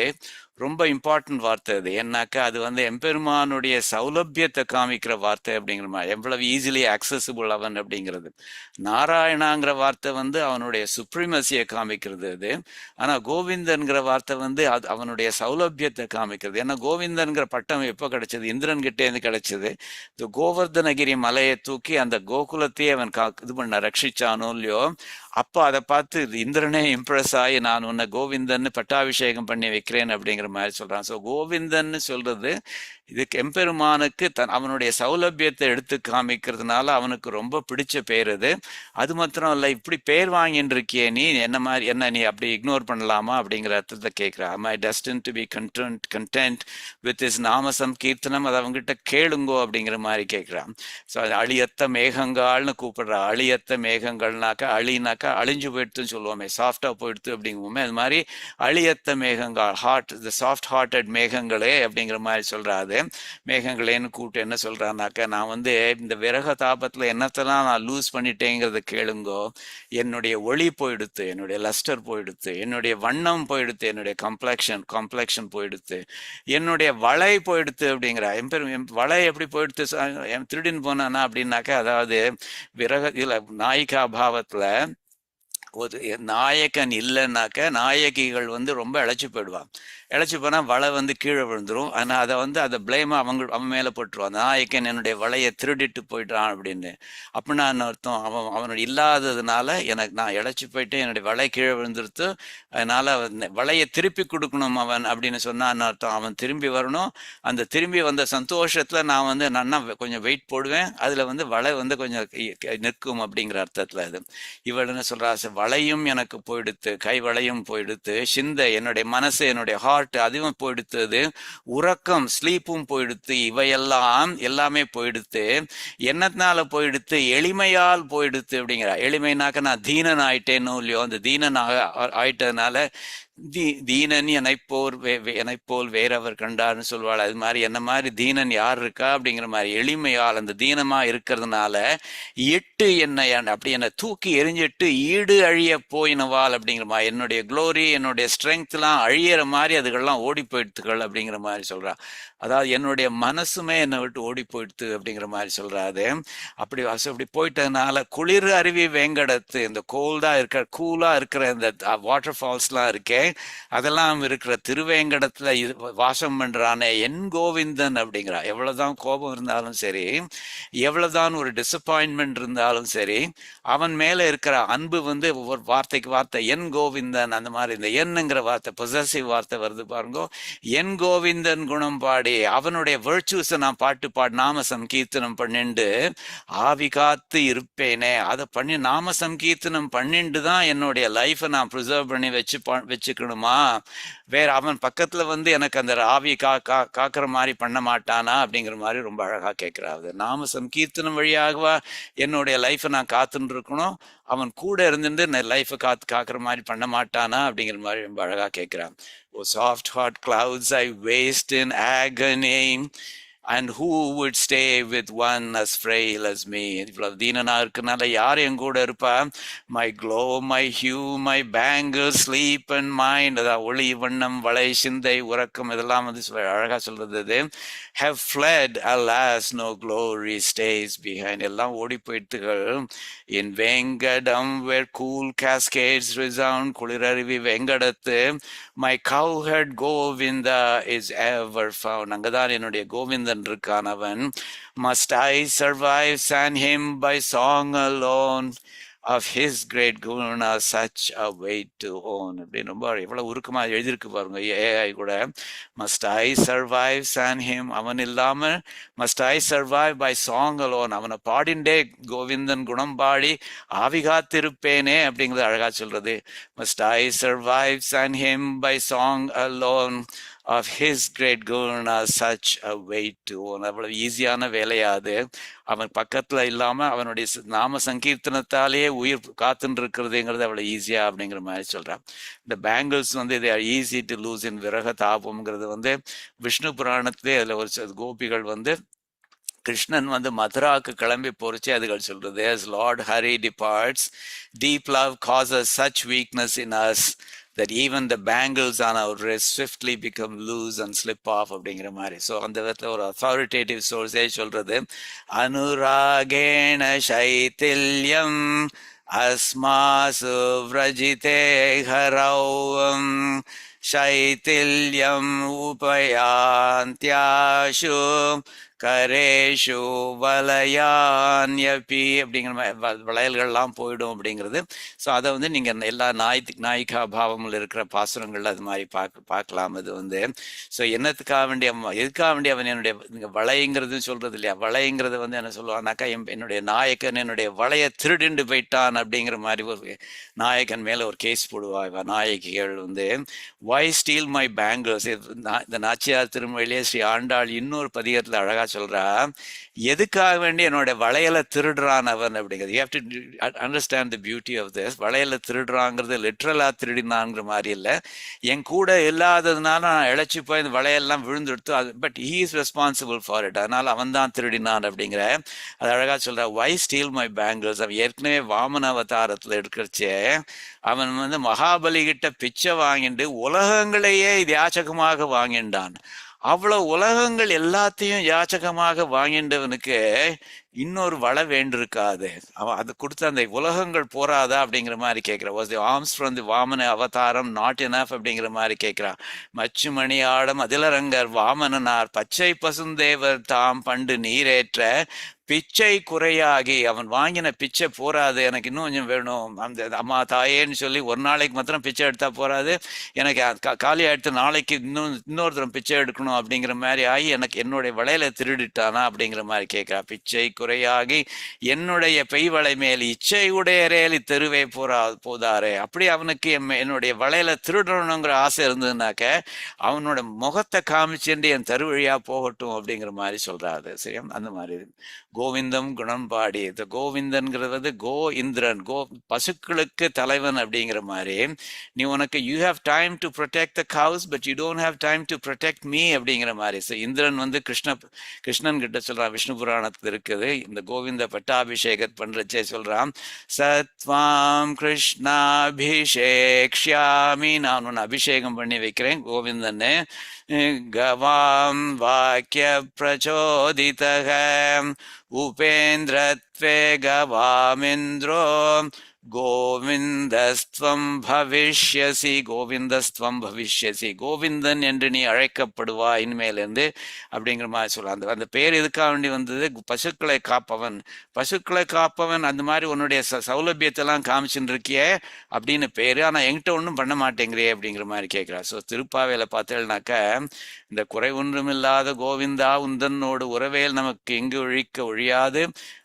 S1: ரொம்ப இம்பார்ட்டன்ட் வார்த்தை அது. ஏன்னாக்கா அது வந்து எம்பெருமானுடைய சௌலபியத்தை காமிக்கிற வார்த்தை அப்படிங்கிற மாதிரி, எவ்வளவு ஈஸிலி அக்சசிபிள் அவன் அப்படிங்கிறது. நாராயணாங்கிற வார்த்தை வந்து அவனுடைய சுப்ரீமசியை காமிக்கிறது அது. ஆனா கோவிந்தன்கிற வார்த்தை வந்து அது அவனுடைய சௌலபியத்தை காமிக்கிறது. ஏன்னா கோவிந்தன்கிற பட்டம் எப்போ கிடைச்சது? இந்திரன் கிட்டே இருந்து கிடைச்சது. இந்த கோவர்தனகிரி மலையை தூக்கி அந்த கோகுலத்தையே அவன் இது பண்ண ரட்சிச்சானோ இல்லையோ, அப்போ அதை பார்த்து இந்திரனே இம்ப்ரெஸ் ஆகி நான் உன்னை கோவிந்தன்னு பட்டாபிஷேகம் பண்ணி வைக்கிறேன் அப்படிங்கிற மாதிரி சொல்றான். ஸோ கோவிந்தன்னு சொல்றது இதுக்கு எம்பெருமானுக்கு அவனுடைய சௌலபியத்தை எடுத்து காமிக்கிறதுனால அவனுக்கு ரொம்ப பிடிச்ச பேர் அது. அது மாத்திரம் இல்லை, இப்படி பேர் வாங்கின்னு இருக்கியே நீ, என்ன மாதிரி என்ன நீ அப்படி இக்னோர் பண்ணலாமா அப்படிங்கிற அர்த்தத்தை கேட்கிறா. am I destined to be content with his நாம சங்கீர்த்தனம், அதை அவங்ககிட்ட கேளுங்கோ அப்படிங்கிற மாதிரி கேட்கிறான். ஸோ அது அழியத்த மேகங்கால்னு கூப்பிடுறா. அழியத்த மேகங்கள்னாக்கா, அழினாக்கா அழிஞ்சு போயிடுத்துன்னு சொல்லுவோமே, சாஃப்டா போயிடுத்து அப்படிங்குவோமே, அது மாதிரி அழியத்த மேகங்கால், ஹார்ட், த சாஃப்ட் ஹார்ட்டட் மேகங்களே அப்படிங்கிற மாதிரி சொல்றாது. மேகங்களேன்னு கூப்பிட்டு என்ன சொல்றான்னாக்க, நான் வந்து இந்த விரக தாபத்துல என்னத்தெல்லாம் நான் லூஸ் பண்ணிட்டேங்கிறத கேளுங்கோ. என்னுடைய ஒளி போயிடுத்து, என்னுடைய லஸ்டர் போயிடுத்து, என்னுடைய வண்ணம் போயிடுத்து, என்னுடைய காம்ப்ளெக்ஷன் போயிடுத்து, என்னுடைய வளை போயிடுத்து அப்படிங்கிற. வளை எப்படி போயிடுத்து? திருடின்னு போனானா அப்படின்னாக்கா, அதாவது விரக இல்ல நாயிகா பாவத்துல ஒரு நாயகன் இல்லைன்னாக்க நாயகிகள் வந்து ரொம்ப இழைச்சி போயிடுவான். இழைச்சி போனால் வலை வந்து கீழே விழுந்துரும். ஆனால் அதை வந்து அதை பிளேமை அவன் மேலே போட்டுருவான். நாயக்கன் என்னுடைய வலையை திருடிட்டு போயிட்டான் அப்படின்னு. அப்படின்னா என்ன அர்த்தம்? அவனுடைய இல்லாததுனால எனக்கு நான் இழைச்சி போயிட்டு என்னுடைய வலை கீழே விழுந்துருத்து, அதனால வலையை திருப்பி கொடுக்கணும் அவன் அப்படின்னு சொன்னான்னு அர்த்தம். அவன் திரும்பி வரணும். அந்த திரும்பி வந்த சந்தோஷத்தில் நான் வந்து நன்னா கொஞ்சம் வெயிட் போடுவேன், அதில் வந்து வலை வந்து கொஞ்சம் நிற்கும் அப்படிங்கிற அர்த்தத்தில் அது. இவள் என்ன சொல்றா? வளையும் எனக்கு போயிடுத்து, கை வளையும் போயிடுத்து, சிந்தை என்னுடைய மனசு என்னுடைய ஹார்ட் அதுவும் போயிடுத்தது, உறக்கம் ஸ்லீப்பும் போயிடுத்து, இவையெல்லாம் எல்லாமே போயிடுத்து. என்னத்தினால போயிடுத்து? எளிமையால் போயிடுத்து அப்படிங்கிறா. எளிமைனாக்க நான் தீனன் ஆயிட்டேன்னு இல்லையோ, அந்த தீனன் ஆயிட்டதுனால தீனன் என்னைப்போல் வேறவர் கண்டார்னு சொல்வாள். அது மாதிரி என்ன மாதிரி தீனன் யார் இருக்கா அப்படிங்கிற மாதிரி எளிமையால் அந்த தீனமா இருக்கிறதுனால எட்டு என்னை அப்படி என்னை தூக்கி எரிஞ்சிட்டு ஈடு அழிய போயினவாள் அப்படிங்கிற மாதிரி, என்னுடைய குளோரி என்னுடைய ஸ்ட்ரென்த் எல்லாம் அழியிற மாதிரி அதுகள்லாம் ஓடி போயிடுத்துகள் அப்படிங்கிற மாதிரி சொல்றா. அதாவது என்னுடைய மனசுமே என்னை விட்டு ஓடி போயிடுத்து அப்படிங்கிற மாதிரி சொல்றாது. அப்படி போயிட்டதுனால குளிர் அருவி வேங்கடத்து, இந்த கோல்டா இருக்கிற கூலா இருக்கிற இந்த வாட்டர் ஃபால்ஸ்லாம் இருக்கே, அதெல்லாம் இருக்கிற திருவேங்கடத்துல வாசம் பண்றானே என் கோவிந்தன் அப்படிங்கிறா. எவ்வளவுதான் கோபம் இருந்தாலும் சரி, எவ்வளவுதான் ஒரு டிசப்பாயின்மெண்ட் இருந்தாலும் சரி, அவன் மேல இருக்கிற அன்பு வந்து ஒவ்வொரு வார்த்தைக்கு வார்த்தை என் கோவிந்தன். அந்த மாதிரி இந்த என்னங்கிற வார்த்தை பொசசிவ் வார்த்தை வருது பாருங்க. என் கோவிந்தன் குணம் பாடி அவனுடைய வெர்ச்சுஸை நான் பாட்டு நாம சங்கீர்த்தனம் பண்ணிண்டு ஆவி காத்து இருப்பேனே, அதை பண்ணி நாம சங்கீர்த்தனம் பண்ணிட்டு தான் என்னுடைய லைஃபை நான் ப்ரிசர்வ் பண்ணி வச்சுக்கணுமா? வேற அவன் பக்கத்துல வந்து எனக்கு அந்த ஆவி காக்கிற மாதிரி பண்ண மாட்டானா அப்படிங்கிற மாதிரி ரொம்ப அழகா கேட்கிறாரு. நாம சங்கீர்த்தனம் வழியாகவா என்னுடைய லைஃபை நான் காத்துட்டு இருக்கணும்? அவன் கூட இருந்துட்டு லைஃபை காக்கிற மாதிரி பண்ண மாட்டானா அப்படிங்கிற மாதிரி ரொம்ப அழகா கேட்கிறான். Oh, soft hot clouds I waste in agony, and who would stay with one as frail as me? இவ்வளவு தீனனா இருக்கனால யார் என் கூட இருப்பா? My glow, my hue, my bangles, sleep and mind, அதாவது ஒளி, வண்ணம், வளை, சிந்தை, உறக்கம், இதெல்லாம் வந்து அழகா சொல்றது. Have fled, alas, no glory stays behind. எல்லாம் ஓடி போயிட்டுகள். In Vengadam, where cool cascades resound, குளிரருவி வெங்கடத்து, my cowherd Govinda is ever found. அங்கதான் என்னுடைய Govindan இருக்கானவன். Must I survive, san him by song alone, of his great guna such a weight to own. அப்படின்னு ரொம்ப எவ்வளவு உருக்கமா எழுதியிருக்கு பாருங்க AI கூட. must I survive san him, அவன் இல்லாம must I survive by song alone, அவனை பாடிண்டே கோவிந்தன் குணம் பாடி ஆவி காத்திருப்பேனே அப்படிங்கிறது அழகா சொல்றது. must I survive san him by song alone, of his great guna such a weight to own. அவ்வளவு ஈஸியான வேலையாது. அவன் பக்கத்துல இல்லாம அவனுடைய நாம சங்கீர்த்தனத்தாலேயே உயிர் காத்துன்னு இருக்கிறதுங்கிறது அவ்வளவு ஈஸியா அப்படிங்கிற மாதிரி சொல்றான். இந்த பேங்கிள்ஸ் வந்து இது ஈஸி டு லூஸ் இன் விரக தாபம்ங்கிறது வந்து விஷ்ணு புராணத்திலே அதுல ஒரு கோபிகள் வந்து கிருஷ்ணன் வந்து மதுராவுக்கு கிளம்பி போறச்சு அதுகள் சொல்றது, as Lord Hari departs, deep love causes such weakness in us that even the bangles on our wrist swiftly become loose and slip off அப்படிங்கிற மாதிரி. ஸோ அந்த விதத்தில் ஒரு அத்தாரிட்டேட்டிவ் சோர்ஸே சொல்றது, அனுராகேண சைத்தில்யம் அஸ்மாசு விரஜிதே ஹரௌம் சைத்தில்யம் உபயாந்தியாஷு கரேஷு வலயான்யபி அப்படிங்கிற மாதிரி வளையல்கள்லாம் போயிடும் அப்படிங்கிறது. ஸோ அதை வந்து நீங்கள் எல்லா நாயிகா பாவங்கள் இருக்கிற பாசுரங்கள் அது மாதிரி பார்க்கலாம். அது வந்து ஸோ என்னத்துக்காக வேண்டிய எதுக்காக வேண்டிய அவன் என்னுடைய வளையங்கிறது சொல்றது இல்லையா, வளையங்கிறது வந்து என்ன சொல்லுவான்னாக்கா, என்னுடைய நாயக்கன் என்னுடைய வளைய திருடிண்டு போயிட்டான் அப்படிங்கிற மாதிரி ஒரு நாயக்கன் மேலே ஒரு கேஸ் போடுவா நாயகிகள் வந்து, வை ஸ்டீல் மை பேங்கிள்ஸ். இந்த நாச்சியார் திருமொழியிலே ஸ்ரீ ஆண்டாள் இன்னொரு பதிகத்தில் அழகா சொல்றா, எதுக்காக வேண்டி என்னோட வளையலை திருடுறான் அவன் அப்படிங்கிறது. You have to understand the beauty of this. வளையலை திருடுறாங்கிறது லிட்ரலா திருடினாங்கிற மாதிரி இல்லை, என் கூட இல்லாததுனால நான் இழைச்சி போய் இந்த வளையெல்லாம் விழுந்துடுத்து, அது but he is responsible for it, அதனால அவன் தான் திருடினான் அப்படிங்கிற அது அழகா சொல்ற. வை ஸ்டீல் மை பேங்கிள்ஸ். அவன் ஏற்கனவே வாமன அவதாரத்தில் எடுக்கிறச்சே அவன் வந்து மகாபலி கிட்ட பிச்சை வாங்கிட்டு உலகங்களையே யாச்சகமாக வாங்கிண்டான். அவ்வளவு உலகங்கள் எல்லாத்தையும் யாச்சகமாக வாங்கின்றவனுக்கு இன்னொரு வள வேண்டிருக்காது, அவன் அது கொடுத்த அந்த உலகங்கள் போறாதா அப்படிங்கிற மாதிரி கேட்கிறான். Was the arms from the Vamana அவதாரம் நாட் எனஃப் அப்படிங்கிற மாதிரி கேட்கிறான். மச்சு மணி ஆடம் அதிலரங்கர் வாமனனார் பச்சை பசுந்தேவர் தாம் பண்டு நீரேற்ற பிச்சை குறையாகி. அவன் வாங்கின பிச்சை போராது, எனக்கு இன்னும் கொஞ்சம் வேணும், அந்த அம்மா தாயேன்னு சொல்லி ஒரு நாளைக்கு மாத்திரம் பிச்சை எடுத்தா போறாது, எனக்கு காலி எடுத்து நாளைக்கு இன்னொருத்தரம் பிச்சை எடுக்கணும் அப்படிங்கிற மாதிரி ஆகி எனக்கு என்னுடைய வளையலை திருடிட்டானா அப்படிங்கிற மாதிரி கேட்கிறா. பிச்சை குறையாகி என்னுடைய பெய்வளை மேல் இச்சை உடையரேலி தெருவே போதாரே. அப்படி அவனுக்கு என்னுடைய வளையலை திருடணுங்கிற ஆசை இருந்ததுனாக்க அவனோட முகத்தை காமிச்சுட்டு என் தெருவழியா போகட்டும் அப்படிங்கிற மாதிரி சொல்றாரு. சரியா? அந்த மாதிரி கோவிந்தம் குணம் பாடி. இந்த கோவிந்தன்கிறது கோ இந்திரன், கோ பசுக்களுக்கு தலைவன் அப்படிங்கிற மாதிரி. நீ உனக்கு you have time to protect the cows but you don't have time to protect me அப்படிங்கிற மாதிரி. ஸோ இந்திரன் வந்து கிருஷ்ணன் கிட்ட சொல்றான், விஷ்ணு புராணத்தில் இருக்குது, இந்த கோவிந்த பட்டாபிஷேகம் பண்றச்சே சொல்றான், சத்வாம் கிருஷ்ணாபிஷேக்ஷாமி, நான் உன்னை அபிஷேகம் பண்ணி வைக்கிறேன் கோவிந்தன்னு. கவாம் வாக்கிய பிரச்சோதிதக உபேந்திரத்வே கவாமிந்திரோ கோவிந்தஸ்துவம் பவிஷ்யசி. கோவிந்தஸ்துவம் பவிஷ்யசி, கோவிந்தன் என்று நீ அழைக்கப்படுவா இனிமேலேருந்து அப்படிங்கிற மாதிரி சொல்லலாம். அந்த பேர் எதுக்காக வேண்டி வந்தது? பசுக்களை காப்பவன், பசுக்களை காப்பவன் அந்த மாதிரி உன்னுடைய சௌலபியத்தெல்லாம் காமிச்சுட்டு இருக்கியே அப்படின்னு பேரு, ஆனா என்கிட்ட ஒன்றும் பண்ண மாட்டேங்கிறியே அப்படிங்கிற மாதிரி கேட்கிறா. ஸோ திருப்பாவையில பார்த்தேன்னாக்க, இந்த குறை ஒன்றுமில்லாத கோவிந்தா உந்தன்னோடு உறவேல் நமக்கு எங்கு ஒழிக்க ஒழியாது,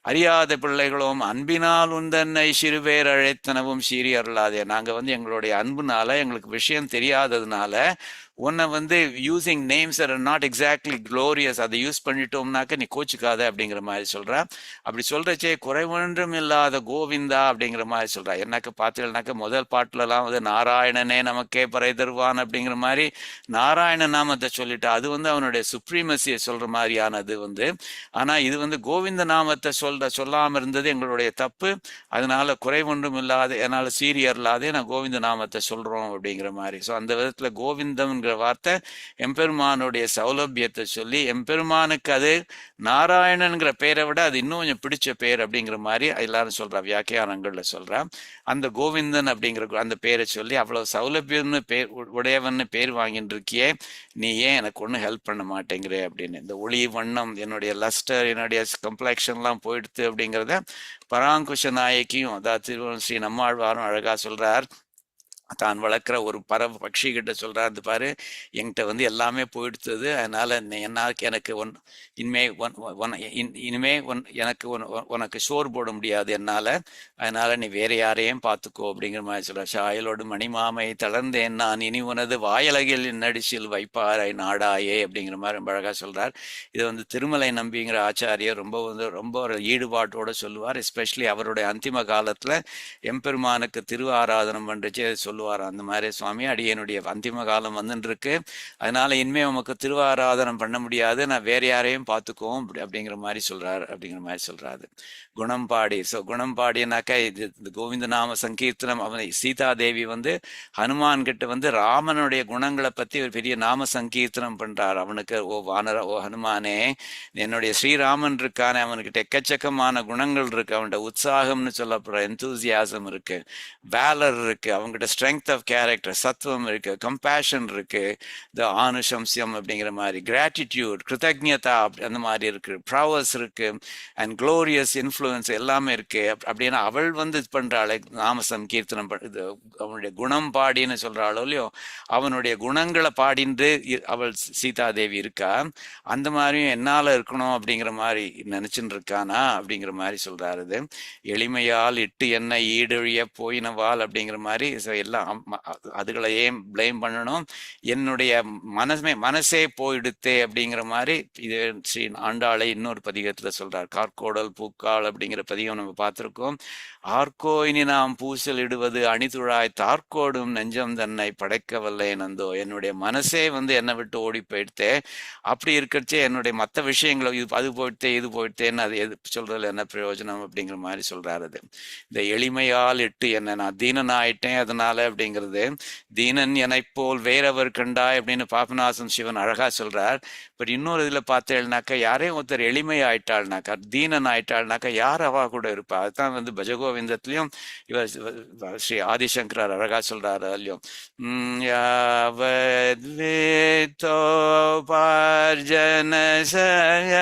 S1: அறியாத பிள்ளைகளும் அன்பினால் உந்தன்னை சிறுபேர் அழைத்தனவும் சீறி அருளாதே. நாங்க வந்து எங்களுடைய அன்புனால, எங்களுக்கு விஷயம் தெரியாததுனால உன்னை வந்து using names R not exactly glorious, அதை யூஸ் பண்ணிட்டோம்னாக்க நீ கோச்சுக்காத அப்படிங்கிற மாதிரி சொல்றா. அப்படி சொல்றச்சே குறைவொன்றும் இல்லாத கோவிந்தா அப்படிங்கிற மாதிரி சொல்றா. என்னக்க பார்த்தீங்கன்னாக்க முதல் பாட்டுலலாம் வந்து நாராயணனே நமக்கே பறை தருவான் அப்படிங்கிற மாதிரி நாராயண நாமத்தை சொல்லிட்டா. அது வந்து அவனுடைய சுப்ரீமசியை சொல்ற மாதிரியானது வந்து. ஆனா இது வந்து கோவிந்த நாமத்தை சொல்லாம இருந்தது எங்களுடைய தப்பு, அதனால குறை ஒன்றும் இல்லாத என்னால சீரியர் இல்லாதே நான் கோவிந்த நாமத்தை சொல்றோம் அப்படிங்கிற மாதிரி. ஸோ அந்த விதத்துல கோவிந்தம் வார்த்தை எம்பெருமானுடைய சௌலபியத்தை சொல்லி, எம்பெருமானுக்கு அது நாராயணன்கிற பேரை விட அது இன்னும் கொஞ்சம் பிடிச்ச பேர் அப்படிங்கிற மாதிரி எல்லாரும் சொல்றா, வியாக்கியானங்கள்ல சொல்றா. அந்த கோவிந்தன் அப்படிங்கிற அந்த பேரை சொல்லி அவ்வளவு சௌலபியம்னு பேர் உடையவன்னு பேர் வாங்கிட்டு இருக்கியே, நீ ஏன் எனக்கு ஒன்றும் ஹெல்ப் பண்ண மாட்டேங்கிறே அப்படின்னு. இந்த ஒளி வண்ணம் என்னுடைய லஸ்டர் என்னுடைய கம்ப்ளெக்ஷன்லாம் போயிடுத்து அப்படிங்கிறத பராங்குஷ நாயக்கியும் அதாவது ஸ்ரீ நம்மாழ்வாரும் அழகா சொல்றார். தான் வளர்க்குற ஒரு பட்சி கிட்ட சொல்றாரு, அது பாரு என்கிட்ட வந்து எல்லாமே போயிடுத்தது, அதனால எனக்கு இனிமே எனக்கு உனக்கு சோறு போட முடியாது என்னால, அதனால நீ வேற யாரையும் பார்த்துக்கோ அப்படிங்கிற மாதிரி சொல்ற. சாயலோடு மணிமாமை தளர்ந்தேன் நான் இனி உனது வாயலகில் நடிச்சில் வைப்பாரை நாடாயே அப்படிங்கிற மாதிரி ரொம்ப அழகா சொல்றார். இது வந்து திருமலை நம்பிங்கிற ஆச்சாரியர் ரொம்ப ஒரு ஈடுபாட்டோட சொல்லுவார். எஸ்பெஷலி அவருடைய அந்திம காலத்துல எம்பெருமானுக்கு திரு ஆராதனம் பண்ணுச்சு சொல்லுவார். சொல்லுவார். அந்த மாதிரி சுவாமி அடியனுடைய அந்திம காலம் வந்துட்டு இருக்கு, அதனால இனிமே உமக்கு திருவாராதனம் பண்ண முடியாது, நான் வேற யாரையும் பார்த்துக்குவோம் அப்படிங்கிற மாதிரி சொல்றாரு. குணம் பாடி. ஸோ குணம் பாடினாக்கா இது கோவிந்த நாம சங்கீர்த்தனம். அவன் சீதாதேவி வந்து ஹனுமான் கிட்ட வந்து ராமனுடைய குணங்களை பத்தி ஒரு பெரிய நாம சங்கீர்த்தனம் பண்றார். அவனுக்கு ஓ வானர ஓ ஹனுமானே, என்னுடைய ஸ்ரீராமன் இருக்கானே, அவனுக்கிட்ட எக்கச்சக்கமான குணங்கள் இருக்கு. அவன்கிட்ட உற்சாகம்னு சொல்லப்படுற எந்தூசியாசம் இருக்கு, வேலர் இருக்கு, அவங்ககிட்ட ஸ்ட்ரென்த் ஆஃப் கேரக்டர் சத்துவம் இருக்கு, கம்பேஷன் இருக்கு, இந்த ஆனுஷம்சியம் அப்படிங்கிற மாதிரி, கிராட்டிடியூட் கிருத்தஜ்ஞதா அந்த மாதிரி இருக்கு, ப்ராவஸ் இருக்கு, அண்ட் க்ளோரியஸ் இன்ஃப்ளூயன்ஸ் எல்லாமே இருக்கு. அப்படின்னா அவள் வந்து இது பண்றாள், நாம சங்கீர்த்தனம் இது அவனுடைய குணம் பாடின்னு சொல்றாளோ இல்லையோ, அவனுடைய குணங்களை பாடின்று அவள் சீதாதேவி இருக்கா. அந்த மாதிரியும் என்னால இருக்கணும் அப்படிங்கிற மாதிரி நினைச்சுட்டு இருக்கானா அப்படிங்கிற மாதிரி சொல்றாரு. இது எளிமையால் இட்டு என்ன ஈடொழிய போயினவாள் அப்படிங்கிற மாதிரி எல்லாம் அதுகளை ஏன் பிளேம் பண்ணணும், என்னுடைய மனசே போயிடுத்தே அப்படிங்கிற மாதிரி இது ஸ்ரீ ஆண்டாளை இன்னொரு பதிகத்துல சொல்றார். கார்கோடல் பூக்கால் அப்படிங்கிற பதிகம் நம்ம பார்த்திருக்கோம். ஆர்க்கோ இனி நாம் பூசல் இடுவது அணிதுழாய் தார்க்கோடும் நெஞ்சம் தன்னை படைக்கவல்லை நந்தோ, என்னுடைய மனசே வந்து என்னை விட்டு ஓடி போயிடுத்தே, அப்படி இருக்கிறச்சே என்னுடைய மற்ற விஷயங்களை அது போயிட்டே இது போயிட்டேன்னு அது எது சொல்றதுல என்ன பிரயோஜனம் அப்படிங்கிற மாதிரி சொல்றாரு. அது இந்த எளிமையால் இட்டு என்ன நான் தீனன் ஆயிட்டேன் அதனால அப்படிங்கிறது, தீனன் என்னை போல் வேறவர் கண்டாய் அப்படின்னு பாபநாசம் சிவன் அழகா சொல்றார். பட் இன்னொரு இதுல பார்த்தேன்னாக்கா யாரையும் ஒருத்தர் எளிமை ஆயிட்டாள்னாக்கா, தீனன் ஆயிட்டாள்னாக்கா யார் அவா கூட இருப்பா. அதுதான் வந்து பஜகோவிந்தத்திலையும் இவர் ஸ்ரீ ஆதிசங்கரார் அழகா சொல்றாரு இல்லையோ, யாவத்வேதோபார்ஜன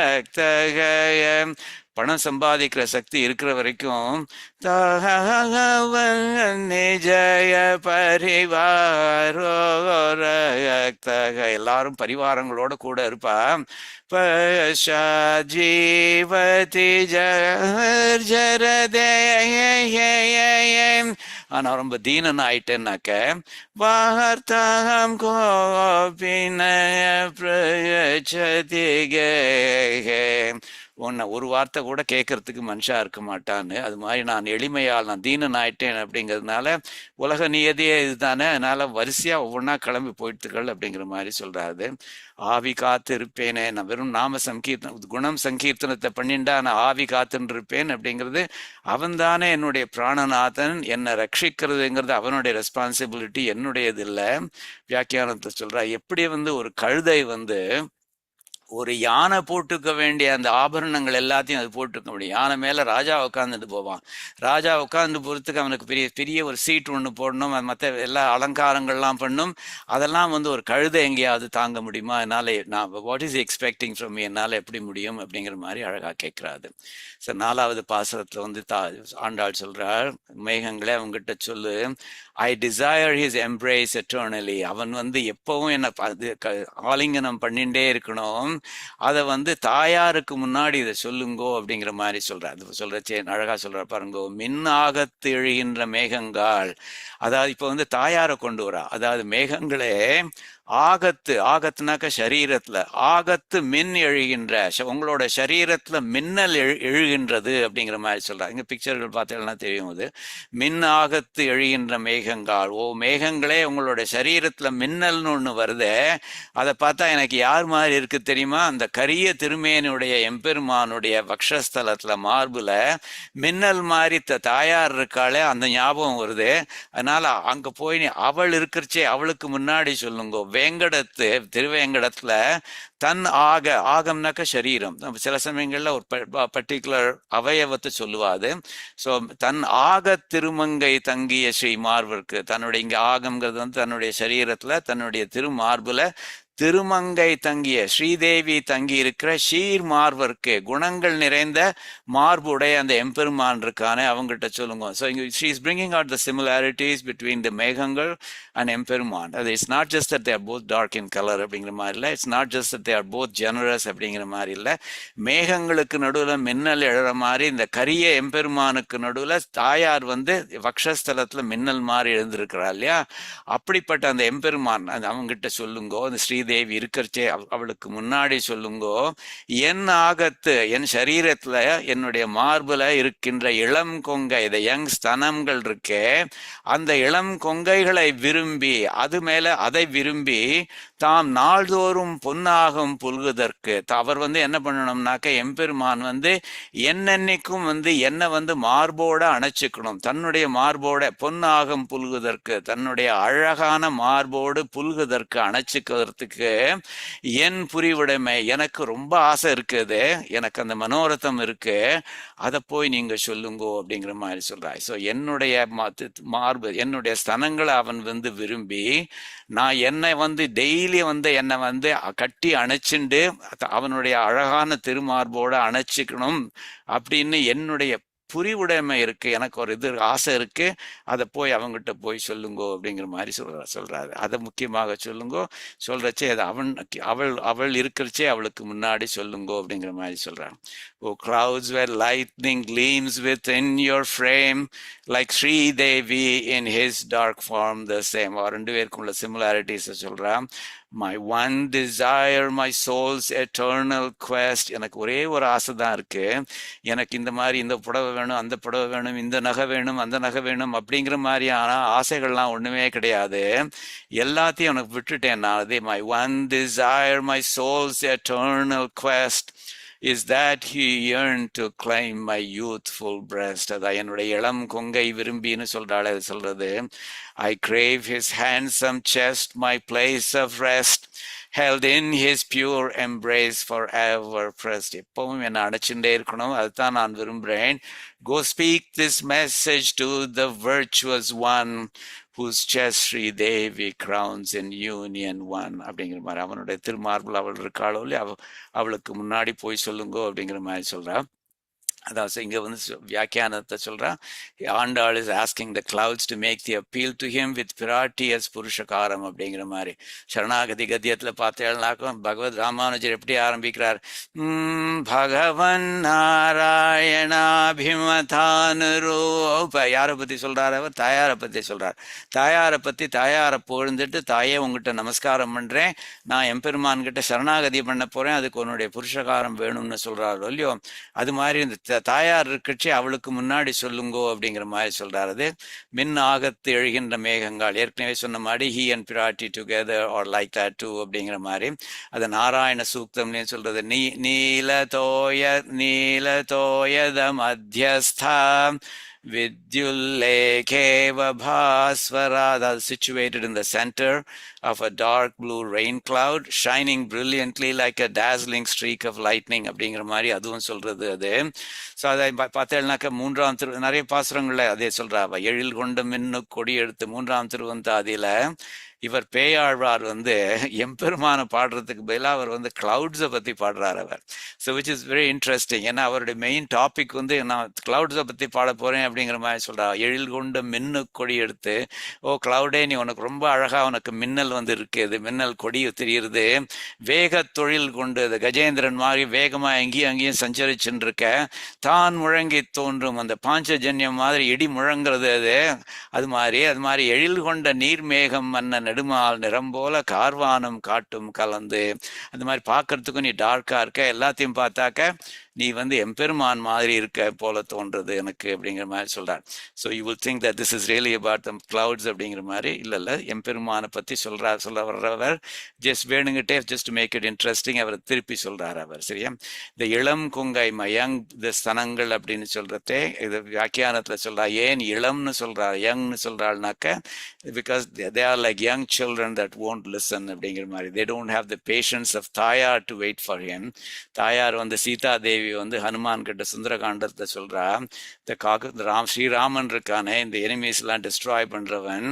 S1: சக்தகயம், பணம் சம்பாதிக்கிற சக்தி இருக்கிற வரைக்கும் நிஜய பரிவாரோ எல்லாரும் பரிவாரங்களோட கூட இருப்பா. ஜீவதி ஜரதே, ஆனா ரொம்ப தீனன் ஆயிட்டேன்னாக்க வார்த்தாம் கோபின பிரயச்சதிகே, உன்னை ஒரு வார்த்தை கூட கேட்கறதுக்கு மனுஷா இருக்க மாட்டான்னு. அது மாதிரி நான் எளிமையால் நான் தீனன் ஆயிட்டேன் அப்படிங்கிறதுனால உலக நியதியே இதுதானே, அதனால வரிசையா ஒவ்வொன்றா கிளம்பி போயிட்டுகள் அப்படிங்கிற மாதிரி சொல்றாரு. ஆவி காத்து இருப்பேனே, நான் வெறும் நாம சங்கீர்த்தனம் குணம் சங்கீர்த்தனத்தை பண்ணிண்டா நான் ஆவி காத்துன்னு இருப்பேன் அப்படிங்கிறது, அவன் தானே என்னுடைய பிராணநாதன், என்னை ரட்சிக்கிறதுங்கிறது அவனுடைய ரெஸ்பான்சிபிலிட்டி, என்னுடையது இல்லை. வியாக்கியானத்தை சொல்றா, எப்படி வந்து ஒரு கழுதை வந்து ஒரு யானை போட்டுக்க வேண்டிய அந்த ஆபரணங்கள் எல்லாத்தையும் அது போட்டுக்க முடியும். யானை மேல ராஜா உட்காந்துட்டு போவான், ராஜா உட்காந்து போறதுக்கு அவனுக்கு பெரிய பெரிய ஒரு சீட் ஒன்று போடணும், அது மற்ற எல்லா அலங்காரங்கள்லாம் பண்ணும். அதெல்லாம் வந்து ஒரு கழுதை எங்கேயாவது தாங்க முடியுமா? என்னால நான் what is expecting from me, என்னால் எப்படி முடியும் அப்படிங்கிற மாதிரி அழகா கேட்கிறாரு. சார் 4வது பாசுரத்துல வந்து ஆண்டாள் சொல்றார், மேகங்களே அவங்ககிட்ட சொல்லு, ஐ டிசைர் ஹிஸ் எம்ப்ரேஸ் எட்டர்னலி, அவன் வந்து எப்பவும் என்ன ஆலிங்கனம் பண்ணிண்டே இருக்கணும், அதை வந்து தாயாருக்கு முன்னாடி இதை சொல்லுங்கோ அப்படிங்கிற மாதிரி சொல்றார். அது சொல்றச்சே அழகா சொல்ற பாருங்கோ, மின்னாகத்து எழுகின்ற மேகங்கள், அதாவது இப்ப வந்து தாயாரை கொண்டு வரா, அதாவது மேகங்களே ஆகத்துனாக்க சரீரத்துல, ஆகத்து மின் எழுகின்ற, உங்களோட சரீரத்துல மின்னல் எழுகின்றது அப்படிங்கிற மாதிரி சொல்றாங்க. இங்க பிக்சர்கள் பார்த்தீங்கன்னா தெரியும், அது மின் ஆகத்து எழுகின்ற மேகங்கள், ஓ மேகங்களே உங்களோட சரீரத்துல மின்னல்னு ஒண்ணு வருது, அதை பார்த்தா எனக்கு யார் மாதிரி இருக்கு தெரியுமா, அந்த கரிய திருமேனுடைய எம்பெருமானுடைய வக்ஷஸ்தலத்துல மார்புல மின்னல் மாதிரி தாயார் இருக்காளே அந்த ஞாபகம் வருது. அதனால அங்க போய் அவள் இருக்கிறச்சே அவளுக்கு முன்னாடி சொல்லுங்க, வேங்கடத்து திருவேங்கடத்துல தன் ஆகம்னாக்க சரீரம், சில சமயங்கள்ல ஒரு பர்டிகுலர் அவயவத்தை சொல்லுவாது. ஸோ தன் ஆக திருமங்கை தங்கிய ஸ்ரீ மார்பிற்கு, தன்னுடைய இங்க ஆகம்ங்கிறது வந்து தன்னுடைய சரீரத்துல தன்னுடைய திருமார்புல திருமங்கை தங்கிய ஸ்ரீதேவி தங்கி இருக்கிற ஷீர் மார்பருக்கு, குணங்கள் நிறைந்த மார்புடைய அந்த எம்பெருமான் இருக்கானே அவங்ககிட்ட சொல்லுங்க. So she is bringing out the similarities between the மேகங்கள் அண்ட் எம்பெருமான். அது it's not just that they are both dark in colour அப்படிங்கிற மாதிரி இல்லை, it's not just that they are both generous அப்படிங்கிற மாதிரி இல்லை, மேகங்களுக்கு நடுவில் மின்னல் எழுற மாதிரி இந்த கரிய எம்பெருமானுக்கு நடுவில் தாயார் வந்து வக்ஷஸ்தலத்தில் மின்னல் மாதிரி எழுந்திருக்கிறா இல்லையா, அப்படிப்பட்ட அந்த எம்பெருமான் அவங்ககிட்ட சொல்லுங்கோ, அந்த ஸ்ரீ தேவி இருக்கிறச்சே அவளுக்கு முன்னாடி சொல்லுங்கோ, என் ஆகத்து என் சரீரத்துல என்னுடைய மார்புல இருக்கின்ற இளம் கொங்கை, இந்த யங் ஸ்தனங்கள் இருக்கே, அந்த இளம் கொங்கைகளை விரும்பி அது மேல அதை விரும்பி தாம் நாள்தோறும் பொன்னாகும் புல்குதற்கு அவர் என்ன பண்ணணும்னாக்க, எம்பெருமான் என்னென்னைக்கும் என்னை மார்போட அணைச்சிக்கணும். தன்னுடைய மார்போட பொன்னாகும் புல்குதற்கு, தன்னுடைய அழகான மார்போடு புல்குதற்கு அணைச்சிக்கிறதுக்கு என் புரிவுடைமை எனக்கு ரொம்ப ஆசை இருக்குது, எனக்கு அந்த மனோரதம் இருக்கு, அதை போய் நீங்க சொல்லுங்கோ அப்படிங்கிற மாதிரி சொல்றாய். ஸோ என்னுடைய மார்பு என்னுடைய ஸ்தனங்களை அவன் விரும்பி நான் என்னை டெய்லி என்னை கட்டி அணைச்சுண்டு அவனுடைய அழகான திருமார்போட அணைச்சிக்கணும் அப்படின்னு என்னுடைய புரிவுடைமை இருக்கு, எனக்கு ஒரு ஆசை இருக்கு, அதை போய் அவங்ககிட்ட போய் சொல்லுங்கோ அப்படிங்கிற மாதிரி சொல்றாரு. அதை முக்கியமாக சொல்லுங்கோ, சொல்றச்சே அது அவள் இருக்கிறச்சே அவளுக்கு முன்னாடி சொல்லுங்கோ அப்படிங்கிற மாதிரி சொல்றாங்க. ஓ clouds where lightning gleams within your frame like Sri Devi in his dark form the same. ரெண்டு பேருக்கும் உள்ள சிமிலாரிட்டிஸ் சொல்றான். My one desire, my soul's eternal quest. எனக்கு ஒரே ஒரு ஆசை தான் இருக்கு, எனக்கு இந்த மாதிரி இந்த புடவை வேணும், அந்த புடவை வேணும், இந்த நகை வேணும், அந்த நகை வேணும் அப்படிங்கிற மாதிரியான ஆசைகள்லாம் ஒண்ணுமே கிடையாது. எல்லாத்தையும் எனக்கு விட்டுட்டேன் நான். அதே my one desire, my soul's eternal quest is that he yearned to claim my youthful breast. அதான் என்னுடைய இளம் கொங்கை விரும்பின்னு சொல்றது. I crave his handsome chest, my place of rest, held in his pure embrace forever pressed. எப்பவும் என்னை அணைச்சுட்டே இருக்கணும், அதுதான் நான் விரும்புகிறேன். Go speak this message to the virtuous one whose chest Sri Devi crowns in union one. அப்படிங்கிற மாதிரி அவனுடைய திருமார்பில் அவள் இருக்காளோ இல்லையா, அவளுக்கு முன்னாடி போய் சொல்லுங்கோ அப்படிங்கிற மாதிரி சொல்றா. அதாவது இங்க வியாக்கியானத்தை சொல்றா. Andal is asking the clouds to make the appeal to him with Piratti as புருஷகாரம் அப்படிங்கிற மாதிரி. சரணாகதி கத்தியத்துல பார்த்தேன்னாக்கும் பகவத் ராமானுஜர் எப்படி ஆரம்பிக்கிறார், பகவன் நாராயணாபிமதானுரூப. யாரை பத்தி சொல்றாரு அவர்? தாயாரை பத்தி சொல்றார். தாயாரை பத்தி தாயாரை பொழுந்துட்டு, தாயே உங்ககிட்ட நமஸ்காரம் பண்றேன், நான் எம்பெருமான் கிட்ட சரணாகதி பண்ண போறேன், அதுக்கு உன்னுடைய புருஷகாரம் வேணும்னு சொல்றாரு இல்லையோ. அது மாதிரி இந்த தாயார் இருக்கட்சி அவளுக்கு முன்னாடி சொல்லுங்கோ அப்படிங்கிற மாதிரி சொல்றாரு. மின் ஆகத்து எழுகின்ற மேகங்கள், ஏற்கனவே சொன்ன மாதிரி he and Piratti together are like that too அப்படிங்கிற மாதிரி அது நாராயண சூக்தம்னு சொல்றது. நீல தோயத மத்தியஸ்தா Vidyullekeva Bhaswara, that's situated in the center of a dark blue rain cloud, shining brilliantly like a dazzling streak of lightning அப்படிங்கிற மாதிரி அதுவும் சொல்றது அது. ஸோ அதை பார்த்தேன்னாக்க மூன்றாம் நிறைய பாசுரங்கள்ல அதே சொல்றா. எழில் கொண்ட மின்னு கொடி எடுத்து மூன்றாம் திருவந்தாதியில இவர் பேயாழ்வார் எம்பெருமான பாடுறதுக்கு பதிலாக அவர் கிளவுட்ஸை பற்றி பாடுறார் அவர். So which is very interesting. ஏன்னா அவருடைய மெயின் டாபிக் நான் கிளவுட்ஸை பற்றி பாட போகிறேன் அப்படிங்கிற மாதிரி சொல்கிறார். எழில் கொண்ட மின்னு கொடி எடுத்து, ஓ கிளவுடே நீ உனக்கு ரொம்ப அழகாக உனக்கு மின்னல் இருக்குது, மின்னல் கொடி தெரியுது, வேக தொழில் கொண்டு அது கஜேந்திரன் மாதிரி வேகமாக எங்கேயும் அங்கேயும் சஞ்சரிச்சுன்னு இருக்க, தான் முழங்கி தோன்றும் அந்த பாஞ்சஜன்யம் மாதிரி இடி முழங்கிறது அது மாதிரி எழில் கொண்ட நீர்மேகம் மன்ன நெடுமால் நிறம் போல கார்வானம் காட்டும் கலந்து, அந்த மாதிரி பார்க்கறதுக்கும் நீ டார்க்கா இருக்க, எல்லாத்தையும் பார்த்தாக்க நீ எம்பெருமான் மாதிரி இருக்க போல தோன்றது எனக்கு அப்படிங்கிற மாதிரி சொல்றார். So you will think that this is really about the clouds அப்படிங்கிற மாதிரி. இல்லை எம்பெருமானை பற்றி சொல்ல வர்றவர் ஜஸ்ட் வேணுங்கிட்டே ஜஸ்ட் மேக் இட் இன்ட்ரெஸ்டிங் அவர் திருப்பி சொல்றார் அவர். சரியா? இந்த இளம் கொங்கை மயங் இந்த ஸ்தனங்கள் அப்படின்னு சொல்றதே இது வியாக்கியானத்தில் சொல்றா. ஏன் இளம்னு சொல்றார், யங்னு சொல்றாள்னாக்க because they are like young children that won't listen அப்படிங்கிற மாதிரி. They don't have the patience of தாயார் டு வெயிட் ஃபார் ஹிம். தாயார் சீதா தேவி ஹனுமான் கிட்ட சுந்தரகாண்டத்தை சொல்றா. இந்த ஸ்ரீராமன் இருக்கானே, இந்த எனிமீஸ் எல்லாம் டிஸ்ட்ராய் பண்றவன்,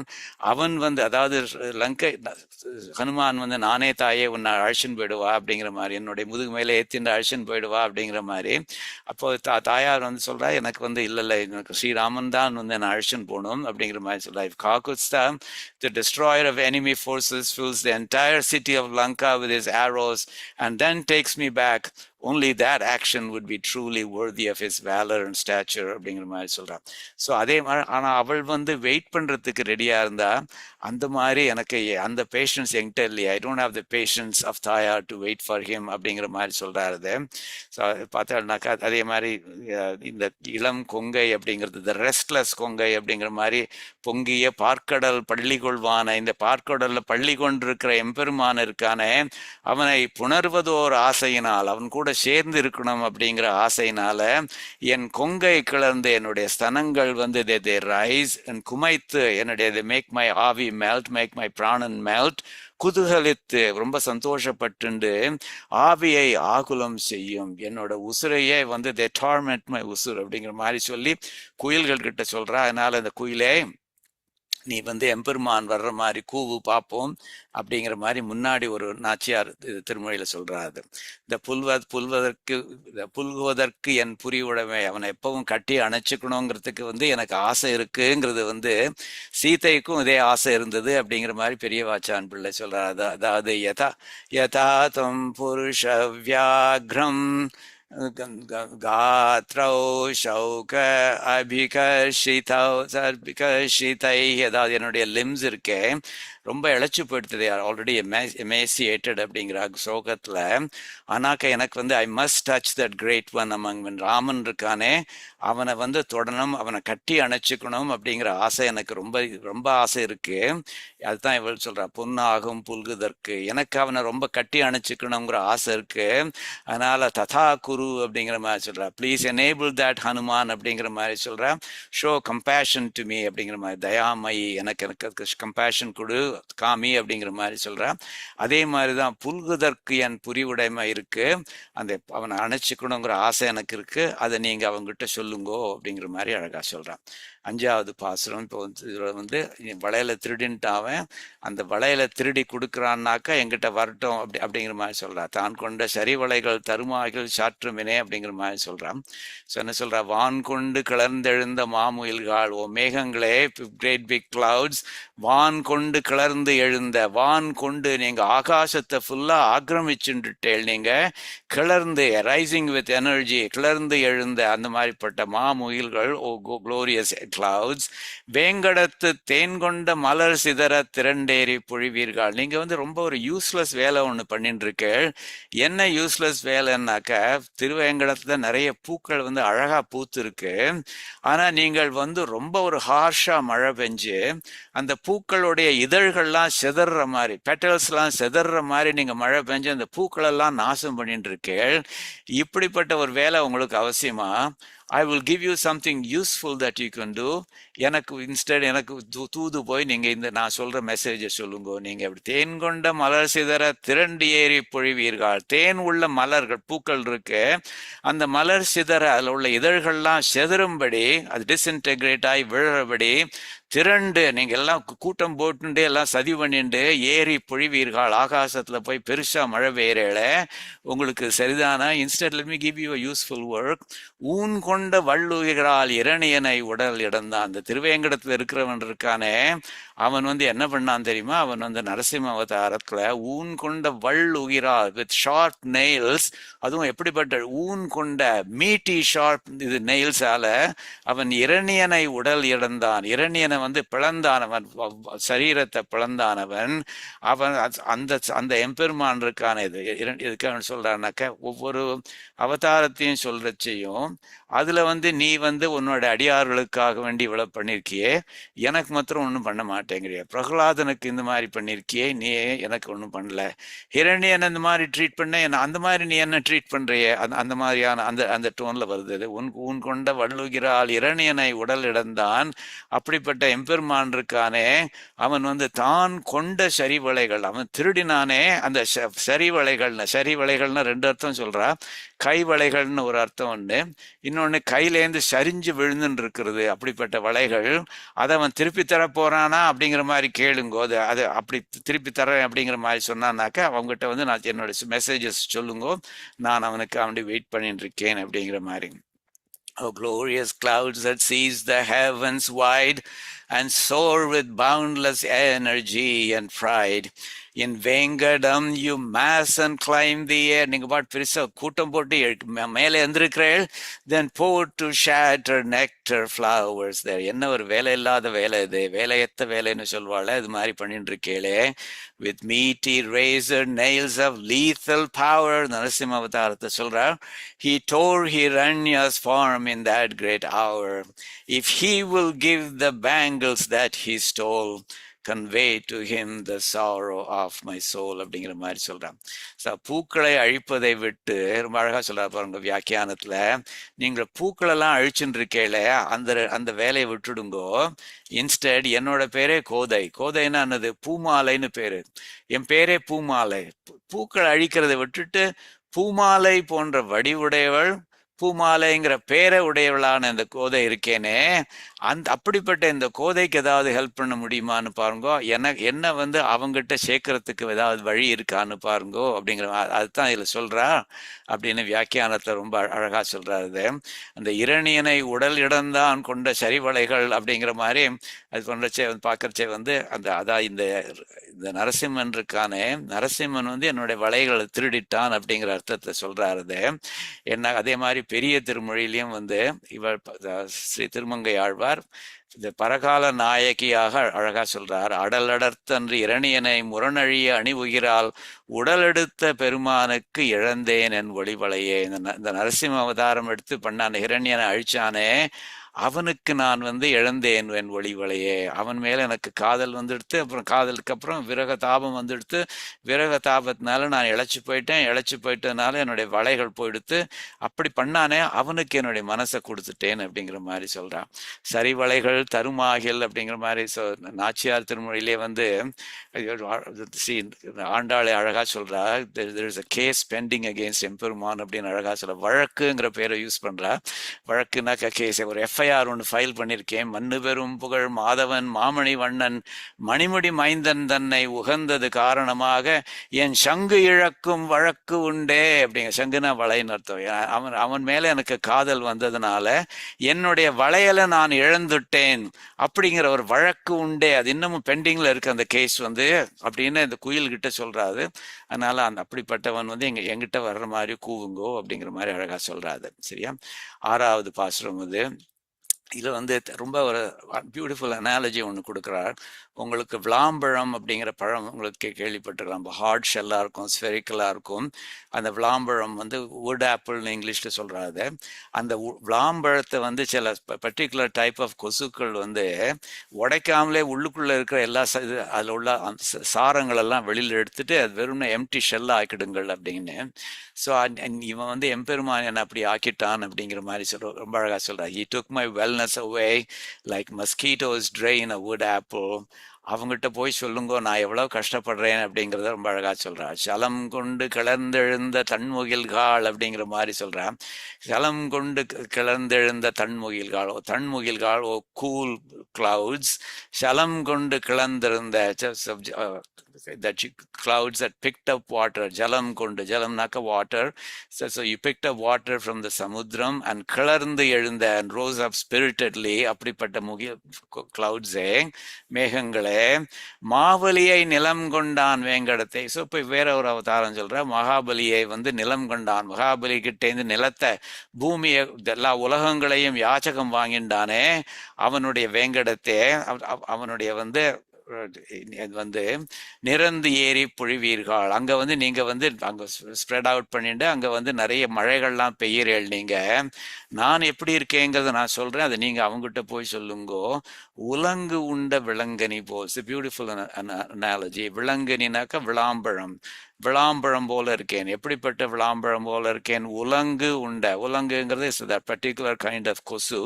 S1: அவன் அதாவது லங்கை ஹனுமான் நானே தாயே உன்னை அழைச்சின்னு போயிடுவா அப்படிங்கிற மாதிரி, என்னுடைய முதுகு மேலே ஏத்தின்னு அழைச்சின்னு போயிடுவா அப்படிங்கிற மாதிரி. அப்போ தாயார் சொல்றா, எனக்கு இல்லை எனக்கு ஸ்ரீராமன் தான் என்னை அழைச்சின்னு போகணும் அப்படிங்கிற மாதிரி சொல்றா. If Kakutsha, the destroyer of enemy forces, fills the entire city of Lanka with his arrows and then takes me back, only that action would be truly worthy of his valor and stature அப்படிங்கிற மாதிரி சொல்றான். So அதே மாதிரி ஆனா அவள் வந்து wait பண்றதுக்கு ரெடியா இருந்தா அந்த மாதிரி எனக்கு அந்த பேஷன்ஸ் என்கிட்ட இல்லையா, I don't have the patience of தாயா டு வெயிட் ஃபார் ஹிம் அப்படிங்கிற மாதிரி சொல்றாரு. ஸோ பார்த்தாருனாக்கா அதே மாதிரி இந்த இளம் கொங்கை அப்படிங்கிறது, த ரெஸ்ட்லெஸ் கொங்கை அப்படிங்கிற மாதிரி பொங்கிய பார்க்கடல் பள்ளி கொள்வான, இந்த பார்க்கடல்ல பள்ளி கொண்டிருக்கிற எம்பெருமான இருக்கானே, அவனை புணர்வதோர் ஆசையினால், அவன் கூட சேர்ந்து இருக்கணும் அப்படிங்கிற ஆசையினால என் கொங்கை கிளர்ந்து என்னுடைய ஸ்தனங்கள் வந்து தே ரைஸ் அண்ட் குமைத்து என்னுடைய மேக் மை ஆவி மெல்ட், மேக் மை பிராணன் மெல்ட், குதூகலித்து ரொம்ப சந்தோஷப்பட்டு ஆவியை ஆகுலம் செய்யும், என்னோட உசுரையே வந்து தே டார்மெண்ட் மை உசுர் அப்படிங்கிற மாதிரி சொல்லி குயில்கள் கிட்ட சொல்றா. அதனால அந்த குயிலே நீ வந்து எம்பெருமான் வர்ற மாதிரி கூவு பார்ப்போம் அப்படிங்கிற மாதிரி முன்னாடி ஒரு நாச்சியார் திருமொழியில சொல்றாரு. இந்த புல்குவதற்கு என் புரிவுடைமை, அவனை எப்பவும் கட்டி அணைச்சுக்கணுங்கிறதுக்கு வந்து எனக்கு ஆசை இருக்குங்கிறது வந்து சீதைக்கும் இதே ஆசை இருந்தது அப்படிங்கிற மாதிரி பெரிய வாச்சான் பிள்ளை சொல்றாரு. அதாவது யதாதம் புருஷ வியாக்ரம் गात्रौ शौक அபிகர்ஷிதை, அதாவது என்னுடைய லிம்ஸ் இருக்கே ரொம்ப இழைச்சி போயிடுது, ஆல்ரெடி எமேசியேட்டட் அப்படிங்கிற ஸ்லோகத்துல. ஆனாக்க எனக்கு வந்து I must touch that grade one among மென், ராமன் இருக்கானே அவனை வந்து தொடணும், அவனை கட்டி அணைச்சிக்கணும் அப்படிங்கிற ஆசை எனக்கு ரொம்ப ரொம்ப ஆசை இருக்கு. அதுதான் இவள் சொல்றா, பொன்னாகும் புல்குதற்கு, எனக்கு அவனை ரொம்ப கட்டி அணைச்சிக்கணுங்கிற ஆசை இருக்கு. அதனால ததா குரு அப்படிங்கிற மாதிரி சொல்றா, ப்ளீஸ் எனேபிள் தட் ஹனுமான் அப்படிங்கிற மாதிரி சொல்றா. ஷோ கம்பேஷன் டு மீ அப்படிங்கிற மாதிரி, தயாமயி எனக்கு கம்பேஷன் கொடு காமி அப்படிங்கிற மாதிரி சொல்றான். அதே மாதிரிதான் புல்குதற்கு என் புரிவுடைமை இருக்கு, அந்த அவனை அணைச்சிக்கணுங்கிற ஆசை எனக்கு இருக்கு, அதை நீங்க அவங்ககிட்ட சொல்லுங்கோ அப்படிங்கிற மாதிரி அழகா சொல்றான். 5வது பாசுரம் இப்போ வந்து வளையல திருடின்ட்டாவன், அந்த வளையல திருடி கொடுக்குறான்னாக்கா எங்கிட்ட வரட்டும் அப்படிங்கிற மாதிரி சொல்றா. தான் கொண்ட சரிவளைகள் தருமாய்கள் சாற்றுமினே அப்படிங்கிற மாதிரி சொல்றான். ஸோ என்ன சொல்றா, வான் கொண்டு கிளர்ந்தெழுந்த மாமுயில்கள், ஓ மேகங்களே, கிரேட் பிக் கிளவுட்ஸ், வான் கொண்டு கிளர்ந்து எழுந்த, வான் கொண்டு நீங்க ஆகாசத்தை ஃபுல்லா ஆக்கிரமிச்சுட்டேள், நீங்க கிளர்ந்து ரைசிங் வித் எனர்ஜி, கிளர்ந்து எழுந்த அந்த மாதிரிப்பட்ட மாமுயில்கள், ஓ குளோரியஸ் கிளவுட்ஸ், வேங்கடத்து தேன் கொண்ட மலர் சிதற திரண்டேறி பொழிவீர்கள். நீங்க வந்து ரொம்ப ஒரு யூஸ்லெஸ் வேலை ஒண்ணு பண்ணிட்டு இருக்கு. என்ன யூஸ்லெஸ் வேலைன்னாக்க, திருவேங்கடத்துல நிறைய பூக்கள் வந்து அழகா பூத்து இருக்கு, ஆனா நீங்கள் வந்து ரொம்ப ஒரு ஹார்ஷா மழை பெஞ்சு அந்த பூக்களுடைய இதழ்கள்லாம் செதற மாதிரி, பெட்டல்ஸ் எல்லாம் செதற மாதிரி நீங்க மழை பெஞ்சு அந்த பூக்கள் எல்லாம் நாசம் பண்ணிட்டு இருக்கு. இப்படிப்பட்ட ஒரு வேலை உங்களுக்கு அவசியமா? I will give you something useful that you can do. எனக்கு இன்ஸ்டெட் எனக்கு தூது போய் நீங்க இந்த நான் சொல்ற மெசேஜை சொல்லுங்க. நீங்க அப்படி தேன் கொண்ட மலர் சிதற திரண்டு ஏறி பொழிவீர்கள், தேன் உள்ள மலர்கள் பூக்கள் இருக்கு, அந்த மலர் சிதற அதுல உள்ள இதழ்கள்லாம் செதறும்படி, அது டிஸ்இன்டெகிரேட் ஆகி விழுறபடி திரண்டு நீங்க எல்லாம் கூட்டம் போட்டு எல்லாம் சதி பண்ணிட்டு ஏறி பொழிவீர்கள், ஆகாசத்துல போய் பெருசா மழை பெய்யறேல, உங்களுக்கு சரிதானா? Instead let me give you a useful work. ஊன் கொண்ட வள்ளுகிறாள் இரணியனை உடல் இடந்தான். அந்த திருவேங்கடத்துல இருக்கிறவன் இருக்கானே, அவன் வந்து என்ன பண்ணான் தெரியுமா? அவன் வந்து நரசிம்ம அவதாரத்துல ஊன் கொண்ட வள்ளுகிறாள் வித் ஷார்ப் நெயில்ஸ், அதுவும் எப்படிப்பட்ட ஊன் கொண்ட மீட்டி ஷார்ப் இது நெயில்ஸால அவன் இரணியனை உடல் இழந்தான். இரணியனை வந்து பிளந்தானவன், சரீரத்தை பிளந்தானவன் அவன். அந்த அந்த எம்பெருமான் இருக்கான இதுக்கு அவன் சொல்றான்னாக்க, ஒவ்வொரு அவதாரத்தையும் சொல்றச்சையும் அதுல வந்து நீ வந்து உன்னோட அடியார்களுக்காக வேண்டி இவ்வளவு பண்ணிருக்கியே, எனக்கு மாத்திரம் ஒன்றும் பண்ண மாட்டேங்கிறிய. பிரகலாதனுக்கு இந்த மாதிரி பண்ணிருக்கியே, நீ எனக்கு ஒன்றும் பண்ணல. ஹிரண்யன் இந்த மாதிரி ட்ரீட் பண்ண, அந்த மாதிரி நீ என்ன ட்ரீட் பண்றிய? அந்த மாதிரியான அந்த அந்த டோன்ல வருது. உன் கொண்ட வள்ளுகிறாள் இரணியனை உடல் இடந்தான். அப்படிப்பட்ட எம்பெருமான் இருக்கானே, அவன் வந்து தான் கொண்ட சரிவளைகள், அவன் திருடினானே அந்த சரிவளைகள்னு 2 அர்த்தம் சொல்றா. கைவளைகள்னு ஒரு அர்த்தம் ஒண்ணு, இன்னொன்னு கையிலேருந்து சரிஞ்சு விழுந்துன்னு இருக்கிறது. அப்படிப்பட்ட வளைகள் அதை அவன் திருப்பி தர போறானா அப்படிங்கிற மாதிரி கேளுங்கோ. அது அப்படி திருப்பி தரேன் அப்படிங்கிற மாதிரி சொன்னான்னாக்கா அவங்ககிட்ட வந்து நான் என்னோட மெசேஜஸ் சொல்லுங்கோ, நான் அவனுக்கு அவனுடைய வெயிட் பண்ணிட்டு இருக்கேன் அப்படிங்கிற மாதிரி. Oh, glorious clouds that seize the heavens wide and soar with boundless energy and pride. In Vengadam you mass and climb the air. நீங்க பாட்டு பெருசா கூட்டம் போட்டு மேலே எந்திருக்கிறீர்கள். Then pour to shatter nectar flowers there. என்ன ஒரு வேலை இல்லாத வேலை இது, வேலையத்த வேலைன்னு சொல்வாள். இது மாதிரி பண்ணிட்டு இருக்கேளே. With meaty razor nails of lethal power. Narasimha அவதாரத்தை சொல்றார். He tore Hiranya's form in that great hour. If he will give the bangles that he stole, convey to him the sorrow of my soul அப்படிங்கிற மாதிரி சொல்றான். பூக்களை அழிப்பதை விட்டு ரொம்ப அழகா சொல்றா பாருங்க வியாக்கியானத்துல. நீங்க பூக்களெல்லாம் அழிச்சுட்டு இருக்கேல, அந்த வேலையை விட்டுடுங்கோ. இன்ஸ்டெட் என்னோட பேரே கோதை. கோதைன்னா என்னது? பூமாலைன்னு பேரு. என் பேரே பூமாலை. பூக்களை அழிக்கிறதை விட்டுட்டு பூமாலை போன்ற வடிவுடையவள், பூமாலைங்கிற பேரை உடையவளான இந்த கோதை இருக்கேனே, அப்படிப்பட்ட இந்த கோதைக்கு ஏதாவது ஹெல்ப் பண்ண முடியுமான்னு பாருங்கோ. என்ன வந்து அவங்ககிட்ட சேர்க்கறதுக்கு ஏதாவது வழி இருக்கான்னு பாருங்கோ அப்படிங்கிற அதுதான் இதுல சொல்றா அப்படின்னு வியாக்கியானத்துல ரொம்ப அழகா சொல்றாரு. அந்த இரணியனை உடல் இடம்தான் கொண்ட சரிவளைகள் அப்படிங்கிற மாதிரி அது கொண்டச்சே பார்க்கறச்சே வந்து அதான் இந்த நரசிம்மன் இருக்கானே, நரசிம்மன் வந்து என்னுடைய வளைகளை திருடிட்டான் அப்படிங்கிற அர்த்தத்தை சொல்றாரு. என்ன அதே மாதிரி பெரிய திருமொழியிலையும் வந்து இவர் ஸ்ரீ திருமங்கை ஆழ்வார் இந்த பரகால நாயகியாக அழகா சொல்றார். அடலடர்த்தன்று இரணியனை முரணழிய அணிவுகிறால் உடலெடுத்த பெருமானுக்கு இழந்தேன் என் ஒளிவளையே. இந்த நரசிம்ம அவதாரம் எடுத்து பண்ணான் இரணியனை அழிச்சானே, அவனுக்கு நான் வந்து இழந்தேன் என் ஒளிவளையே. அவன் மேல எனக்கு காதல் வந்துடுத்து. அப்புறம் காதலுக்கு அப்புறம் விரக தாபம் வந்துடுத்து. விரக தாபத்தினால நான் இழைச்சி போயிட்டதுனால என்னுடைய வளைகள் போயிடுத்து. அப்படி பண்ணானே, அவனுக்கு என்னுடைய மனசை கொடுத்துட்டேன் அப்படிங்கிற மாதிரி சொல்றான். சரிவளைகள் தருமாகில் அப்படிங்கிற மாதிரி நாச்சியார் திருமொழியிலே வந்து ஆண்டாளை அழகா சொல்றா. there is a case pending against எம்பெருமான் அப்படின்னு அழகா சொல்ற. வழக்குங்கிற பேரை யூஸ் பண்றா. வழக்குனாக்கா கேஸ். ஒரு எஃப்ஐஆர் ஒன்று ஃபைல் பண்ணியிருக்கேன். மண்ணு பெரும் புகழ் மாதவன் மாமணி வண்ணன் மணிமுடி மைந்தன் தன்னை உகந்தது காரணமாக என் சங்கு இழக்கும் வழக்கு உண்டே அப்படிங்க. சங்குனா வளைன்னு அர்த்தம். அவன் மேல எனக்கு காதல் வந்ததுனால என்னுடைய வளையலை நான் இழந்துட்டேன் அப்படிங்கிற ஒரு வழக்கு உண்டே. அது இன்னமும் பெண்டிங்ல இருக்கு அந்த கேஸ் வந்து அப்படின்னு இந்த குயில் கிட்ட சொல்றாரு. அதனால அப்படிப்பட்டவன் வந்து எங்கிட்ட வர்ற மாதிரி கூவுங்கோ அப்படிங்கிற மாதிரி அழகா சொல்றாரு. சரியா? 6வது பாசுரம் வந்து இதில் வந்து ரொம்ப ஒரு பியூட்டிஃபுல் அனாலஜி ஒன்று கொடுக்குறார். உங்களுக்கு விளாம்பழம் அப்படிங்கிற பழம் உங்களுக்கு கேள்விப்பட்டிருக்கலாம். ஹார்ட் ஷெல்லாக இருக்கும், ஸ்பெரிக்கலாக இருக்கும். அந்த விளாம்பழம் வந்து வுட் ஆப்பிள்னு இங்கிலீஷில் சொல்கிறாரு. அந்த விளாம்பழத்தை வந்து சில பர்டிகுலர் டைப் ஆஃப் கொசுக்கள் வந்து உடைக்காமலே உள்ளுக்குள்ளே இருக்கிற எல்லா அதில் உள்ள சாரங்கள் எல்லாம் வெளியில் எடுத்துட்டு அது வெறும் எம்டி ஷெல்லாக ஆக்கிடுங்கள் அப்படின்னு. ஸோ இவன் வந்து எம்பெருமான் என்ன அப்படி ஆக்கிட்டான் அப்படிங்கிற மாதிரி ரொம்ப அழகாக சொல்கிறார். He took my wellness away like mosquitoes drain a wood apple. அவங்ககிட்ட போய் சொல்லுங்கோ நான் எவ்வளவு கஷ்டப்படுறேன் அப்படிங்கிறத ரொம்ப அழகா சொல்றான். சலம் கொண்டு கிளர்ந்தெழுந்த தன்முகில்கால் அப்படிங்கிற மாதிரி சொல்றான். சலம் கொண்டு கிளர்ந்தெழுந்த தன்முகில்கால் ஓ கூல் கிளவுட்ஸ். சலம் கொண்டு கிளர்ந்திருந்த that clouds that picked up water. Jalam kondu, jalam naka water. So you picked up water from the samudram and kilarndu எழுந்த and rose up spiritedly. அப்படிப்பட்ட clouds மேகங்களே. மாவலியை நிலம் கொண்டான் வேங்கடத்தை. ஸோ இப்போ வேற ஒரு அவதாரம் சொல்ற. மகாபலியை வந்து நிலம் கொண்டான். மகாபலி கிட்டேந்து நிலத்தை பூமியை எல்லா உலகங்களையும் யாச்சகம் வாங்கிண்டானே, அவனுடைய வேங்கடத்தை அவனுடைய வந்து நிறந்து ஏறி பொழிவீர்கள். அங்க வந்து நீங்க வந்து அங்க ஸ்ப்ரெட் அவுட் பண்ணிட்டு அங்க வந்து நிறைய மழைகள்லாம் பெய்யறேள். நீங்க நான் எப்படி இருக்கேங்கிறத நான் சொல்றேன், அதை நீங்க அவங்ககிட்ட போய் சொல்லுங்கோ. உலங்கு உண்ட விலங்கனி போல். Beautiful analogy. விலங்கனினாக்க விளாம்பழம். விளாம்பழம் போல இருக்கேன். எப்படிப்பட்ட விளாம்பழம் போல இருக்கேன்? உலங்கு உண்ட. உலங்குங்கிறது is that particular kind of கொசு.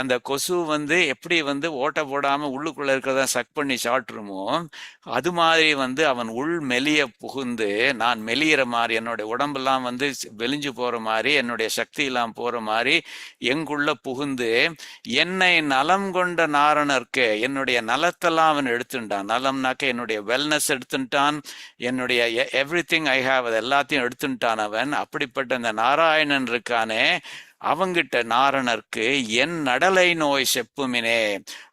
S1: அந்த கொசு வந்து எப்படி வந்து ஓட்ட போடாம உள்ளுக்குள்ள இருக்கிறத சக் பண்ணி சாட்டுருமோ, அது மாதிரி வந்து அவன் உள் மெலிய புகுந்து, நான் மெலியிற மாதிரி, என்னுடைய உடம்பெல்லாம் வந்து வெளிஞ்சு போற மாதிரி, என்னுடைய சக்தி எல்லாம் போற மாதிரி எங்குள்ள புகுந்து என்னை நலம் கொண்ட நாரணர்க்கு என்னுடைய நலத்தெல்லாம் அவன் எடுத்துட்டான். நலம்னாக்க என்னுடைய வெல்னஸ் எடுத்துட்டான். என்னுடைய எவ்ரிதிங் ஐ ஹாவ் அது எல்லாத்தையும் எடுத்துட்டான் அவன். அப்படிப்பட்ட அந்த நாராயணன் இருக்கானே, அவங்கிட்ட நாரணருக்கு என் நடலை நோய் செப்புமினே.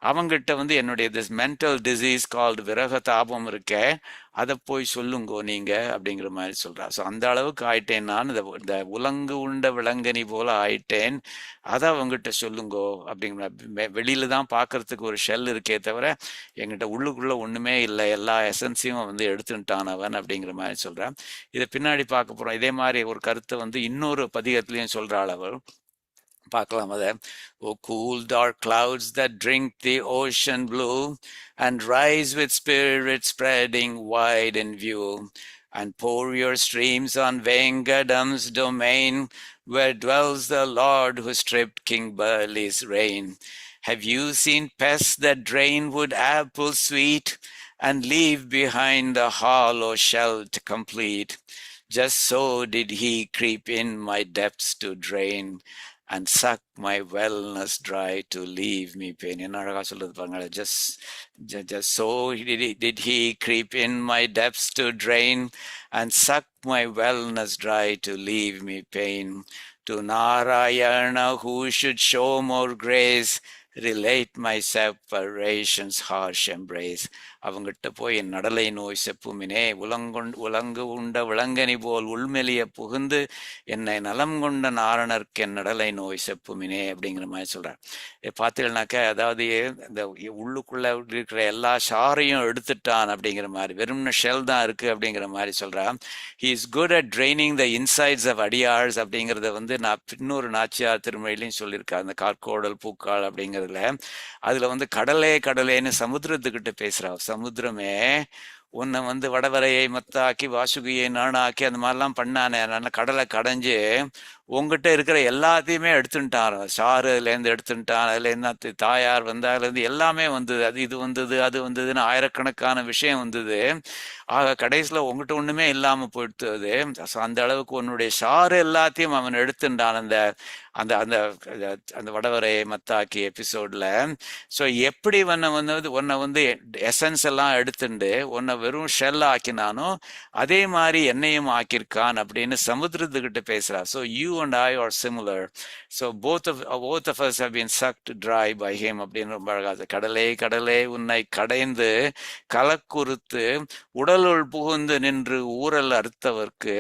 S1: அவங்கிட்ட வந்து என்னுடைய திஸ் மென்டல் டிசீஸ் கால்டு விரக தாபம் இருக்க, அதை போய் சொல்லுங்கோ நீங்க அப்படிங்கிற மாதிரி சொல்றா. ஸோ அந்த அளவுக்கு ஆயிட்டேன் நான், இந்த உலங்கு உண்ட விலங்கனி போல ஆயிட்டேன், அதை அவங்ககிட்ட சொல்லுங்கோ அப்படிங்கிற. வெளியில தான் பார்க்கறதுக்கு ஒரு ஷெல் இருக்கே தவிர எங்கிட்ட உள்ளுக்குள்ள ஒண்ணுமே இல்லை, எல்லா எசன்ஸையும் வந்து எடுத்துட்டான் அவன் அப்படிங்கிற மாதிரி சொல்றான். இதை பின்னாடி பார்க்க போறோம். இதே மாதிரி ஒரு கருத்தை வந்து இன்னொரு பதிகத்திலையும் சொல்றாள் அவள். பார்க்கலாம் அதை. Oh, cool dark clouds that drink the ocean blue and rise with spirit spreading wide in view, and pour your streams on Vengadam's domain, where dwells the Lord who stripped King Burly's reign. Have you seen pests that drain wood apples sweet and leave behind the hollow shell to complete? Just so did he creep in my depths to drain and suck my wellness dry to leave me pain. என்ன அழகா சொல்றது பாருங்க. Just so did he creep in my depths to drain and suck my wellness dry to leave me pain. To Narayana who should show more grace, relate my separation's harsh embrace. அவங்கிட்ட போய் என் நடலை நோய் செப்புமினே, உலங்கு உண்ட விளங்கனி போல் உள்மெலிய புகுந்து என்னை நலம் கொண்ட நாரணர்க்கு என் நடலை நோய் செப்புமினே அப்படிங்கிற மாதிரி சொல்றார். பார்த்தீங்கன்னாக்க அதாவது இந்த உள்ளுக்குள்ள இருக்கிற எல்லா ஷாரையும் எடுத்துட்டான் அப்படிங்கிற மாதிரி, வெறும் ஷெல் தான் இருக்கு அப்படிங்கிற மாதிரி சொல்றான். He is good at draining the insides of அடியார்ஸ் அப்படிங்கிறத வந்து நான் இன்னொரு நாச்சியார் திருமொழியிலையும் சொல்லியிருக்கேன். அந்த கார்கோடல் பூக்கால் அப்படிங்கிறதுல அதுல வந்து கடலே கடலேன்னு சமுத்திரத்துக்கிட்ட பேசுறா. சமுத்திரமே, உன்னை வந்து வடவரையை மத்தாக்கி வாசுகியை நானாக்கி அந்த மாதிரிலாம் பண்ணானே, நல்ல கடலை கடைஞ்சு உங்ககிட்ட இருக்கிற எல்லாத்தையுமே எடுத்துட்டான். சாறுலேருந்து எடுத்துட்டான், அதுலேருந்து தாயார் வந்து அதுலேருந்து எல்லாமே வந்தது. இது வந்தது அது வந்ததுன்னு ஆயிரக்கணக்கான விஷயம் வந்தது. ஆக கடைசியில் உங்ககிட்ட ஒன்றுமே இல்லாமல் போயிடுத்து அது. அந்த அளவுக்கு உன்னுடைய சாறு எல்லாத்தையும் அவன் எடுத்துட்டான் அந்த அந்த அந்த அந்த வடவரை மத்தாக்கி எபிசோட்ல. ஸோ எப்படி உன்னை வந்து எசன்ஸ் எல்லாம் எடுத்துட்டு உன்னை வெறும் ஷெல் ஆக்கினானோ அதே மாதிரி என்னையும் ஆக்கியிருக்கான் அப்படின்னு சமுத்திரத்துக்கிட்ட பேசுறா. So you and I are similar. So both of us have been sucked dry by him அப்படின்னு ரொம்ப அழகா. கடலே கடலே உன்னை கடைந்து கலக்குறுத்து உடலுள் புகுந்து நின்று ஊரல் அறுத்தவர்க்கு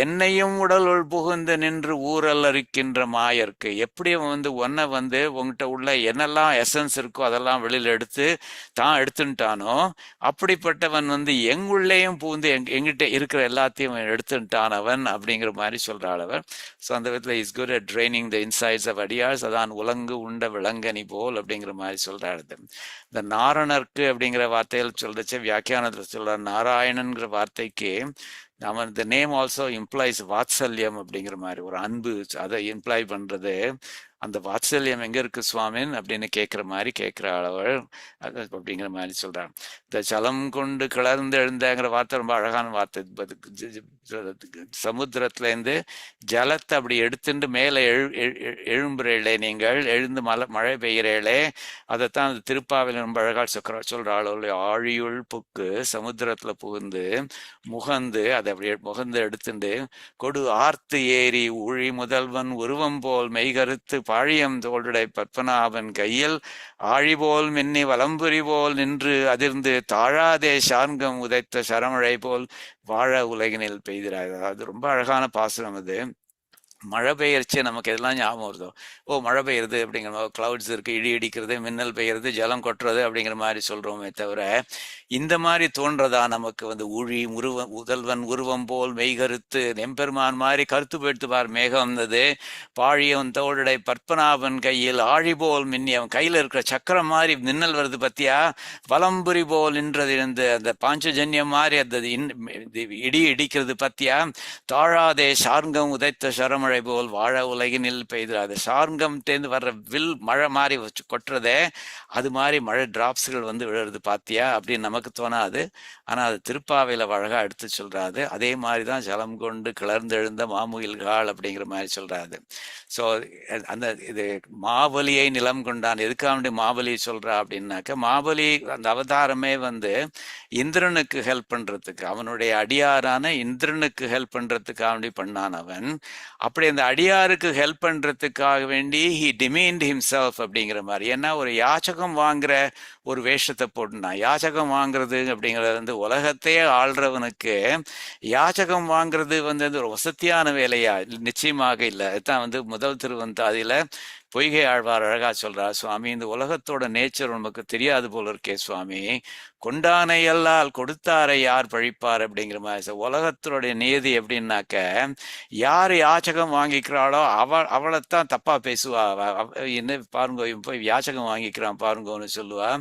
S1: என்னையும் உடலுள் புகுந்து நின்று ஊரல் அறுக்கின்ற மாயருக்கு. எப்படி வந்து ஒன்னை வந்து உங்ககிட்ட உள்ள என்னெல்லாம் எசன்ஸ் இருக்கோ அதெல்லாம் வெளியில எடுத்து தான் எடுத்துட்டானோ அப்படிப்பட்டவன் வந்து எங்குள்ளேயும் புகுந்து எங்கிட்ட இருக்கிற எல்லாத்தையும் எடுத்துட்டான் அவன் அப்படிங்கிற மாதிரி சொல்றாள் அவர். ஸோ அந்த விதத்தில் is good at draining the insides of அடியார்ஸ், அதான் உலங்கு உண்ட விளங்கனி போல் அப்படிங்கிற மாதிரி சொல்றாரு. இந்த நாரணர்க்கு அப்படிங்கிற வார்த்தையில் சொல்றச்சு வியாக்கியானத்தில் சொல்ற நாராயணன்கிற வார்த்தைக்கு அவன் the name also implies வாத்சல்யம் அப்படிங்கிற மாதிரி ஒரு அன்பு, அதை இம்ப்ளை பண்றது. அந்த வாத்சல்யம் எங்க இருக்கு சுவாமின் அப்படின்னு கேட்கிற மாதிரி கேட்கிற அளவள் அப்படிங்கிற மாதிரி சொல்றான். இந்த ஜலம் கொண்டு கிளர்ந்து எழுந்தங்கிற வார்த்தை ரொம்ப அழகான வார்த்தை. சமுத்திரத்துல இருந்து ஜலத்தை அப்படி எடுத்துட்டு மேலே எழும்புறீங்களே, நீங்கள் எழுந்து மழை பெய்கிறீங்களே, அதைத்தான் அந்த திருப்பாவில் ரொம்ப அழகா சொல்றாள். ஆழியுள் புக்கு சமுத்திரத்துல புகுந்து முகந்து அதை அப்படி முகந்து எடுத்துட்டு கொடு ஆர்த்து ஏறி ஊழி முதல்வன் உருவம் போல் மெய்கருத்து பாழியம் தோளுடை பத்மநாபன் கையில் ஆழிபோல் மின்னி வலம்புரி போல் நின்று அதிர்ந்து தாழாதே சார்கம் உதைத்த சரமழை போல் வாழ உலகினில் பெய்திராய். அதாவது ரொம்ப அழகான பாசுரம் அது. மழை பெய்யறச்சு நமக்கு எதெல்லாம் ஞாபகம் வருதோ, ஓ மழை பெய்யுறது அப்படிங்கிற மாதிரி, கிளவுட்ஸ் இருக்கு, இடி இடிக்கிறது, மின்னல் பெய்யறது, ஜலம் கொட்டுறது அப்படிங்கிற மாதிரி சொல்றோமே தவிர இந்த மாதிரி தோன்றதா நமக்கு வந்து ஊழி முதல்வன் உருவம் போல் மெய்கருத்து எம்பெருமான் மாதிரி கருத்து போயிட்டு பார் மேகம் வந்தது, பாழியம் தோளுடை பத்மநாபன் கையில் ஆழி போல் மின்னி, அவன் கையில இருக்கிற சக்கரம் மாதிரி மின்னல் வருது பத்தியா, வலம்புரி போல் நின்றது இருந்து அந்த பாஞ்சஜன்யம் மாதிரி அந்த இடி இடிக்கிறது பத்தியா, தாழாதே சார்கம் உதைத்த சரமழை போல் வாழ உலகினில் பெய்து. அது சார்கம் தேர்ந்து வர்ற வில் மழை மாதிரி வச்சு கொட்டுறதே, அது மாதிரி மழை டிராப்ஸ்கள் வந்து விழுறது பாத்தியா அப்படின்னு நமக்கு தோணாது. ஆனா அது திருப்பாவையில அழகா எடுத்து சொல்றாது. அதே மாதிரிதான் ஜலம் கொண்டு கிளர்ந்தெழுந்த மாமுயில்கால் அப்படிங்கிற மாதிரி சொல்றாது. ஸோ அந்த இது மாபலியை நிலம் கொண்டான். எதுக்காக மாபலியை சொல்றா அப்படின்னாக்க, மாபலி அந்த அவதாரமே வந்து இந்திரனுக்கு ஹெல்ப் பண்றதுக்கு, அவனுடைய அடியாரான இந்திரனுக்கு ஹெல்ப் பண்றதுக்காக பண்ணான் அவன். அப்படி அப்படி அந்த அடியாருக்கு ஹெல்ப் பண்றதுக்காக வேண்டி ஹி டிமீன்ட் ஹிம்செல்ஃப் அப்படிங்கிற மாதிரி. ஏன்னா ஒரு யாச்சகம் வாங்குற ஒரு வேஷத்தை போட்டுனா, யாச்சகம் வாங்குறது அப்படிங்கிறது வந்து உலகத்தையே ஆள்றவனுக்கு யாச்சகம் வாங்குறது வந்து ஒரு வசதியான வேலையா? நிச்சயமாக இல்லை. அதுதான் வந்து முதல் திருவந்தாதியில பொய்கை ஆழ்வார் அழகா சொல்றார், சுவாமி இந்த உலகத்தோட நேச்சர் உனக்கு தெரியாது போல இருக்கே சுவாமி, கொண்டானை எல்லால் கொடுத்தாரை யார் பழிப்பார் அப்படிங்கிற மாதிரி. உலகத்தோடைய நியதி எப்படின்னாக்க, யார் யாச்சகம் வாங்கிக்கிறாளோ அவளைத்தான் தப்பா பேசுவா. என்ன பாருங்க, போய் யாச்சகம் வாங்கிக்கிறான் பாருங்கன்னு சொல்லுவா.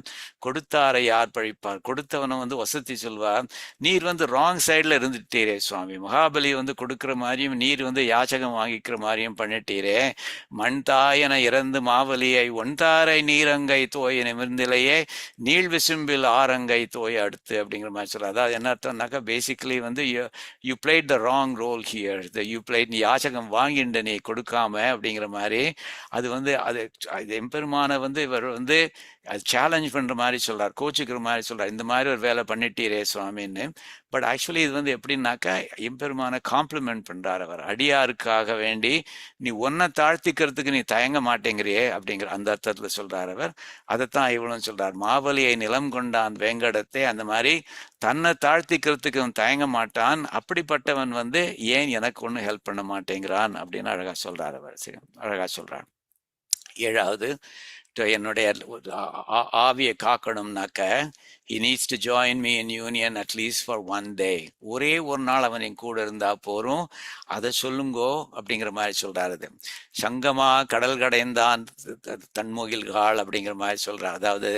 S1: கொடுத்தாரை யார் பழிப்பார், கொடுத்தவனை வந்து வசதி சொல்வா. நீர் வந்து ராங் சைட்ல இருந்துட்டீரே சுவாமி, மகாபலி வந்து கொடுக்குற மாதிரியும் நீர் வந்து யாச்சகம் வாங்கிக்கிற மாதிரியும் பண்ணிட்டீரே. மண் தாயன இறந்து மாவலியை ஒன்தாரை நீரங்கை தோய நிமிர்ந்திலையே நீள் விசும்பில் ஆரங்கை தோய அடுத்து அப்படிங்கிற மாதிரி சொல்றாரு. அதாவது என்ன அர்த்தம்னாக்கா, பேசிக்கலி வந்து you played the wrong role here, you played, நீ யாச்சகம் வாங்கிண்ட நீ கொடுக்காம அப்படிங்கிற மாதிரி. அது வந்து அது எம்பெருமான வந்து இவர் வந்து அது சேலஞ்ச் பண்ற மாதிரி சொல்றார், கோச்சுக்கிற மாதிரி சொல்றார், இந்த மாதிரி ஒரு வேலை பண்ணிட்டீரே சுவாமின்னு. பட் ஆக்சுவலி இது வந்து எப்படின்னாக்கா, எம்பெருமான காம்ப்ளிமெண்ட் பண்றார் அவர். அடியாருக்காக வேண்டி நீ ஒன்ன தாழ்த்திக்கிறதுக்கு நீ தயங்க மாட்டேங்கிறியே அப்படிங்கிற அந்த அர்த்தத்துல சொல்றார் அவர். அதைத்தான் இவளும் சொல்றார், மாவலியை நிலம் கொண்டான் வேங்கடத்தை, அந்த மாதிரி தன்னை தாழ்த்திக்கிறதுக்கு அவன் தயங்க மாட்டான். அப்படிப்பட்டவன் வந்து ஏன் எனக்கு ஒன்றும் ஹெல்ப் பண்ண மாட்டேங்கிறான் அப்படின்னு அழகா சொல்றார் அவர். சரி, அழகா சொல்றார். ஏழாவது, என்னுடைய ஆவியை காக்கணும்னாக்க, he needs to join me in union at least for one day. ஒரே ஒரு நாள் அவன் என் கூட இருந்தா போறோம், அதை சொல்லுங்கோ அப்படிங்கிற மாதிரி சொல்றாரு. சங்கமா கடல் கடைந்தான் தன்முகில்கால் அப்படிங்கிற மாதிரி சொல்றார். அதாவது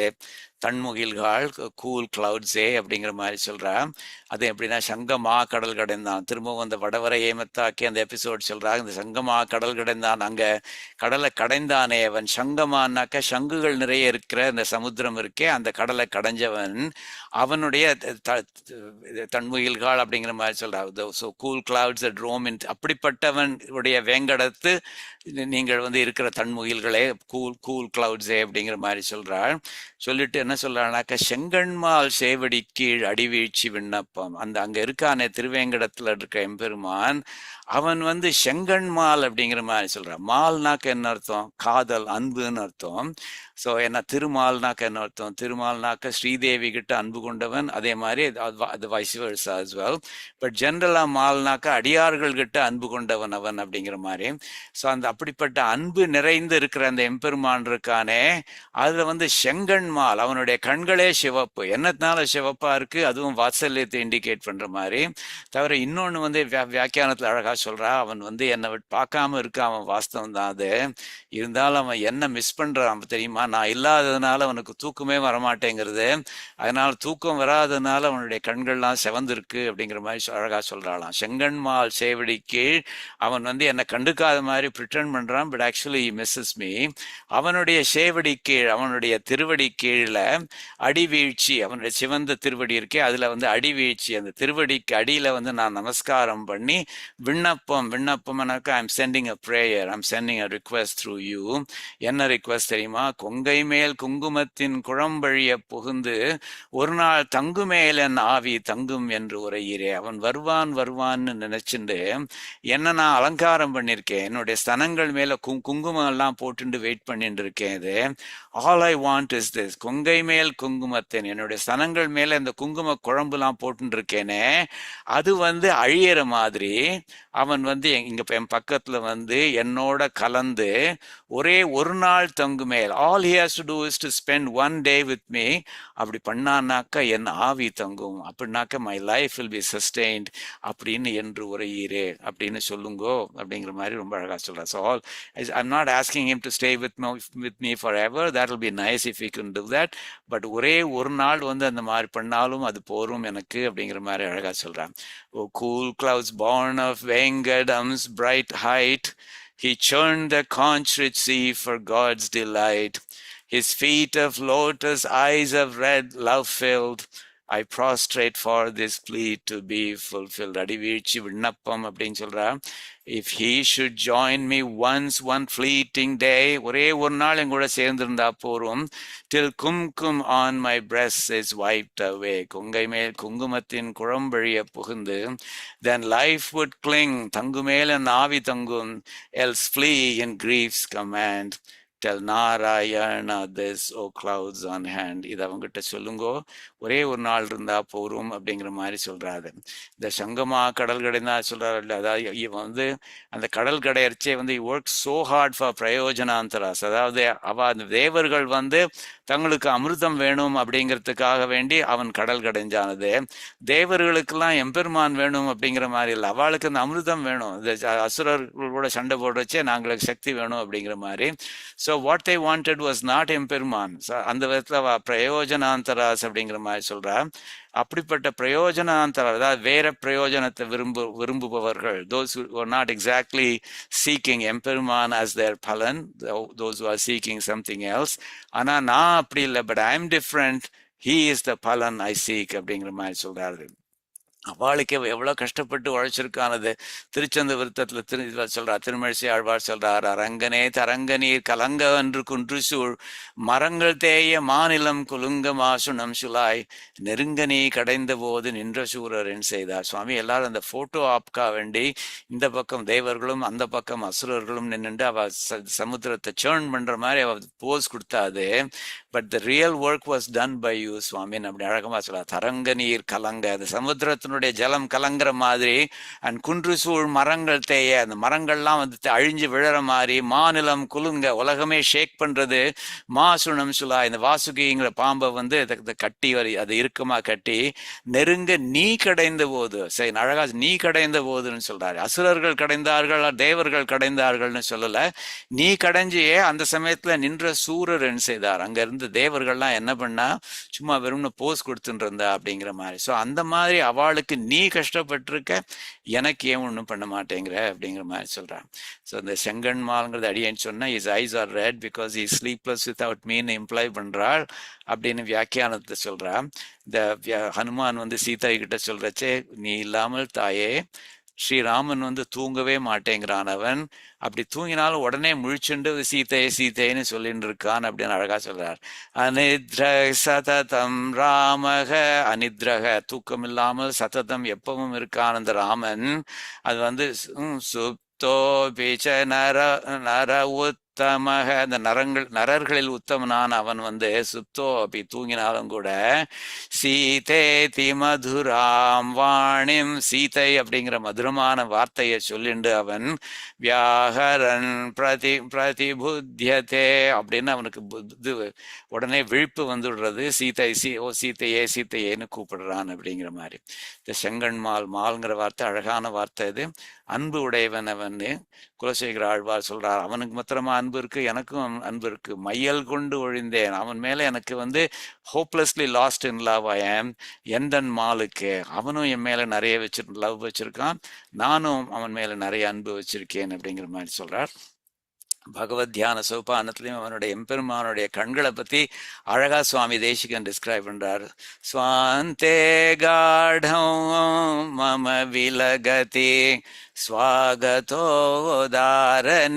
S1: தன்முகில்கால் கூல் கிளவுட்ஸே அப்படிங்கிற மாதிரி சொல்றா. அது எப்படின்னா, சங்கமா கடல் கடைந்தான், திரும்பவும் அந்த வடவரை ஏமத்தாக்கி அந்த எபிசோட் சொல்றாங்க. இந்த சங்கமா கடல் கடைந்தான், அங்க கடலை கடைந்தானே அவன். சங்கமானாக்க சங்குகள் நிறைய இருக்கிற இந்த சமுத்திரம் இருக்கே, அந்த கடலை கடைஞ்சவன் அவனுடைய தன்முகில்கால் அப்படிங்கிற மாதிரி சொல்றாரு. So cool clouds at roam in, அப்படிப்பட்டவன் உடைய வேங்கடத்து நீங்கள் வந்து இருக்கிற தன்முகில்களே, கூல் கூல் கிளவுட்ஸே அப்படிங்கிற மாதிரி சொல்றாள். சொல்லிட்டு என்ன சொல்றானாக்க, செங்கண்மால் சேவடி கீழ் அடிவீழ்ச்சி விண்ணப்பம். அந்த அங்க இருக்கானே திருவேங்கடத்துல இருக்க எம்பெருமான், அவன் வந்து செங்கண்மால் அப்படிங்கிற மாதிரி சொல்றான். மால்னாக்க என்ன அர்த்தம்? காதல், அன்புன்னு அர்த்தம். ஸோ என்ன திருமால்னாக்க என்ன அர்த்தம்? திருமால்னாக்க ஸ்ரீதேவி கிட்ட அன்பு கொண்டவன், அதே மாதிரி அது vice versa as well. But ஜென்ரலா மால்னாக்க அடியார்கள் கிட்ட அன்பு கொண்டவன் அவன் அப்படிங்கிற மாதிரி. ஸோ அந்த அப்படிப்பட்ட அன்பு நிறைந்து இருக்கிற அந்த எம்பெருமான் இருக்கானே, அதுல வந்து செங்கண்மால், அவனுடைய கண்களே சிவப்பு. என்னத்தினால சிவப்பா இருக்கு? அதுவும் வாத்சல்யத்தை இண்டிகேட் பண்ற மாதிரி. தவிர இன்னொன்னு வந்து வியாக்கியானத்துல அழகா சொல்றா, அவன் வந்து என்னை பார்க்காம இருக்க, அவன் வாஸ்தவம் தான் அது. இருந்தாலும் அவன் என்ன மிஸ் பண்றான் தெரியுமா? நான் இல்லாததுனால அவனுக்கு தூக்கமே வரமாட்டேங்கிறது, அதனால தூக்கம் வராததுனால அவனுடைய கண்கள்லாம் செவந்திருக்கு அப்படிங்கிற மாதிரி அழகா சொல்றாளாம். செங்கண்மால் சேவடி கீழ், அவன் வந்து என்னை கண்டுக்காத மாதிரி பிரிட்டன் பண்றான், பட் ஆக்சுவலி மிஸ்ஸஸ் மீ. அவனுடைய சேவடி கீழ், அவனுடைய திருவடி கீழே அடிவீழ்ச்சி, அவனுடைய சிவந்த திருவடி இருக்கே, அதுல வந்து அடிவீழ்ச்சி, அந்த திருவடிக்கு அடியில வந்து நான் நமஸ்காரம் பண்ணி விண்ணப்பம், விண்ணப்பம்னாக்கா I am sending a prayer, I am sending a request through you. என்ன ரிக்வெஸ்ட் தெரியுமா? கொங்கை மேல் குங்குமத்தின் குழம்பழிய புகுந்து ஒரு நாள் தங்குமேல் என் ஆவி தங்கும் என்று உரையிறே. அவன் வருவான் வருவான்னு நினைச்சுண்டு என்ன நான் அலங்காரம் பண்ணிருக்கேன், என்னுடைய ஸ்தனங்கள் மேல குங்குமம் எல்லாம் போட்டு வெயிட் பண்ணிட்டு இருக்கேன். இது all I want is this, கொங்கை மேல் குங்குமத்தின், என்னுடைய ஸ்தனங்கள் மேல இந்த குங்கும குழம்புலாம் போட்டு இருக்கேனே, அது வந்து அழியிற மாதிரி அவன் வந்து இங்க என் பக்கத்துல வந்து என்னோட கலந்து ஒரே ஒரு நாள் தங்குமேல், all he has to do is to spend one day with me. அப்படி பண்ணானாக்கா என் ஆவி தங்கும், அப்படின்னாக்க my life will be sustained அப்படின்னு என்று உரையீரே அப்படின்னு சொல்லுங்கோ அப்படிங்கிற மாதிரி ரொம்ப அழகா சொல்றார். So all I'm not asking him to stay with me for ever, that will be nice if you can to that, but ஒரே ஒரு நாள் வந்து அந்த மாதிரி பண்ணாலும் அது போரும் எனக்கு அப்படிங்கிற மாதிரி அழகா சொல்றான். ஓ cool clouds born of Vengadam's bright height, he churned the conch rich sea for God's delight. His feet of lotus, eyes of red, love filled, I prostrate for this plea to be fulfilled. அடிவீழ்ச்சி விண்ணப்பம் அப்படின்னு சொல்றா. If he should join me once one fleeting day, ஒரே ஒரு நாள் என் கூட சேர்ந்திருந்தா போரும். Till kumkum on my breast is wiped away, கொங்கை மேல் குங்குமத்தின் குழம்பழிய புகுந்து, then life would cling, தங்குமேல் என் ஆவி தங்கும், else flee in grief's command. Tell Narayana this, O clouds on hand. இது அவங்ககிட்ட சொல்லுங்கோ, ஒரே ஒரு நாள் இருந்தா போரும் அப்படிங்கிற மாதிரி சொல்றாரு. இந்த சங்கமா கடல் கடைந்தா சொல்றாரு இல்ல, அதாவது இவன் வந்து அந்த கடல் கடையர்ச்சே வந்து ஒர்க் சோ ஹார்ட் ஃபார் பிரயோஜனாந்தராஸ், அதாவது அந்த தேவர்கள் வந்து தங்களுக்கு அமிர்தம் வேணும் அப்படிங்கிறதுக்காக வேண்டி அவன் கடல் கடைஞ்சானது. தேவர்களுக்கெல்லாம் எம்பெருமான் வேணும் அப்படிங்கிற மாதிரி இல்லை, அவளுக்கு அந்த அமிர்தம் வேணும், இந்த அசுரர்களோட சண்டை போடுறச்சே நாங்களுக்கு சக்தி வேணும் அப்படிங்கிற மாதிரி. So what they wanted was not எம்பெருமான். அந்த விதத்தில் பிரயோஜனாந்தராஸ் அப்படிங்கிற மாதிரி சொல்றா. அப்படிப்பட்ட பிரயோஜனாந்தர, அதாவது வேற பிரயோஜனத்தை விரும்புபவர்கள், those who are not exactly seeking எம்பெருமான் as their பலன், those who are seeking something else. ஆனா நான் அப்படி இல்லை, but I am different, he is the பலன் I seek அப்படிங்கிற மாதிரி சொல்றாரு. அவளுக்கு எவ்வளோ கஷ்டப்பட்டு உழைச்சிருக்கானது. திருச்சந்த விருத்தத்தில் சொல்றார், திருமழிசை ஆழ்வார் சொல்றார், அரங்கனே தரங்க நீர் கலங்க என்று குன்று சூழ் மரங்கள் தேய மாநிலம் குலுங்க மாசுணம் சுலாய் நெருங்க நீ கடைந்த போது நின்ற சூரரின் செய்தார். சுவாமி எல்லாரும் அந்த போட்டோ ஆப்கா வேண்டி இந்த பக்கம் தேவர்களும் அந்த பக்கம் அசுரர்களும் நின்றுட்டு அவ சமுத்திரத்தை சேர்ன் பண்ற மாதிரி அவ போஸ் கொடுத்தாது. But the real work was done by you சுவாமின்னு அப்படி அழகமா சொல்றார். தரங்க நீர் கலங்க, அந்த சமுத்திரத்தினுடைய ஜலம் கலங்குற மாதிரி, அண்ட் குன்று சூழ் மரங்கள் தேய, அந்த மரங்கள்லாம் வந்து அழிஞ்சு விழற மாதிரி, மாநிலம் குலுங்க, உலகமே ஷேக் பண்றது, மாசுணம் சுலா, இந்த வாசுகிங்கிற பாம்பை வந்து கட்டி அது இறுக்கமா கட்டி, நெருங்க நீ கடைந்த போது, சரி அழகா நீ கடைந்த போதுன்னு சொல்றாரு. அசுரர்கள் கடைந்தார்கள், தேவர்கள் கடைந்தார்கள்னு சொல்லல, நீ கடைஞ்சியே அந்த சமயத்துல நின்ற சூரர் என்ன செய்தார், அங்க இருந்து தேவர்கள்லாம் என்ன பண்ணா சும்மா வெறும்னு போஸ் கொடுத்துட்டு இருந்தா அப்படிங்கிற மாதிரி. ஸோ அந்த மாதிரி அவளுக்கு நீ கஷ்டப்பட்டிருக்க, எனக்கு ஏன் ஒன்றும் பண்ண மாட்டேங்கிற அப்படிங்கிற மாதிரி சொல்றான். ஸோ இந்த செங்கன்மால்ங்கிறது அடியேன்னு சொன்னா, is eyes are red because is sleepless without mean imply பண்றாள் அப்படின்னு வியாக்கியானத்தை சொல்றா. இந்த ஹனுமான் வந்து சீதா கிட்ட சொல்றச்சே, நீ இல்லாமல் தாயே, ஸ்ரீராமன் வந்து தூங்கவே மாட்டேங்கிறான், அவன் அப்படி தூங்கினாலும் உடனே முழிச்சுண்டு சீதையை சீதைன்னு சொல்லிட்டு இருக்கான் அப்படின்னு அழகா சொல்றார். அனித்ர சததம் ராமக, அனித்ரக தூக்கம் இல்லாமல் சததம் எப்பவும் இருக்கான் அந்த ராமன். அது வந்து சுப்தோ பீச்ச நர நர உத்தமக, அந்த நரர்களில் உத்தமனான் அவன் வந்து சுப்தோ அப்படி தூங்கினாலும் கூட, சீதே தி மதுராம் வாணிம், சீதை அப்படிங்கிற மதுரமான வார்த்தையை சொல்லிண்டு அவன் வியாகரன் பிரதிபுத்தியதே அப்படின்னு அவனுக்கு உடனே விழிப்பு வந்துடுறது, சீதை ஓ சீத்தையே சீத்தையேன்னு கூப்பிடுறான் அப்படிங்கிற மாதிரி. இந்த செங்கன்மால், மால்ங்கிற வார்த்தை அழகான வார்த்தை. இது அன்பு உடையவன் அவன். குலசேகர ஆழ்வார் சொல்றார், அவனுக்கு மாத்திரமா அன்பு இருக்கு, எனக்கும் அன்பு இருக்கு, மையல் கொண்டு ஒழிந்தேன், அவன் மேல எனக்கு வந்து hopelessly last in love I ஆம். எந்தன் மாலுக்கு, அவனும் என் மேல நிறைய லவ் வச்சிருக்கான், நானும் அவன் மேல நிறைய அன்பு வச்சிருக்கேன் அப்படிங்கிற மாதிரி சொல்றார். பகவத் தியான சோபானத்திலையும் அவனுடைய எம்பெருமானுடைய கண்களை பத்தி அழகா சுவாமி தேசிகன் டிஸ்கிரைப் பண்றார். ஸ்வாந்தே காடம் மம விலகதி ஸ்வாகதோதார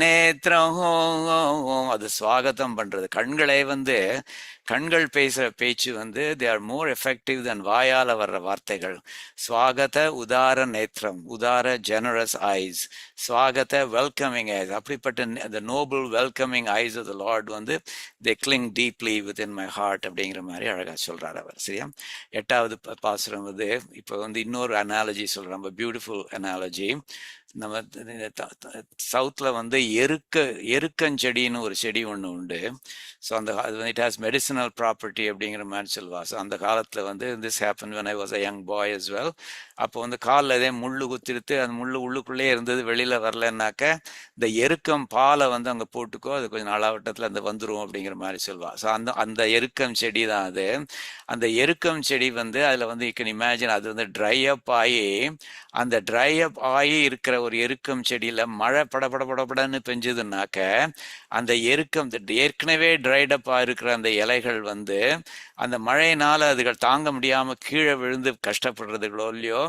S1: நேத்ரம், அது ஸ்வாகத்தம் பண்றது. கண்களை வந்து கண்கள் பேசுற பேச்சு வந்து தே ஆர் மோர் எஃபெக்டிவ் தன் வாயால வர்ற வார்த்தைகள். ஸ்வாகத உதார நேத்திரம், உதார ஜெனரஸ் ஐஸ், ஸ்வாகத வெல்கமிங் ஐஸ், அப்படிப்பட்ட the noble welcoming eyes of the Lord வந்து they cling deeply within my heart அப்படிங்கிற மாதிரி அழகா சொல்றாரு அவர். சரியா? 8வது பாசுரம் வந்து இப்போ வந்து இன்னொரு அனாலஜி சொல்றோம், ரொம்ப பியூட்டிஃபுல் அனாலஜி. நம்ம சவுத்தில் வந்து எருக்கஞ்செடின்னு ஒரு செடி ஒன்று உண்டு. ஸோ அந்த அது வந்து இட் ஹாஸ் மெடிசினல் ப்ராப்பர்ட்டி அப்படிங்கிற மாதிரி சொல்லுவா. ஸோ அந்த காலத்தில் வந்து this happen when I was a young boy as well. அப்போ வந்து காலில் இதே முள்ளு குத்திருத்து அந்த முள்ளு உள்ளுக்குள்ளே இருந்தது, வெளியில் வரலன்னாக்க இந்த எருக்கம் பாலை வந்து அங்கே போட்டுக்கோ, அது கொஞ்சம் நாளாவட்டத்தில் அந்த வந்துடும் அப்படிங்கிற மாதிரி சொல்லுவா. ஸோ அந்த எருக்கம் செடி தான் அது. அந்த எருக்கம் செடி வந்து அதில் வந்து யூ கேன் இமேஜின் அது வந்து ட்ரை அப் ஆகி அந்த ட்ரை அப் ஆகி இருக்கிற ஒரு எருக்கம் செடியில் மழை படபடன்னு பெஞ்சதுன்னாக்க அந்த எருக்கம் ஏற்கனவே ட்ரைட் அப் இருக்கிற அந்த இலைகள் வந்து அந்த மழையினால அதுகள் தாங்க முடியாமல் கீழே விழுந்து கஷ்டப்படுறதுகளோ இல்லையோ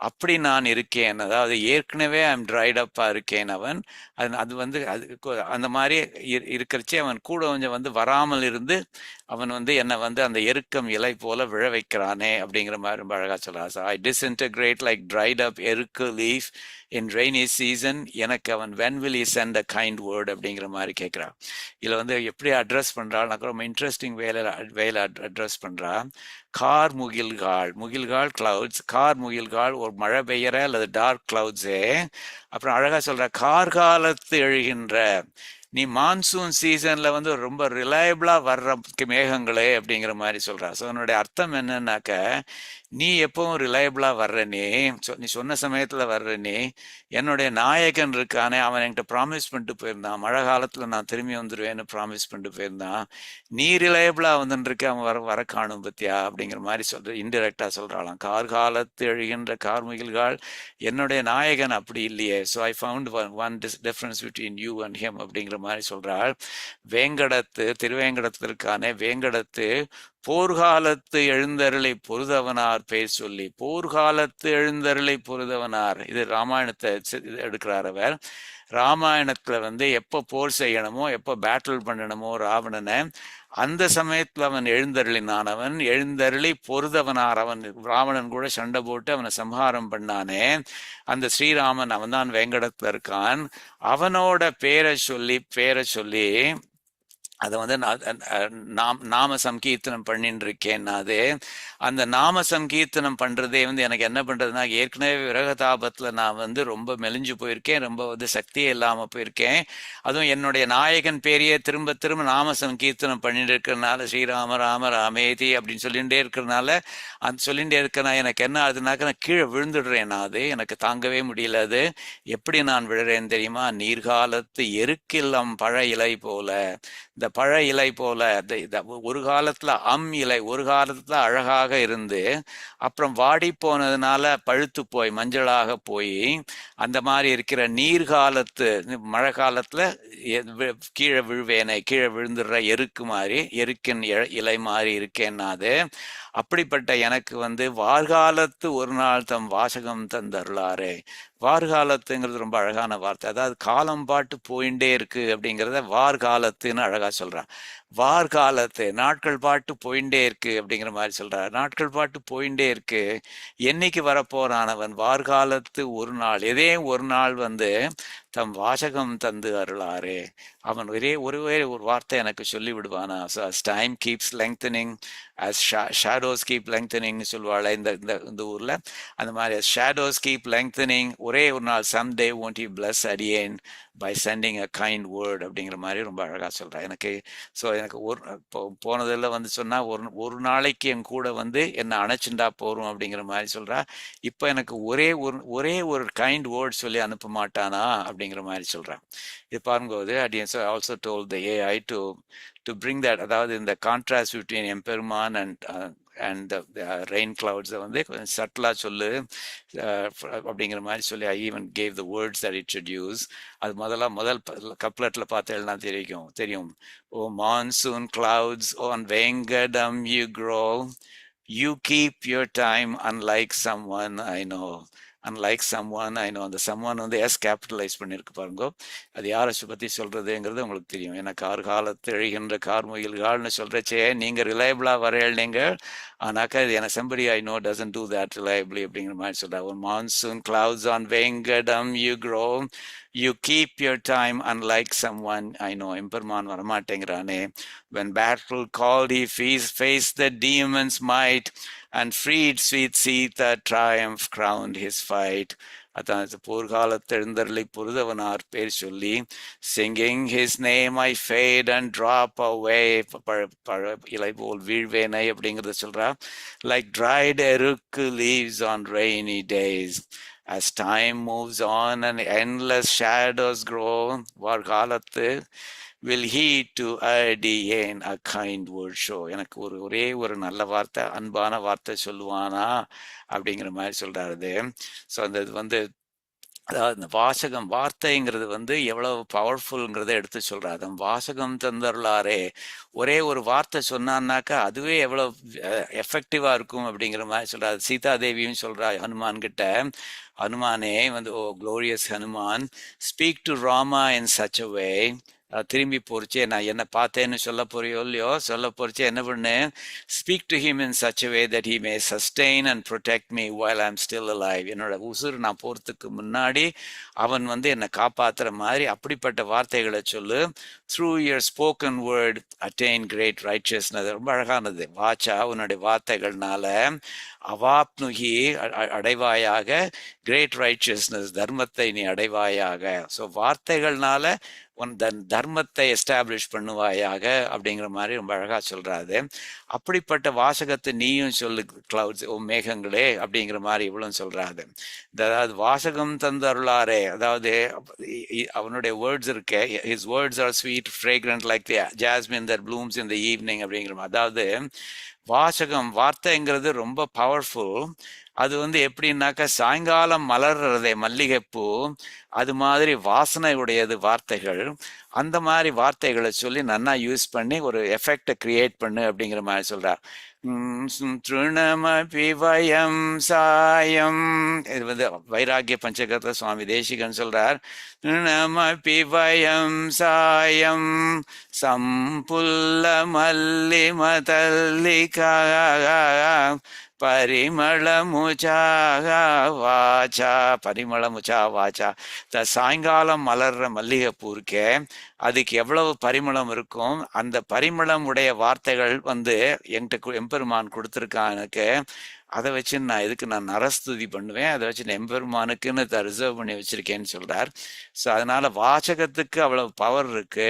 S1: அப்படி நான் இருக்கேன். அதாவது ஏற்கனவே ஐம் ட்ரைட் அப்பாக இருக்கேன் அவன். அது வந்து அந்த மாதிரி இருக்கிறச்சே அவன் கூட கொஞ்சம் வந்து வராமல் இருந்து அவன் வந்து என்னை வந்து அந்த எருக்கம் இலை போல விழ வைக்கிறானே அப்படிங்கிற மாதிரி ரொம்ப அழகா சொல்றான். I disintegrate like dried up எருக்கு லீஃப் இன் ரெய்னி சீசன். எனக்கு அவன் when will he send a kind word அப்படிங்கிற மாதிரி கேட்குறான். இதில் வந்து எப்படி அட்ரஸ் பண்ணுறான் ரொம்ப இன்ட்ரெஸ்டிங் வேலை அட்ரஸ் பண்ணுறான். கார் முகில்கால் முகில்கால் கிளவுட்ஸ் கார் முகில்கால் ஒரு மழை பெய்யற அல்லது டார்க் கிளவுட்ஸே. அப்புறம் அழகா சொல்ற கார்காலத்து எழுகின்ற நீ மான்சூன் சீசன்ல வந்து ரொம்ப ரிலையபிளா வர்ற மேகங்களே அப்படிங்கிற மாதிரி சொல்றா. ஸோ அதனுடைய அர்த்தம் என்னன்னாக்க நீ எப்பவும் ரிலையபிளா வர்ற நீ சொன்ன சமயத்துல வர்ற என்னுடைய நாயகன் இருக்கானே அவன் என்கிட்ட ப்ராமிஸ் பண்ணிட்டு போயிருந்தான் மழை காலத்துல நான் திரும்பி வந்துடுவேன்னு ப்ராமிஸ் பண்ணிட்டு போயிருந்தான். நீ ரிலையபிளா வந்துருக்க அவன் வர காணும் பத்தியா அப்படிங்கிற மாதிரி இன்டிரெக்டா சொல்றாளாம். கார்காலத்து எழுகின்ற கார்முகில்கள் என்னுடைய நாயகன் அப்படி இல்லையே. So I found one difference between you and him அப்படிங்கிற மாதிரி சொல்றாள். திருவேங்கடத்திற்கான வேங்கடத்து போர்காலத்து எழுந்தருளை பொருதவனார் பேர் சொல்லி போர்காலத்து எழுந்தருளை பொருதவனார். இது ராமாயணத்தை எடுக்கிறார் அவர். ராமாயணத்துல வந்து எப்போ போர் செய்யணுமோ எப்போ பேட்டில் பண்ணணுமோ ராவணனை அந்த சமயத்துல அவன் எழுந்தருளினானவன் எழுந்தருளி பொருதவனார். அவன் ராவணன் கூட சண்டை போட்டு அவனை சம்ஹாரம் பண்ணானே அந்த ஸ்ரீராமன் அவன் தான் வேங்கடத்துல இருக்கான். அவனோட பேரை சொல்லி அதை வந்து நாம சங்கீர்த்தனம் பண்ணிட்டு இருக்கேன். அது அந்த நாம சங்கீர்த்தனம் பண்றதே வந்து எனக்கு என்ன பண்றதுன்னா ஏற்கனவே விரகதாபத்துல நான் வந்து ரொம்ப மெலிஞ்சு போயிருக்கேன், ரொம்ப வந்து சக்தியே இல்லாம போயிருக்கேன். அதுவும் என்னுடைய நாயகன் பேரையே திரும்ப திரும்ப நாம சங்கீர்த்தனம் பண்ணிட்டு இருக்கிறதுனால ஸ்ரீராம ராம ராமேதி அப்படின்னு சொல்லிகிட்டே இருக்கிறதுனால சொல்லிகிட்டே இருக்கேன். எனக்கு என்ன ஆகுதுனாக்க நான் கீழே விழுந்துடுறேன். அது எனக்கு தாங்கவே முடியல. அது எப்படி நான் விழுறேன்னு தெரியுமா? நீர்காலத்து எருக்கில்லம் பழ இலை போல. இந்த பழ இலை போல ஒரு காலத்துல இலை ஒரு காலத்துல அழகாக இருந்து அப்புறம் வாடி போனதுனால பழுத்து போய் மஞ்சளாக போய் அந்த மாதிரி இருக்கிற நீர்காலத்து மழை காலத்துல கீழே கீழே விழுந்துடுற எருக்கின் இலை மாதிரி இருக்கேன்னா அது அப்படிப்பட்ட எனக்கு வந்து வார்காலத்து ஒரு நாள் தம் வாசகம் தந்தருளாரே. வார்காலத்துங்கிறது ரொம்ப அழகான வார்த்தை. அதாவது காலம் பாட்டு போயிட்டே இருக்கு அப்படிங்கிறத வார்காலத்துன்னு அழகா சொல்றான். வார்காலத்து நாட்கள் பாட்டு போயிட்டே இருக்கு அப்படிங்கிற மாதிரி சொல்றார். நாட்கள் பாட்டு போயிட்டே இருக்கு. என்னைக்கு வரப்போறானவன் வார்காலத்து ஒரு நாள் எதே ஒரு நாள் வந்து தம் வாசகம் தந்து அருளாரே. அவன் ஒரு வார்த்தை எனக்கு சொல்லி விடுவானா. So as time keeps lengthening as shadows keep lengthening சொல்லுவாள் இந்த ஊர்ல. அந்த மாதிரி as shadows keep lengthening ஒரே ஒரு நாள் someday won't you bless அடியேன் by sending a kind word அப்படிங்கிற மாதிரி ரொம்ப அழகா சொல்றேன் எனக்கு. ஸோ எனக்கு போனதில் வந்து சொன்னா ஒரு நாளைக்கு என் கூட வந்து என்னை அணைச்சுண்டா போறோம் அப்படிங்கிற மாதிரி சொல்றா. இப்போ எனக்கு ஒரே ஒரு கைண்ட் வேர்ட் சொல்லி அனுப்ப மாட்டானா அப்படிங்கிற மாதிரி சொல்றேன். இது பார்க்கும்போது அடியன் also told the AI to bring that, அதாவது இந்த contrast between Emperuman and rain கிளவுட்ஸை வந்து கொஞ்சம் சட்டிலாக சொல்லு அப்படிங்கிற மாதிரி சொல்லி I even gave the words that it should use. அது முதல் கப்லெட்டில் பார்த்தேன்னா தெரியும். O monsoon clouds on Venkatam you grow, you keep your time unlike someone I know. Unlike someone I know. அந்த சம் ஒன் வந்து S capitalise பண்ணியிருக்கு பாருங்க. அது யாரை பற்றி சொல்றதுங்கிறது உங்களுக்கு தெரியும். ஏன்னா காலத்து எழுகின்ற கார்முகில்கள்னு சொல்றச்சே நீங்க ரிலையபிளா வரையல் நீங்கள் ஆனாக்கா இது எனக்கு somebody I know doesn't do that reliably அப்படிங்கிற மாதிரி சொல்றாங்க. Monsoon clouds on Venkatam you grow, you keep your time unlike someone I know. எம்பெருமான் வரமாட்டேங்கிறானே. When battle called he faced the demon's might and freed sweet Sita, triumph crowned his fight. அதான் போர்காலத்து எழுந்தருளை பொருதவனார் பேர் சொல்லி singing his name I fade and drop away, இலை போல் வீழ்வேனை அப்படிங்கிறத சொல்றா. Like dried எருக்கு leaves on rainy days, as time moves on and endless shadows grow. வார்காலத்து will he to அடியேன் a kind word show. எனக்கு ஒரே ஒரு நல்ல வார்த்தை, அன்பான வார்த்தை சொல்லுவானா அப்படிங்கிற மாதிரி சொல்றாரு. ஸோ அந்த இது வந்து அதாவது இந்த வாசகம் வார்த்தைங்கிறது வந்து எவ்வளவு பவர்ஃபுல்ங்கிறத எடுத்து சொல்றாரு. வாசகம் தந்தருளாரே, ஒரே ஒரு வார்த்தை சொன்னான்னாக்கா அதுவே எவ்வளவு எஃபெக்டிவா இருக்கும் அப்படிங்கிற மாதிரி சொல்றாரு. சீதாதேவியும் சொல்றா ஹனுமான் கிட்ட, ஹனுமானே வந்து O glorious Hanuman, speak to Rama in such a way. திரும்பி போறிச்சே நான் என்ன பார்த்தேன்னு சொல்ல போறியோ இல்லையோ, சொல்ல போறிச்சே என்ன பண்ணு, speak to him in such a way that he may sustain and protect me while I am still alive. என்னோட உசுர் நான் போறதுக்கு முன்னாடி அவன் வந்து என்னை காப்பாத்துற மாதிரி அப்படிப்பட்ட வார்த்தைகளை சொல்லு. Through your spoken word attain great righteousness. ரொம்ப அழகானது. வாச்சா உன்னுடைய வார்த்தைகள்னால அவாப்னுகி அடைவாயாக, கிரேட் ரைச்சியஸ்னஸ் தர்மத்தை நீ அடைவாயாக. ஸோ வார்த்தைகள்னால உன் தர்மத்தை எஸ்டாப்ளிஷ் பண்ணுவாயாக அப்படிங்கிற மாதிரி ரொம்ப அழகா சொல்றாரு. அப்படிப்பட்ட வாசகத்தை நீயும் சொல்லு கிளவுட்ஸ், ஓ மேகங்களே அப்படிங்கிற மாதிரி இவ்வளவு சொல்றாரு. அதாவது வாசகம் தந்தருளாரே, அதாவது அவனுடைய வேர்ட்ஸ் இருக்கே, his words R sweet fragrant like the jasmine that blooms in the evening அப்படிங்கிற மாதிரி. அதாவது வாசகம் வார்த்தைங்கிறது ரொம்ப பவர்ஃபுல். அது வந்து எப்படின்னாக்கா சாயங்காலம் மலர்றதே மல்லிகைப்பூ, அது மாதிரி வாசனை உடையது வார்த்தைகள். அந்த மாதிரி வார்த்தைகளை சொல்லி நன்னா யூஸ் பண்ணி ஒரு எஃபெக்டை கிரியேட் பண்ணு அப்படிங்கிற மாதிரி சொல்றார். திருணமபி வயம் சாயம், இது வந்து வைராகிய பஞ்சகத்துல சுவாமி தேசிகன் சொல்றார். திருணமபி வயம் சாயம் சம்புல்ல மல்லி மதல்லிகா பரிமளமுச்சாக வாச்சா, பரிமளமுச்சா வாச்சா. சாயங்காலம் மலர்ற மல்லிகைப்பூ இருக்கே, அதுக்கு எவ்வளவு பரிமளம் இருக்கும். அந்த பரிமளம் உடைய வார்த்தைகள் வந்து என்கிட்ட எம்பெருமான் கொடுத்துருக்கான் எனக்கு. அதை வச்சு நான் நரஸ்துதி பண்ணுவேன். அதை வச்சு எம்பெருமானுக்குன்னு ரிசர்வ் பண்ணி வச்சிருக்கேன்னு சொல்றார். ஸோ அதனால வாசகத்துக்கு அவ்வளவு பவர் இருக்கு.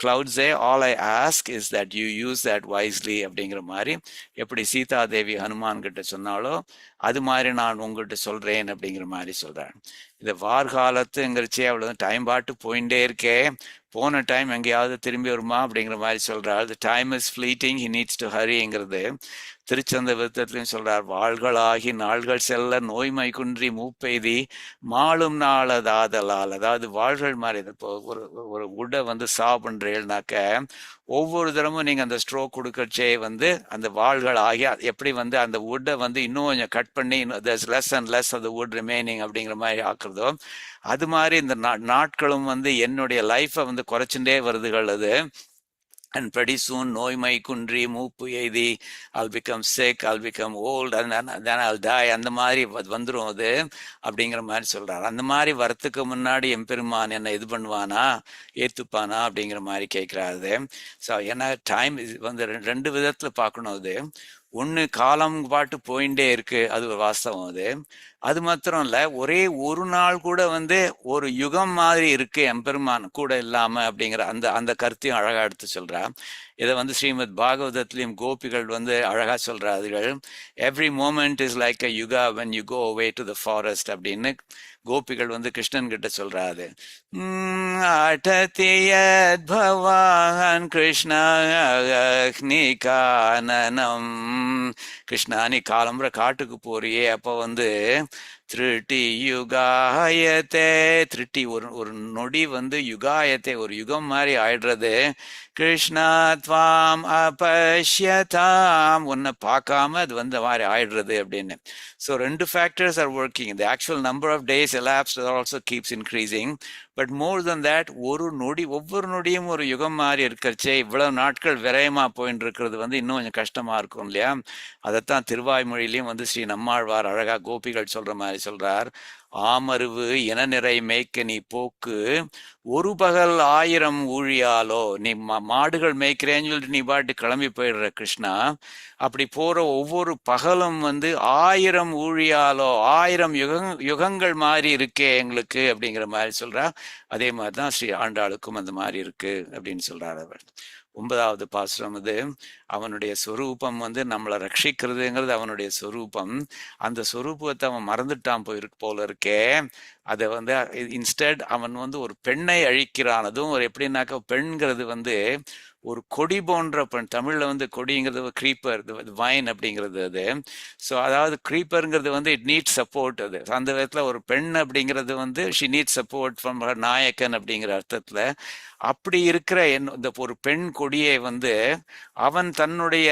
S1: கிளவுட்ஸே all I ask is that you use that wisely அப்படிங்கிற மாதிரி, எப்படி சீதாதேவி ஹனுமான் கிட்ட சொன்னாலோ அது மாதிரி நான் உங்ககிட்ட சொல்றேன் அப்படிங்கிற மாதிரி சொல்றேன். இந்த வார்காலத்துங்கிறச்சே அவ்வளவு டைம் பாட்டு போயிட்டே இருக்கே, போன டைம் எங்கேயாவது திரும்பி வருமா அப்படிங்கிற மாதிரி சொல்றார். The time is fleeting, he needs to ஹரிங்கிறது திருச்சந்த விருத்தத்திலையும் சொல்றார். வாள்களாகி நாள்கள் செல்ல நோய்மை குன்றி மூப்பெய்தி மாளும் நாளதாதலால். அதாவது வாள்கள் மாதிரி இப்போ ஒரு உடை வந்து சா பண்றேன்னாக்க ஒவ்வொரு தரமும் நீங்க அந்த ஸ்ட்ரோக் கொடுக்கறச்சே வந்து அந்த வாள்கள் ஆகி எப்படி வந்து அந்த வுட்டை வந்து இன்னும் கொஞ்சம் கட் பண்ணி லெஸ் அண்ட் லெஸ் அந்த வுட் ரிமைனிங் அப்படிங்கிற மாதிரி ஆக்குறதோ, அது மாதிரி இந்த நாட்களும் வந்து என்னுடைய லைஃப்பை வந்து குறைச்சுட்டே வருதுகள் அது. And pretty soon நோய்மை குன்றி மூப்பு எய்தி I'll become sick, I'll become old, and then I'll die. அந்த மாதிரி வந்துடும் அது அப்படிங்கிற மாதிரி சொல்றாரு. அந்த மாதிரி வரத்துக்கு முன்னாடி எம்பெருமான் என்ன இது பண்ணுவானா, ஏத்துப்பானா அப்படிங்கிற மாதிரி கேட்கிறாரு. ஸோ ஏன்னா டைம் வந்து ரெண்டு விதத்துல பார்க்கணும். அது ஒன்று காலம் பாட்டு போயிட்டே இருக்கு, அது ஒரு வாஸ்தவம். அது மாத்திரம் இல்ல, ஒரே ஒரு நாள் கூட வந்து ஒரு யுகம் மாதிரி இருக்கு எம்பெருமான் கூட இல்லாம அப்படிங்கிற அந்த அந்த கருத்தையும் அழகா எடுத்து சொல்றா. இதை வந்து ஸ்ரீமத் பாகவதத்திலையும் கோபிகள் வந்து அழகா சொல்றார்கள். Every moment is like a yuga when you go away to the forest அப்படின்னு கோபிகள் வந்து கிருஷ்ணன் கிட்ட சொல்றாரு. அடதியத் பவான் கிருஷ்ண அக்னி கானனம். கிருஷ்ணா நீ காலம்புற காட்டுக்கு போறியே, அப்போ வந்து திருட்டி யுகாயத்தே, திருட்டி ஒரு நொடி வந்து யுகாயத்தே ஒரு யுகம் மாதிரி ஆயிடுறது. கிருஷ்ணா துவாம் அபஷ்யதாம், உன்னை பார்க்காம அது வந்து மாதிரி ஆயிடுறது அப்படின்னு. ஸோ ரெண்டு factors are working. The actual number of days elapsed also keeps increasing. But more than that, ஒரு நொடி ஒவ்வொரு நொடியும் ஒரு யுகம் மாதிரி இருக்கிறச்சே இவ்வளவு நாட்கள் விரயமா போயின்னு இருக்கிறது வந்து இன்னும் கொஞ்சம் கஷ்டமா இருக்கும் இல்லையா? அதைத்தான் திருவாய்மொழியிலையும் வந்து ஸ்ரீ நம்மாழ்வார் அழகா கோபிகள் சொல்ற மாதிரி சொல்றார். ஆமருவு என நிறை மேய்க்க நீ போக்கு ஒரு பகல் 1000 ஊழியாலோ. நீ மாடுகள் மேய்க்கிறேன்னு சொல்லிட்டு நீ பாட்டு கிளம்பி போயிடுற கிருஷ்ணா. அப்படி போற ஒவ்வொரு பகலும் வந்து 1000 ஊழியாலோ, 1000 யுகங்கள் மாதிரி இருக்கே எங்களுக்கு அப்படிங்கிற மாதிரி சொல்றா. அதே மாதிரிதான் ஸ்ரீ ஆண்டாளுக்கும் அந்த மாதிரி இருக்கு அப்படின்னு சொல்றாரு அவர். 9வது பாசுரம் இது. அவனுடைய சொரூபம் வந்து நம்மளை ரட்சிக்கிறதுங்கிறது அவனுடைய சொரூபம். அந்த சொரூபத்தை அவன் மறந்துட்டான் போல இருக்கே. அதை வந்து இன்ஸ்டெட் அவன் வந்து ஒரு பெண்ணை அழிக்கிறான். அதுவும் ஒரு எப்படின்னாக்கா பெண்கிறது வந்து ஒரு கொடி போன்ற பெண். தமிழ்ல வந்து கொடிங்கிறது க்ரீப்பர், வைன் அப்படிங்கிறது அது. ஸோ அதாவது க்ரீப்பருங்கிறது வந்து இட் நீட் சப்போர்ட். அது அந்த விதத்துல ஒரு பெண் அப்படிங்கிறது வந்து ஷி நீட் சப்போர்ட் ஃப்ரம் நாயக்கன் அப்படிங்கிற அர்த்தத்துல. அப்படி இருக்கிற இந்த ஒரு பெண் கொடியை வந்து அவன் தன்னுடைய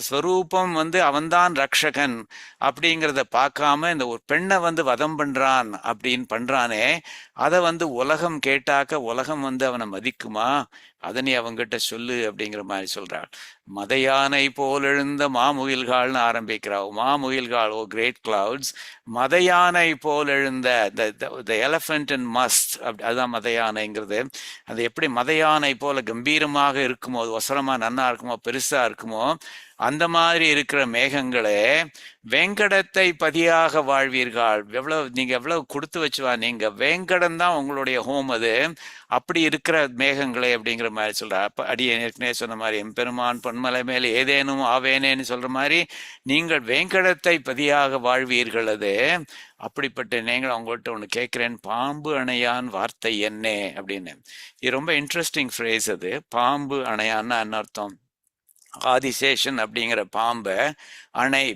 S1: ஸ்வரூபம் வந்து அவன்தான் ரக்ஷகன் அப்படிங்கிறத பார்க்காம இந்த ஒரு பெண்ணை வந்து வதம் பண்றான் அப்படின்னு பண்றானே, அதை வந்து உலகம் கேட்டாக்க உலகம் வந்து அவனை மதிக்குமா? அதை நீ அவங்கிட்ட சொல்லு அப்படிங்கிற மாதிரி சொல்றாள். மத யானை போல் எழுந்த மாமுகில்கால்னு ஆரம்பிக்கிறாள். மாமுகில்கால், ஓ கிரேட் கிளவுட்ஸ், மத யானை போல் எழுந்த த எலஃபண்ட் அண்ட் மஸ்ட், அதுதான் மத யானைங்கிறது. அது எப்படி மத யானை போல கம்பீரமாக இருக்குமோ, அது ஒசரமா நன்னா இருக்குமோ, பெருசா இருக்குமோ, அந்த மாதிரி இருக்கிற மேகங்களே வேங்கடத்தை பதியாக வாழ்வீர்கள். நீங்க எவ்வளவு கொடுத்து வச்சுவா, நீங்க வேங்கடம் தான் உங்களுடைய ஹோம். அது அப்படி இருக்கிற மேகங்களே அப்படிங்கிற மாதிரி சொல்ற. அப்ப அடியே ஏற்கனவே சொன்ன மாதிரி எம்பெருமான் பொன்மலை மேலே ஏதேனும் ஆவேனேன்னு சொல்ற மாதிரி நீங்கள் வேங்கடத்தை பதியாக வாழ்வீர்கள். அது அப்படிப்பட்ட நீங்கள் அவங்கள்ட்ட ஒன்று கேட்குறேன், பாம்பு அணையான் வார்த்தை என்னே அப்படின்னு. இது ரொம்ப இன்ட்ரெஸ்டிங் ஃப்ரேஸ். அது பாம்பு அணையான்னு அர்த்தம். ஆதிசேஷன் அப்படிங்கிற பாம்பை அணை,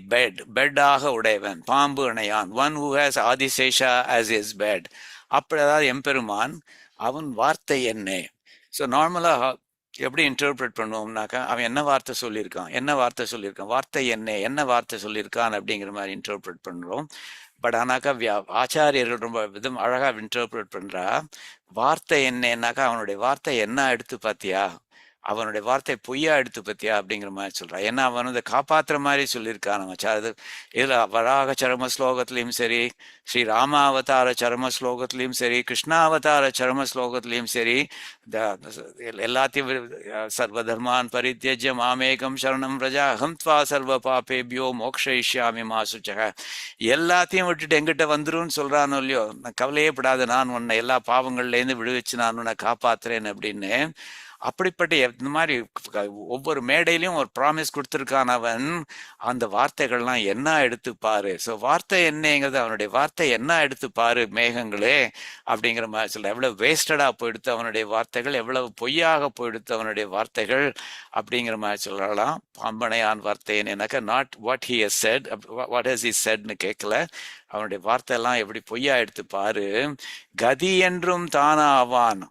S1: பெட்டாக உடையவன் பாம்பு அணையான், one who has Adisesha as is bed. அப்படி அதாவது எம்பெருமான் அவன் வார்த்தை என்ன. ஸோ நார்மலாக எப்படி இன்டர்பிரட் பண்ணுவோம்னாக்கா அவன் என்ன வார்த்தை சொல்லியிருக்கான், வார்த்தை என்ன வார்த்தை சொல்லியிருக்கான் அப்படிங்கிற மாதிரி இன்டர்பிரட் பண்ணுறோம். பட் ஆனாக்கா ஆச்சாரியர்கள் ரொம்ப விதம் அழகாக இன்டர்பிரட் பண்ணுறா. வார்த்தை என்னன்னாக்கா அவனுடைய வார்த்தை என்ன எடுத்து பார்த்தியா, அவனுடைய வார்த்தை பொய்யா எடுத்து பத்தியா அப்படிங்கிற மாதிரி சொல்றான். ஏன்னா அவன் வந்து காப்பாத்துற மாதிரி சொல்லியிருக்கான். அது இதுல வராக சரம ஸ்லோகத்திலையும் சரி, ஸ்ரீ ராமாவதார சரம ஸ்லோகத்திலையும் சரி, கிருஷ்ணாவதார சரம ஸ்லோகத்திலையும் சரி, எல்லாத்தையும் சர்வதர்மான் பரித்யஜ்ய மாமேகம் சரணம் பிரஜா அகம் துவா சர்வ பாபேபியோ மோக்ஷயிஷ்யாமி மா சுச்சக, எல்லாத்தையும் விட்டுட்டு எங்கிட்ட வந்துருன்னு சொல்றானோ இல்லையோ, நான் கவலையே படாத, நான் உன்னை எல்லா பாவங்கள்லேருந்து விடுவிச்சு நான் உன்னை காப்பாத்துறேன் அப்படின்னு. அப்படிப்பட்ட இந்த மாதிரி ஒவ்வொரு மேடையிலையும் ஒரு ப்ராமிஸ் கொடுத்துருக்கான் அவன். அந்த வார்த்தைகள்லாம் என்ன எடுத்து பாரு. ஸோ வார்த்தை என்னங்கிறது அவனுடைய வார்த்தை என்ன எடுத்து பாரு மேகங்களே அப்படிங்கிற மாதிரி சொல்ல. எவ்வளவு வேஸ்டடா போயிடுத்து அவனுடைய வார்த்தைகள், எவ்வளவு பொய்யாக போயிடுத்து அவனுடைய வார்த்தைகள் அப்படிங்கிற மாதிரி சொல்லலாம். பாம்பனையான் வார்த்தை என்னன்னாக்கா not what he has said, what has he செட்னு கேட்கல, அவனுடைய வார்த்தை எல்லாம் எப்படி பொய்யா எடுத்து பாரு. கதி என்றும் தானாவான்.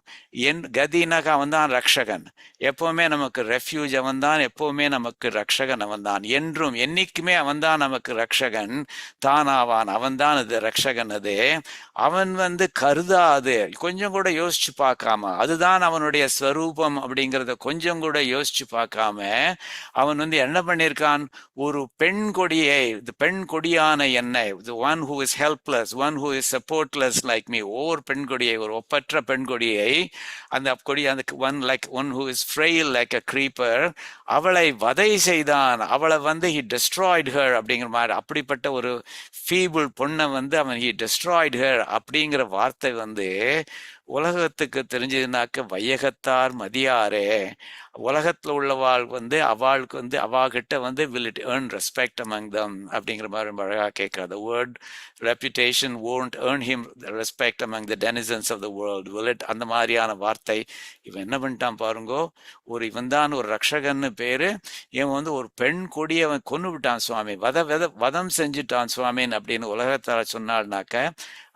S1: கதினாக அவன் தான் ரக்ஷகன், எப்பவுமே நமக்கு ரெஃப்யூஜ் அவன் தான், எப்பவுமே நமக்கு ரக்ஷகன் அவன் தான், என்றும் என்னைக்குமே அவன் தான் நமக்கு ரக்ஷகன். தானாவான், அவன் தான் அது ரக்ஷகன். அது அவன் வந்து கருதாது, கொஞ்சம் கூட யோசிச்சு பார்க்காம, அதுதான் அவனுடைய ஸ்வரூபம் அப்படிங்கிறத கொஞ்சம் கூட யோசிச்சு பார்க்காம அவன் வந்து என்ன பண்ணியிருக்கான், ஒரு பெண் கொடியை, பெண் கொடியான என்னை, one who is helpless, one who is supportless like me, ஓர் பெண் கொடியை, ஒரு ஒப்பற்ற பெண் கொடியை, அந்த கொடி, அந்த one who is frail like a creeper, அவளை வதை செய்தான். அவளை வந்து ஹி டெஸ்ட்ராய்ட் ஹர் அப்படிங்கிற மாதிரி, அப்படிப்பட்ட ஒரு ஃபீபிள் பொண்ணை வந்து அவன் ஹி டெஸ்ட்ராய்ட் ஹர் அப்படிங்கிற வார்த்தை வந்து உலகத்துக்கு தெரிஞ்சதுனாக்க வையகத்தார் மதியாரே, உலகத்துல உள்ளவாள் வந்து அவளுக்கு வந்து அவாகிட்ட வந்து will it earn respect among them அப்படிங்கிற மாதிரி ரொம்ப அழகா கேட்கிற. the word reputation won't earn him respect among the denizens of the world, will it? அந்த மாதிரியான வார்த்தை. இவன் என்ன பண்ணிட்டான் பாருங்கோ, இவன் தான் ஒரு ரக்ஷகன்னு பேரு, இவன் வந்து ஒரு பெண் கொடியை அவன் கொண்டு விட்டான் சுவாமி, வதம் செஞ்சுட்டான் சுவாமின்னு அப்படின்னு உலகத்தார சொன்னாள்னாக்க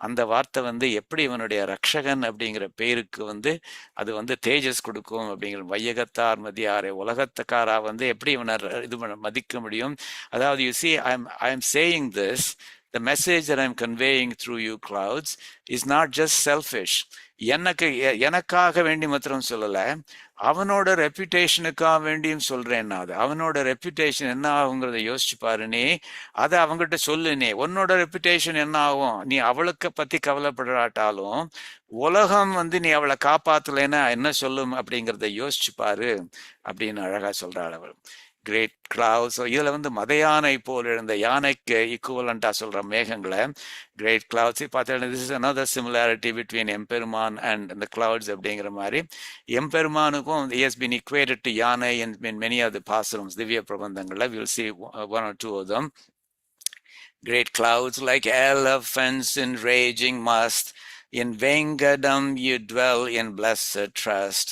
S1: அந்த வார்த்தை வந்து எப்படி இவனுடைய ரக்ஷகன் அப்படிங்கிற பேருக்கு வந்து அது வந்து தேஜஸ் கொடுக்கும் அப்படிங்கிற. வையகத்தார் மதியாரே, உலகத்துக்காரா வந்து எப்படி இவனை இது மதிக்க முடியும். அதாவது you see, I am saying this, the message that I'm conveying through you clouds is not just selfish. எனக்காக வேண்டி மாத்திரம் சொல்லல, அவனோட ரெப்யூட்டேஷனுக்காக வேண்டியும் சொல்றேன். அது அவனோட ரெப்யூட்டேஷன் என்ன ஆகுங்கிறத யோசிச்சு பாரு. நீ அதை அவங்ககிட்ட சொல்லு. நீ உன்னோட ரெப்யூட்டேஷன் என்ன ஆகும், நீ அவளுக்கு பத்தி கவலைப்படாட்டாலும் உலகம் வந்து நீ அவளை காப்பாத்தலைன்னா என்ன சொல்லும் அப்படிங்கிறத யோசிச்சு பாரு அப்படின்னு அழகா சொல்றாள் அவள்.
S2: Great clouds. ஸோ இதில் வந்து மத யானை போல் எழுந்த யானைக்கு ஈக்குவலண்டா சொல்ற மேகங்களை கிரேட் கிளவுட்ஸ் பார்த்தீங்கன்னா this is another similarity between எம்பெருமான் அண்ட் இந்த கிளவுட்ஸ் அப்படிங்கிற மாதிரி. எம்பெருமானுக்கும் has been equated to யானை in many of the pasurams, திவ்ய பிரபந்தங்களில். we'll see one or two of them. Great clouds like elephants in raging must, in Vengadam you dwell in blessed trust.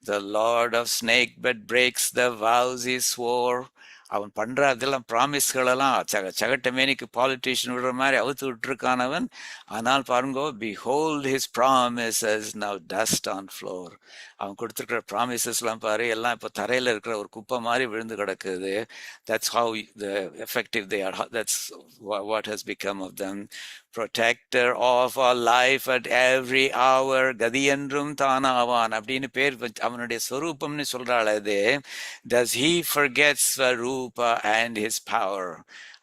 S2: The Lord of snake bed breaks the vows he swore. அவன் பண்ற அதெல்லாம் ப்ராமிஸ்களெல்லாம் சகட்ட மேனிக்கு politician விடுற மாதிரி அவுத்து விட்டுருக்கானவன். ஆனால் பாருங்கோ, behold his promises now dust on floor. அவன் கொடுத்துருக்கிற ப்ராமிசஸ்லாம் பாரு, எல்லாம் இப்போ தரையில் இருக்கிற ஒரு குப்பை மாதிரி விழுந்து கிடக்குது. That's how the effective they are. That's what has become of them. Protector of our life at every hour, கதி என்றும் தானாவான் அப்படின்னு பேர் அவனுடைய ஸ்வரூபம்னு சொல்றாள். அது does he forget Swarupa and his power.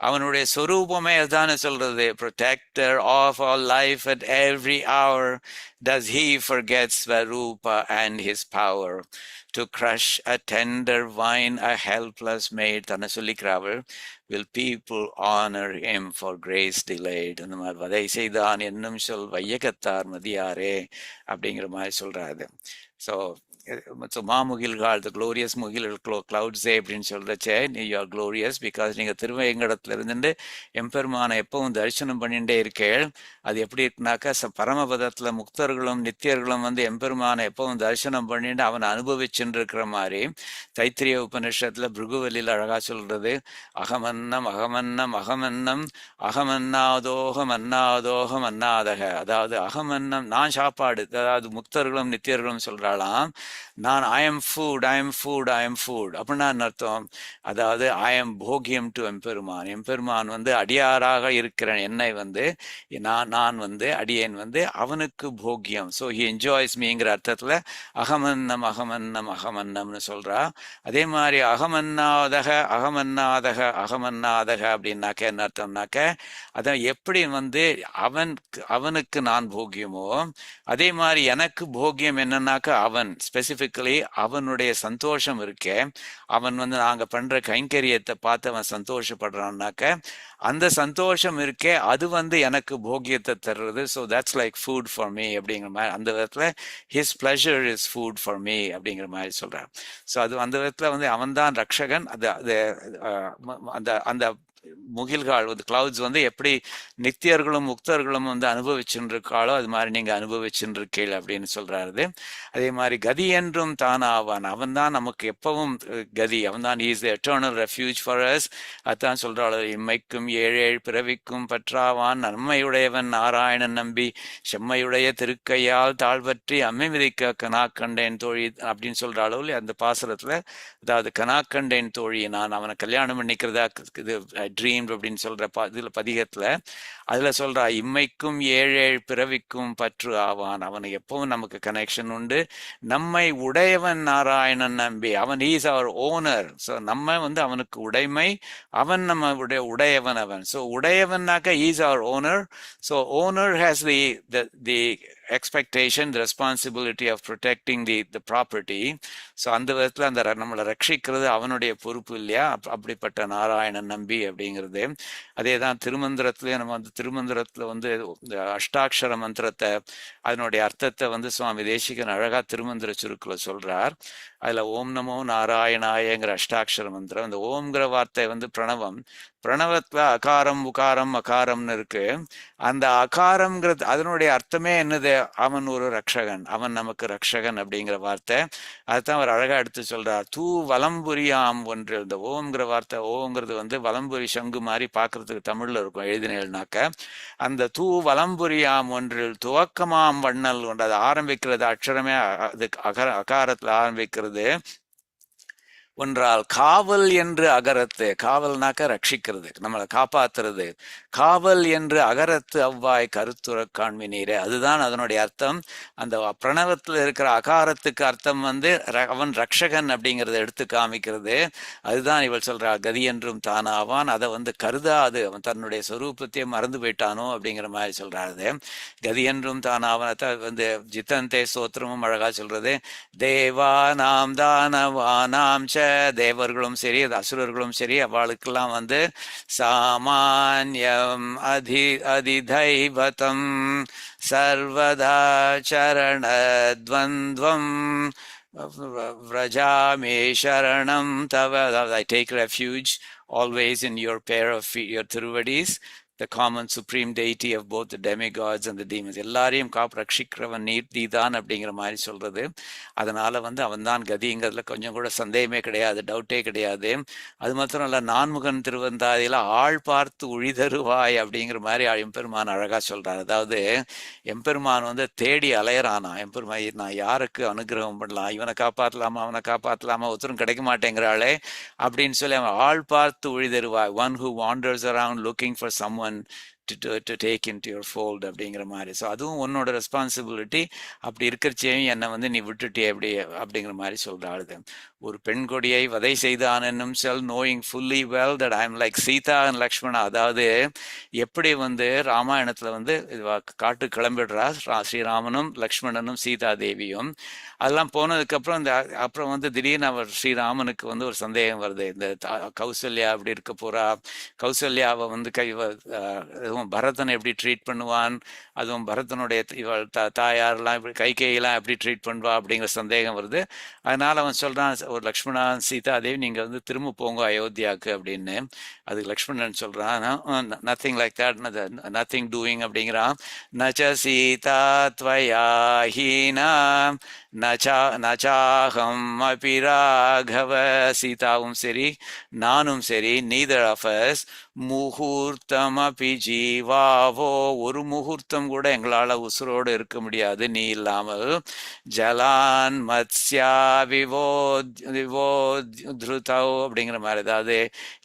S2: அவனுடைய சொரூபமே அதுதானே சொல்றது. protector of our life at every hour, does he forget Swarupa and his power. To crush a tender vine a helpless maid, தன்னை சொல்லிக்கிறாவள், will people honor him for grace delayed. அந்த மாதிரி வதை செய்தான் என்னும் சொல் வையகத்தார் மதியாரே அப்படிங்கிற மாதிரி சொல்றாரு. ஸோ மாமுகில்கள், the glorious முகில் clouds அப்படின்னு சொல்றச்சே, you are glorious because நீங்க திருவேங்கடத்துல இருந்துட்டு எம்பெருமானை எப்பவும் தரிசனம் பண்ணிட்டே இருக்கேள். அது எப்படி இருக்குனாக்கா, பரமபதத்துல முக்தர்களும் நித்தியர்களும் வந்து எம்பெருமானை எப்பவும் தரிசனம் பண்ணிட்டு அவனை அனுபவிச்சுட்டு இருக்கிற மாதிரி தைத்திரிய உபநிஷத்துல பிருகுவலியில் அழகா சொல்றது, அகமன்னம் அகமன்னம் அகமன்னம் அகமன்னாதோகம் அன்னாதோகம் அன்னாதக. அதாவது அகமன்னம் நான் சாப்பாடு, அதாவது முக்தர்களும் நித்தியர்களும் சொல்றாளாம், நான் I am food I am food I am food அப்படின்னா அர்த்தம். அதாவது ஐ எம் போகியம் டு எம்பெருமான். எம்பெருமான் வந்து அடியாராக இருக்கிற என்னை வந்து நான் வந்து அடியேன் வந்து அவனுக்கு போகியம். ஸோ ஹி என்ஜாய்ஸ் மீங்கிற அர்த்தத்தில் அகமன்னம் அகமன்னம் அகமன்னம்னு சொல்றா. அதே மாதிரி அகமன்னாதக அகமன்னாதக அகமன்னாதக அப்படின்னாக்க என்ன அர்த்தம்னாக்க, அதான் எப்படி வந்து அவனுக்கு நான் போகியமோ அதே மாதிரி எனக்கு போகியம் என்னன்னாக்க அவன் ஸ்பெசிஃபிக்கலி அவனுடைய சந்தோஷம் இருக்கே, அவன் வந்து நாங்க பண்ற கைங்கரியத்தை பார்த்து அவன் சந்தோஷப்படுறான்னாக்க அந்த சந்தோஷம் இருக்கே அது வந்து எனக்கு போகியத்தை தர்றது. So that's like food for me அப்படிங்கிற மாதிரி. அந்த விதத்துல his pleasure is food for me அப்படிங்கிற மாதிரி சொல்றான். ஸோ அது அந்த விதத்துல வந்து அவன் தான் ரக்ஷகன். அது அந்த அந்த முகில்கள் வந்து கிளவுட்ஸ் வந்து எப்படி நித்தியர்களும் முக்தர்களும் வந்து அனுபவிச்சுருக்காளோ அது மாதிரி நீங்க அனுபவிச்சுருக்கீள் அப்படின்னு சொல்றாரு. அதே மாதிரி கதி என்றும் தானாவான், அவன் தான் நமக்கு எப்பவும் கதி, அவன் தான் is the eternal refuge for us. அதான் சொல்றாள், இம்மைக்கும் ஏழேழு பிறவிக்கும் பற்றாவான் நன்மையுடையவன் நாராயணன் நம்பி செம்மையுடைய திருக்கையால் தாழ்வற்றி அம்மை மிதிக்க கனாக்கண்டேன் தோழி அப்படின்னு சொல்றாளோ அந்த பாசுரத்துல. அதாவது கனாக்கண்டேன் தோழி, நான் அவனை கல்யாணம் பண்ணிக்கிறதா இது ட்ரீம் அப்படின்னு சொல்ற இதுல பதிகத்துல அதுல சொல்றா, இம்மைக்கும் ஏழேழு பிறவிக்கும் பற்று ஆவான், அவனை எப்பவும் நமக்கு கனெக்ஷன் உண்டு. நம்மை உடையவன் நாராயணன் நம்பி, அவன் ஈஸ் அவர் ஓனர். ஸோ நம்ம வந்து அவனுக்கு உடைமை, அவன் நம்ம உடையவன் அவன். ஸோ உடையவன்னாக்க is our owner. So owner has the expectation, the responsibility of protecting the property. So அந்த விதத்தில் அந்த நம்மளை ரட்சிக்கிறது அவனுடைய பொறுப்பு இல்லையா? அப்படிப்பட்ட நாராயணன் நம்பி அப்படிங்கிறது. அதே தான் திருமந்திரத்திலே நம்ம வந்து திருமந்திரத்தில் வந்து அஷ்டாட்சர மந்திரத்தை அதனுடைய அர்த்தத்தை வந்து சுவாமி தேசிகன் அழகா திருமந்திர சுருக்கில் சொல்றார். அதுல ஓம் நமோ நாராயணாயங்கிற அஷ்டாட்சர மந்திரம். இந்த ஓம்ங்கிற வார்த்தை வந்து பிரணவம். பிரணவத்துல அகாரம் உகாரம் அகாரம்னு இருக்கு. அந்த அகாரம்ங்கிறது அதனுடைய அர்த்தமே என்னது? அவன் ஒரு ரக்ஷகன், அவன் நமக்கு ரக்ஷகன் அப்படிங்கிற வார்த்தை. அதுதான் அவர் அழகா எடுத்து சொல்றார். தூ வலம்புரியாம் ஒன்று. இந்த ஓம்ங்கிற வார்த்தை, ஓங்கிறது வந்து வலம்புரி சங்கு மாதிரி பார்க்கறதுக்கு தமிழ்ல இருக்கும் எழுதினேல்னாக்க. அந்த தூ வலம்புரியாம் ஒன்றில் துவக்கமாம் வண்ணல் ஒன்று. அது ஆரம்பிக்கிறது அக்ஷரமே அது அகாரத்துல ஆரம்பிக்கிறது ஒன்றால் காவல் என்று அகரத்து. காவல்னாக்க ரட்சிக்கிறது, நம்மளை காப்பாத்துறது. காவல் என்று அகரத்து அவ்வாய் கருத்துற காண்மினீரே, அதுதான் அதனுடைய அர்த்தம். அந்த பிரணவத்தில் இருக்கிற அகாரத்துக்கு அர்த்தம் வந்து அவன் ரக்ஷகன் அப்படிங்கிறத எடுத்து காமிக்கிறது. அதுதான் இவள் சொல்றா, கதி என்றும் தானாவான். அதை வந்து கருதாது, அவன் தன்னுடைய சொரூபத்தையே மறந்து போயிட்டானோ அப்படிங்கிற மாதிரி சொல்றாரு. கதி என்றும் தானாவான் வந்து ஜித்தந்தே சோத்திரமும் அழகா சொல்றது. தேவா நாம் தானவானாம் ச தேவர்களும் சரி அசுரர்களும் சரி அவளுக்கெல்லாம் வந்து சாமான்யம் அதிதைவதம் சர்வதா சரணத்வந்த்வம் vrajame sharanam tava. I take refuge always in your pair of feet, your thiruvadis, the common supreme deity of both the demigods and the demons. எல்லாரையும் ரட்சிக்கிறவன் நீதான் அப்படிங்கிற மாதிரி சொல்றது. அதனால வந்து அவன் தான் கதிங்கிறதுல கொஞ்சம் கூட சந்தேகமே கிடையாது, டவுட்டே கிடையாது. அது மாத்திரம் இல்ல, நான்முகன் திருவந்தாதியில ஆள் பார்த்து உழிதருவாய் அப்படிங்கிற மாதிரி எம்பெருமான் அழகா சொல்றாரு. அதாவது எம்பெருமான் வந்து தேடி அலையறானா, எம்பெருமான் நான் யாருக்கு அனுகிரகம் பண்ணலாம், இவனை காப்பாற்றலாமா அவனை காப்பாற்றலாமா, ஒருத்தரும் கிடைக்க மாட்டேங்கிறாளே அப்படின்னு சொல்லி அவன் ஆள் பார்த்து உழிதருவாய், one who wanders around looking for someone to take into your fold அப்படிங்கிற மாதிரி. ஸோ அதுவும் உன்னோட ரெஸ்பான்சிபிலிட்டி. அப்படி இருக்கிறச்சேயும் என்னை வந்து நீ விட்டுட்டே அப்படிங்கிற மாதிரி சொல்றாள். ஒரு பெண் கொடியை வதை செய்தான் என்னும் செல் knowing fully well that I am like Sita and Lakshmana. அதாவது எப்படி வந்து ராமாயணத்துல வந்து காட்டு கிளம்பிடுறா ஸ்ரீராமனும் லக்ஷ்மணனும் சீதா தேவியும். அதெல்லாம் போனதுக்கப்புறம் அப்புறம் வந்து திடீர்னு அவர் ஸ்ரீராமனுக்கு வந்து ஒரு சந்தேகம் வருது, இந்த கௌசல்யா அப்படி இருக்க போறா, கௌசல்யாவை வந்து அதுவும் பரதனை எப்படி ட்ரீட் பண்ணுவான், அதுவும் பரதனுடைய தாயாரெல்லாம் இப்படி கைகேயெல்லாம் எப்படி ட்ரீட் பண்ணுவா அப்படிங்கிற சந்தேகம் வருது. அதனால அவன் சொல்றான், ஒரு லக்ஷ்மணா சீதா தேவி நீங்க வந்து திரும்ப போங்க அயோத்தியாவுக்கு அப்படின்னு. அதுக்கு லக்ஷ்மணன் சொல்றான், nothing like that, nothing doing அப்படிங்கிறான். நச்ச சீதா த்வயா ஹீனா நச்சாஹம் அபி ராகவ. சீதாவும் சரி நானும் சரி, நீதர் ஆஃப் அஸ் முகூர்த்தம் அபி ஜீவாவோ, ஒரு முகூர்த்தம் கூட எங்களால உசுரோடு இருக்க முடியாது நீ இல்லாமல். ஜலான் மத்ஸ்யா விவோத்ருதோ அப்படிங்கிற மாதிரி. அதாவது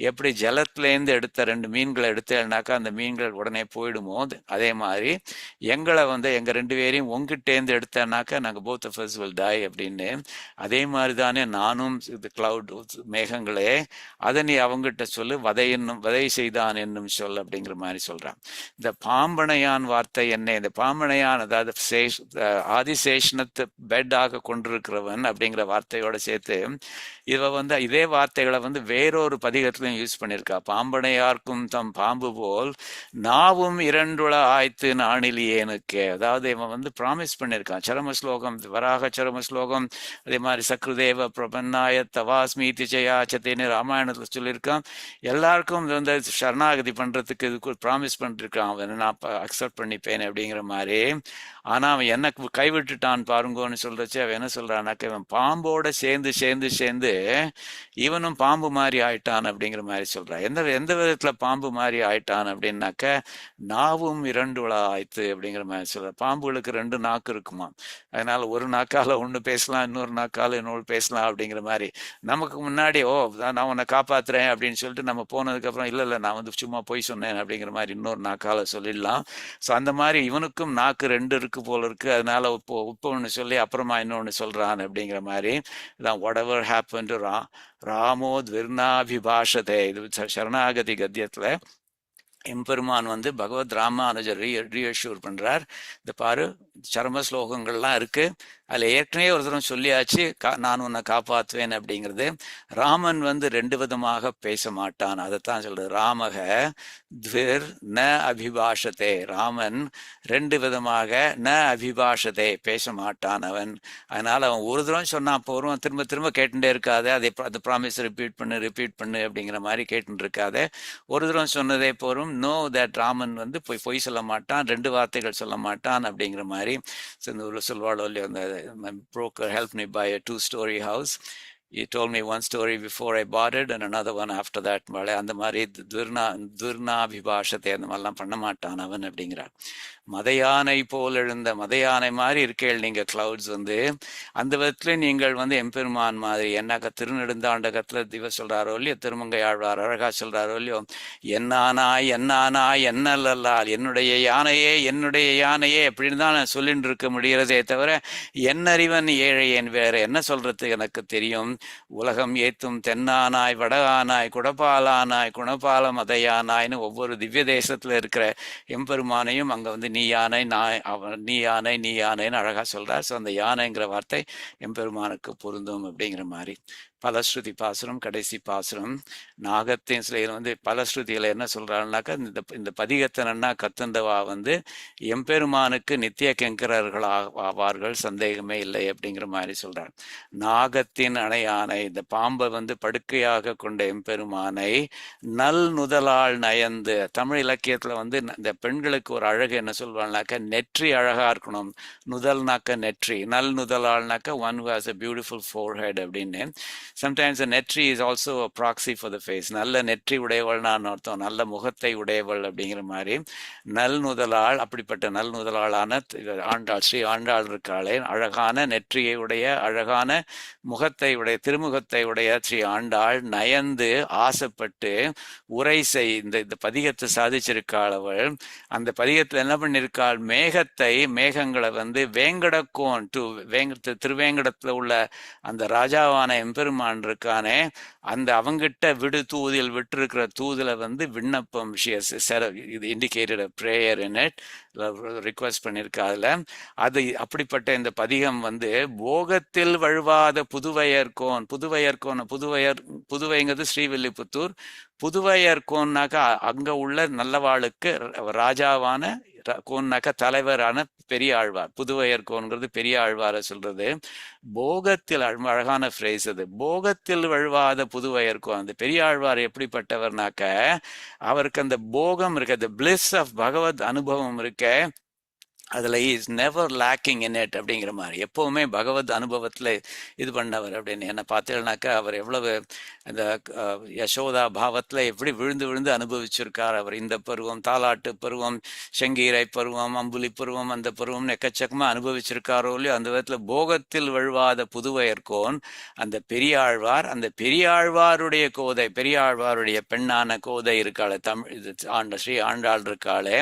S2: எப்படி ஜலத்திலேருந்து எடுத்த 2 மீன்களை எடுத்தேன்னாக்கா அந்த மீன்கள் உடனே போயிடுமோ, அதே மாதிரி எங்களை வந்து எங்க 2 பேரையும் உங்ககிட்டேருந்து எடுத்தேன்னாக்கா நாங்கள் both of us will die அப்படின்னு. அதே மாதிரி தானே நானும் கிளவுட் மேகங்களே, அதை நீ அவங்ககிட்ட சொல்லு, வதை செய்தான் என்னும் சொல் அப்படிங்கிற மாதிரி சொல்றான். இந்த பாம்பனையான் வார்த்தை என்ன, இந்த பாம்பனையான் அதாவது ஆதிசேஷனத்தை பெட்டாக கொண்டிருக்கிறவன் அப்படிங்கிற வார்த்தையோட சேர்த்து இவ வந்து இதே வார்த்தைகளை வந்து வேறொரு பதிகத்திலையும் யூஸ் பண்ணியிருக்கா. பாம்பனையார்க்கும் தம் பாம்பு போல் நாவும் 2 ஆய்த்து நாணிலியேனுக்கே. அதாவது இவன் வந்து ப்ராமிஸ் பண்ணியிருக்கான். சரம ஸ்லோகம், வராக சரம ஸ்லோகம், அதே மாதிரி சக்ருதேவ பிரபன்னாய தவாஸ்மி திஜயாச்சத்தின்னு ராமாயணத்தில் சொல்லியிருக்கான். எல்லாருக்கும் வந்து சரணாகதி பண்றதுக்கு இதுக்கு ப்ராமிஸ் பண்ணிருக்கான், அவன் நான் அக்செப்ட் பண்ணிப்பேன் அப்படிங்கிற மாதிரி. ஆனா அவன் என்ன கைவிட்டுட்டான் பாருங்கன்னு சொல்றச்சு அவன் என்ன சொல்றான்னாக்க, இவன் பாம்போட சேர்ந்து சேர்ந்து சேர்ந்து இவனும் பாம்பு மாதிரி ஆயிட்டான் அப்படிங்கிற மாதிரி சொல்றான். எந்த விதத்துல பாம்பு மாதிரி ஆயிட்டான் அப்படின்னாக்க, நாவும் 2 ஆயித்து அப்படிங்கிற மாதிரி சொல்ற. பாம்புகளுக்கு 2 நாக்கு இருக்குமா, அதனால ஒரு நாக்கால ஒண்ணு பேசலாம், இன்னொரு நாக்கால இன்னொரு பேசலாம் அப்படிங்கிற மாதிரி. நமக்கு முன்னாடி நான் உன்னை காப்பாத்துறேன் அப்படின்னு சொல்லிட்டு நம்ம போனதுக்கு அப்புறம் இல்ல நான் வந்து சும்மா போய் சொன்னேன் அப்படிங்கிற மாதிரி இன்னொரு நாக்கால சொல்லிடலாம். ஸோ அந்த மாதிரி இவனுக்கும் நாக்கு 2 இருக்கு போல இருக்கு. அதனால இப்போ ஒண்ணு சொல்லி அப்புறமா இன்னொன்னு சொல்றான் அப்படிங்கிற மாதிரி. whatever happened to ராமோ துர்ணாபிபாஷதே. இது சரணாகதி கத்தியத்துல எம்பெருமான் வந்து பகவத் ராமானுஜர் ரீஅஷ்யூர் பண்றார். இந்த பாரு சர்ம ஸ்லோகங்கள்லாம் இருக்கு, அதுல ஏற்கனவே ஒரு தரம் சொல்லியாச்சு நான் உன்னை காப்பாற்றுவேன் அப்படிங்கிறது. ராமன் வந்து 2 விதமாக பேச மாட்டான், அதைத்தான் சொல்றது. ராமக துவிர் ந அபிபாஷதே. ராமன் 2 விதமாக ந அபிபாஷதே, பேச மாட்டான் அவன். அதனால அவன் ஒரு தரம் சொன்னா போறோம், திரும்ப திரும்ப கேட்டுட்டே இருக்காத, அதை ப்ராமிஸ் ரிப்பீட் பண்ணு அப்படிங்கிற மாதிரி கேட்டு இருக்காத. ஒரு தரம் சொன்னதே போரும். நோ தட் ராமன் வந்து பொய் சொல்ல மாட்டான், 2 வார்த்தைகள் சொல்ல மாட்டான் அப்படிங்கிற மாதிரி. சொல்வாளோ இல்லையோ, அந்த my broker helped me buy a 2-story house. He told me one story before I bought it and another one after that. அந்த மாதிரி துர்ணாபிபாஷத்தை அந்த மாதிரிலாம் பண்ண மாட்டான் அவன் அப்படிங்கிறார். மதையானை போல் எழுந்த மதையானை மாதிரி இருக்கேள் நீங்க கிளவுட்ஸ் வந்து. அந்த விதத்துல நீங்கள் வந்து எம்பெருமான் மாதிரி. என்னாக்க திருநெடுந்தாண்டகத்துல திவ சொல்றாரோ இல்லையோ, திருமங்கை ஆழ்வார் அழகா சொல்றாரோ இல்லையோ, என்னானாய் என்னல்லால் என்னுடைய யானையே அப்படின்னு தான் நான் சொல்லிட்டு இருக்க முடிகிறதே தவிர என்னறிவன் ஏழையன் வேற என்ன சொல்றது எனக்கு தெரியும். உலகம் ஏத்தும் தென்னானாய் வடகானாய் குடபாலானாய் குணபால மதையானாய்னு ஒவ்வொரு திவ்ய தேசத்துல இருக்கிற எம்பெருமானையும் அங்க வந்து நீ யானைன்னு அழகா சொல்றார். ஸோ அந்த யானைங்கிற வார்த்தை எம்பெருமானுக்கு பொருந்தும் அப்படிங்கிற மாதிரி. பலஸ்ருதி பாசுரம், கடைசி பாசுரம். நாகத்தின் சிலையில் வந்து பலஸ்ருதியில என்ன சொல்றாருனாக்கா, இந்த பதிகத்தனா கத்தந்தவா வந்து எம்பெருமானுக்கு நித்திய கெங்கரர்கள் ஆவார்கள், சந்தேகமே இல்லை அப்படிங்கிற மாதிரி சொல்றார். நாகத்தின் அணையானை, இந்த பாம்பை வந்து படுக்கையாக கொண்ட எம்பெருமானை நல் நுதலால் நயந்து, தமிழ் இலக்கியத்துல வந்து இந்த பெண்களுக்கு ஒரு அழகு என்ன சொல்வாங்கனாக்கா, நெற்றி அழகா இருக்கணும். நுதல்னாக்க நெற்றி, நல் நுதலால்னாக்க one who has a beautiful forehead அப்படின்னு. சம்டைம்ஸ் நெற்றி is also proxy for the face. நல்ல நெற்றி உடையவள்னு அர்த்தம், நல்ல முகத்தை உடையவள் அப்படிங்கிற மாதிரி. நல் நுதலாள், அப்படிப்பட்ட நல் நுதலாளான ஆண்டாள், ஸ்ரீ ஆண்டாள் இருக்காளே, அழகான நெற்றியை உடைய, அழகான முகத்தை உடைய, திருமுகத்தை உடைய ஸ்ரீ ஆண்டாள் நயந்து ஆசைப்பட்டு உரை செய் இந்த பதிகத்தை சாதிச்சிருக்காள் அவள். அந்த பதிகத்தில் என்ன பண்ணியிருக்காள், மேகங்களை வந்து வேங்கடக்கோன் டு திருவேங்கடத்துல உள்ள அந்த ராஜாவான எம்பெருமான் இருக்கானே, அந்த அவங்கிட்ட தூதில் விட்டிருக்கிற தூதுல வந்து விண்ணப்பம், இது indicated prayer in it, request பண்ணியிருக்கா அதுல. அது அப்படிப்பட்ட இந்த பதிகம் வந்து போகத்தில் வழுவாத புதுவையர்கோன், புதுவைங்கிறது ஸ்ரீவில்லிபுத்தூர். புதுவையர்கோன்னாக்கா அங்க உள்ள நல்லவாளுக்கு ராஜாவான, கோன்னாக்கா தலைவரான பெரிய ஆழ்வார். புதுவையர் கோன்கிறது பெரிய ஆழ்வார சொல்றது. போகத்தில், அழகான ஃப்ரேஸ் அது, போகத்தில் வழுவாத புதுவையர் கோன். அந்த பெரிய ஆழ்வார் எப்படிப்பட்டவர்னாக்க, அவருக்கு அந்த போகம் இருக்க, அந்த பிளிஸ் ஆஃப் பகவத் அனுபவம் இருக்க, அதில் is never lacking in it அப்படிங்கிற மாதிரி, எப்போவுமே பகவத் அனுபவத்தில் இது பண்ணவர் அப்படின்னு. என்ன பார்த்தேன்னாக்கா, அவர் எவ்வளவு அந்த யசோதா பாவத்தில் எப்படி விழுந்து விழுந்து அனுபவிச்சிருக்கார் அவர். இந்த பருவம், தாலாட்டு பருவம், செங்கீரை பருவம், அம்புலி பருவம், அந்த பருவம் எக்கச்சக்கமாக அனுபவிச்சிருக்காரோ இல்லையோ, அந்த விதத்தில் போகத்தில் வழுவாத புதுவையர்கோன் அந்த பெரியாழ்வார். அந்த பெரியாழ்வாருடைய கோதை, பெரியாழ்வாருடைய பெண்ணான கோதை இருக்காளே, ஸ்ரீ ஆண்டாள் இருக்காளே,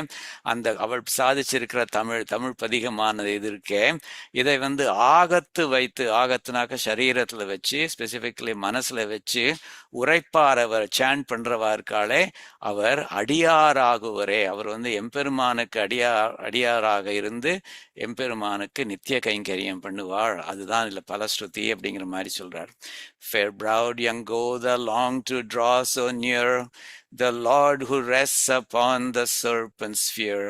S2: அந்த அவள் சாதிச்சிருக்கிற தமிழ் பதிகமானது இது இருக்கே, இதை வந்து ஆகத்து வைத்து, ஆகத்துனாக்க சரீரத்துல வச்சு, ஸ்பெசிபிக்லி மனசுல வச்சு உரைப்பார் அவர், சாண்ட் பண்றவா இருக்காளே, அவர் அடியாராகுவரே. அவர் வந்து எம்பெருமானுக்கு அடியாராக இருந்து எம்பெருமானுக்கு நித்திய கைங்கரியம் பண்ணுவாள். அதுதான் இதுல பலஸ்ருதி அப்படிங்கிற மாதிரி சொல்றார். Fair browed young Goda longed to draw so near the Lord who rests upon the serpent's fear.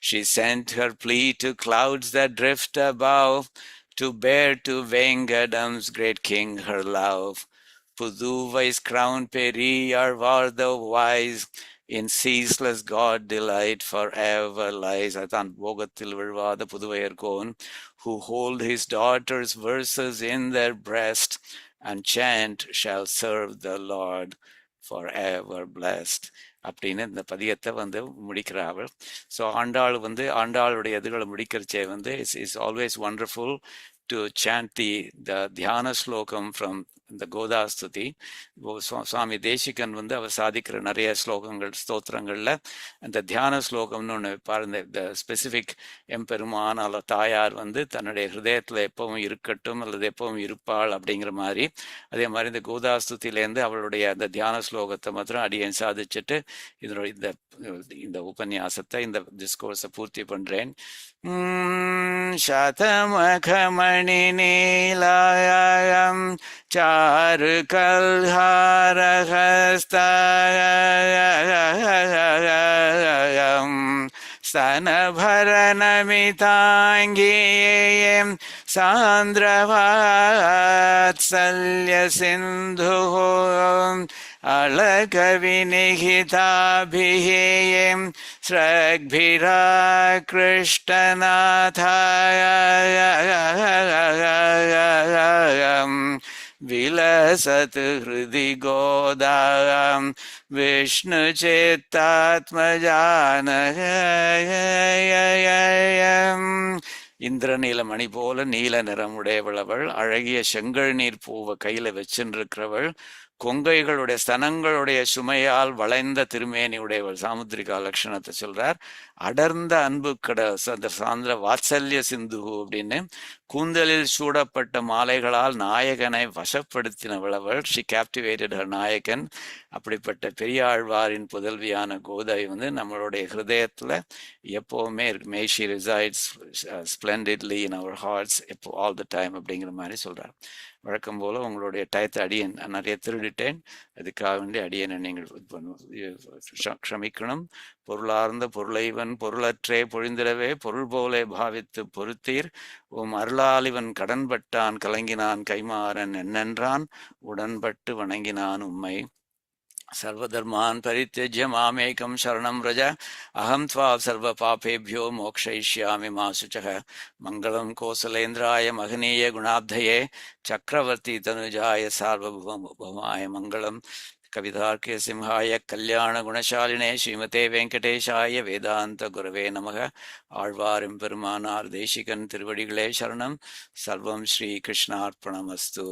S2: She sent her plea to clouds that drift above, to bear to Vengadam's great king her love. Puduvai's crown Periyarvar the wise, in ceaseless God delight forever lies. அதான் போகத்தில் விழுவாத புதுவையர்கோன், who hold his daughter's verses in their breast, and chant shall serve the Lord forever blessed அப்படின்னு இந்த பதியத்தை வந்து முடிக்கிறாள். So Andal வந்து, ஆண்டாளுடைய இதுகளை முடிக்கிறச்சே வந்து is always wonderful to chant the தியான ஸ்லோகம் ஃப்ரம் இந்த கோதாஸ்துதி. சுவாமி தேசிகன் வந்து அவர் சாதிக்கிற நிறைய ஸ்லோகங்கள், ஸ்தோத்திரங்கள்ல அந்த தியான ஸ்லோகம்னு ஒன்று பாருங்க. இந்த ஸ்பெசிஃபிக் எம்பெருமான் அல்ல தாயார் வந்து தன்னுடைய ஹிருதயத்தில் எப்பவும் இருக்கட்டும் அல்லது எப்பவும் இருப்பாள் அப்படிங்கிற மாதிரி. அதே மாதிரி இந்த கோதாஸ்துதியிலேருந்து அவளுடைய அந்த தியான ஸ்லோகத்தை மாத்திரம் அடியேன் சாதிச்சுட்டு இதனுடைய இந்த உபன்யாசத்தை, இந்த டிஸ்கோர்ஸை பூர்த்தி பண்றேன். சதமகமணி நீலாயம் சாரு கல்ஹாரஹஸ்தயம் स्तनभरनमिताङ्गीयं सान्द्रवात्सल्य सिन्धुः अलकविनिहिताभिहेयं स्रग्भिराकृष्टनाथायं विलसत् हृदि गोदां विष्णुचेत्तात्मजानयम्. இந்திரநீல மணி போல நீல நிறமுடையவள், அழகிய செங்கல் நீர் பூவை கையில வச்சுருக்கிறவள், கொங்கைகளுடைய ஸ்தனங்களுடைய சுமையால் வளைந்த திருமேனி உடையவள், சாமுத்திரிகா லட்சணத்தை சொல்றார். அடர்ந்த அன்பு கடல், அந்த சாந்திர வாத்சல்ய சிந்து அப்படின்னு, கூந்தலில் சூடப்பட்ட மாலைகளால் நாயகனை வசப்படுத்தினவள் அவள். ஷி கேப்டிவேட்டட் ஹர் நாயகன். அப்படிப்பட்ட பெரியாழ்வாரின் புதல்வியான கோதை வந்து நம்மளுடைய ஹிருதயத்துல எப்பவுமே இருக்கு. May she recites splendidly in our hearts, எப்போ ஆல் த டைம் அப்படிங்கிற மாதிரி சொல்றார். வழக்கம் போல உங்களுடைய டயத்தை அடியேன் நான் நிறைய திருடிட்டேன். அதுக்காக வேண்டி அடியேனை நீங்கள் க்ஷமிக்கணும். பொருளார்ந்த பொருளைவன் பொருளற்றே பொழிந்திடவே பொருள் போலே பாவித்து பொறுத்தீர். அருளாலிவன் கடன்பட்டான் கலங்கினான் கைமாறன் என்னென்றான் உடன்பட்டு வணங்கினான் உம்மை. सर्वधर्मान् परित्यज्य मामेकं शरणं व्रज अहं त्वा सर्वपापेभ्यो मोक्षयिष्यामि मा शुचः। मङ्गलं कोसलेन्द्राय महनीय गुणाब्धये चक्रवर्ती तनुजाय सार्वभौमाय मङ्गलं। कवितार्के सिंहाय कल्याण गुणशालिने श्रीमते वेंकटेशाय वेदांत गुरवे नमः। आழ்வார் எம்பெருமானார் தேசிகன் திருவடிகளே சரணம். சர்வம் ஸ்ரீ கிருஷ்ணார்ப்பணமஸ்து.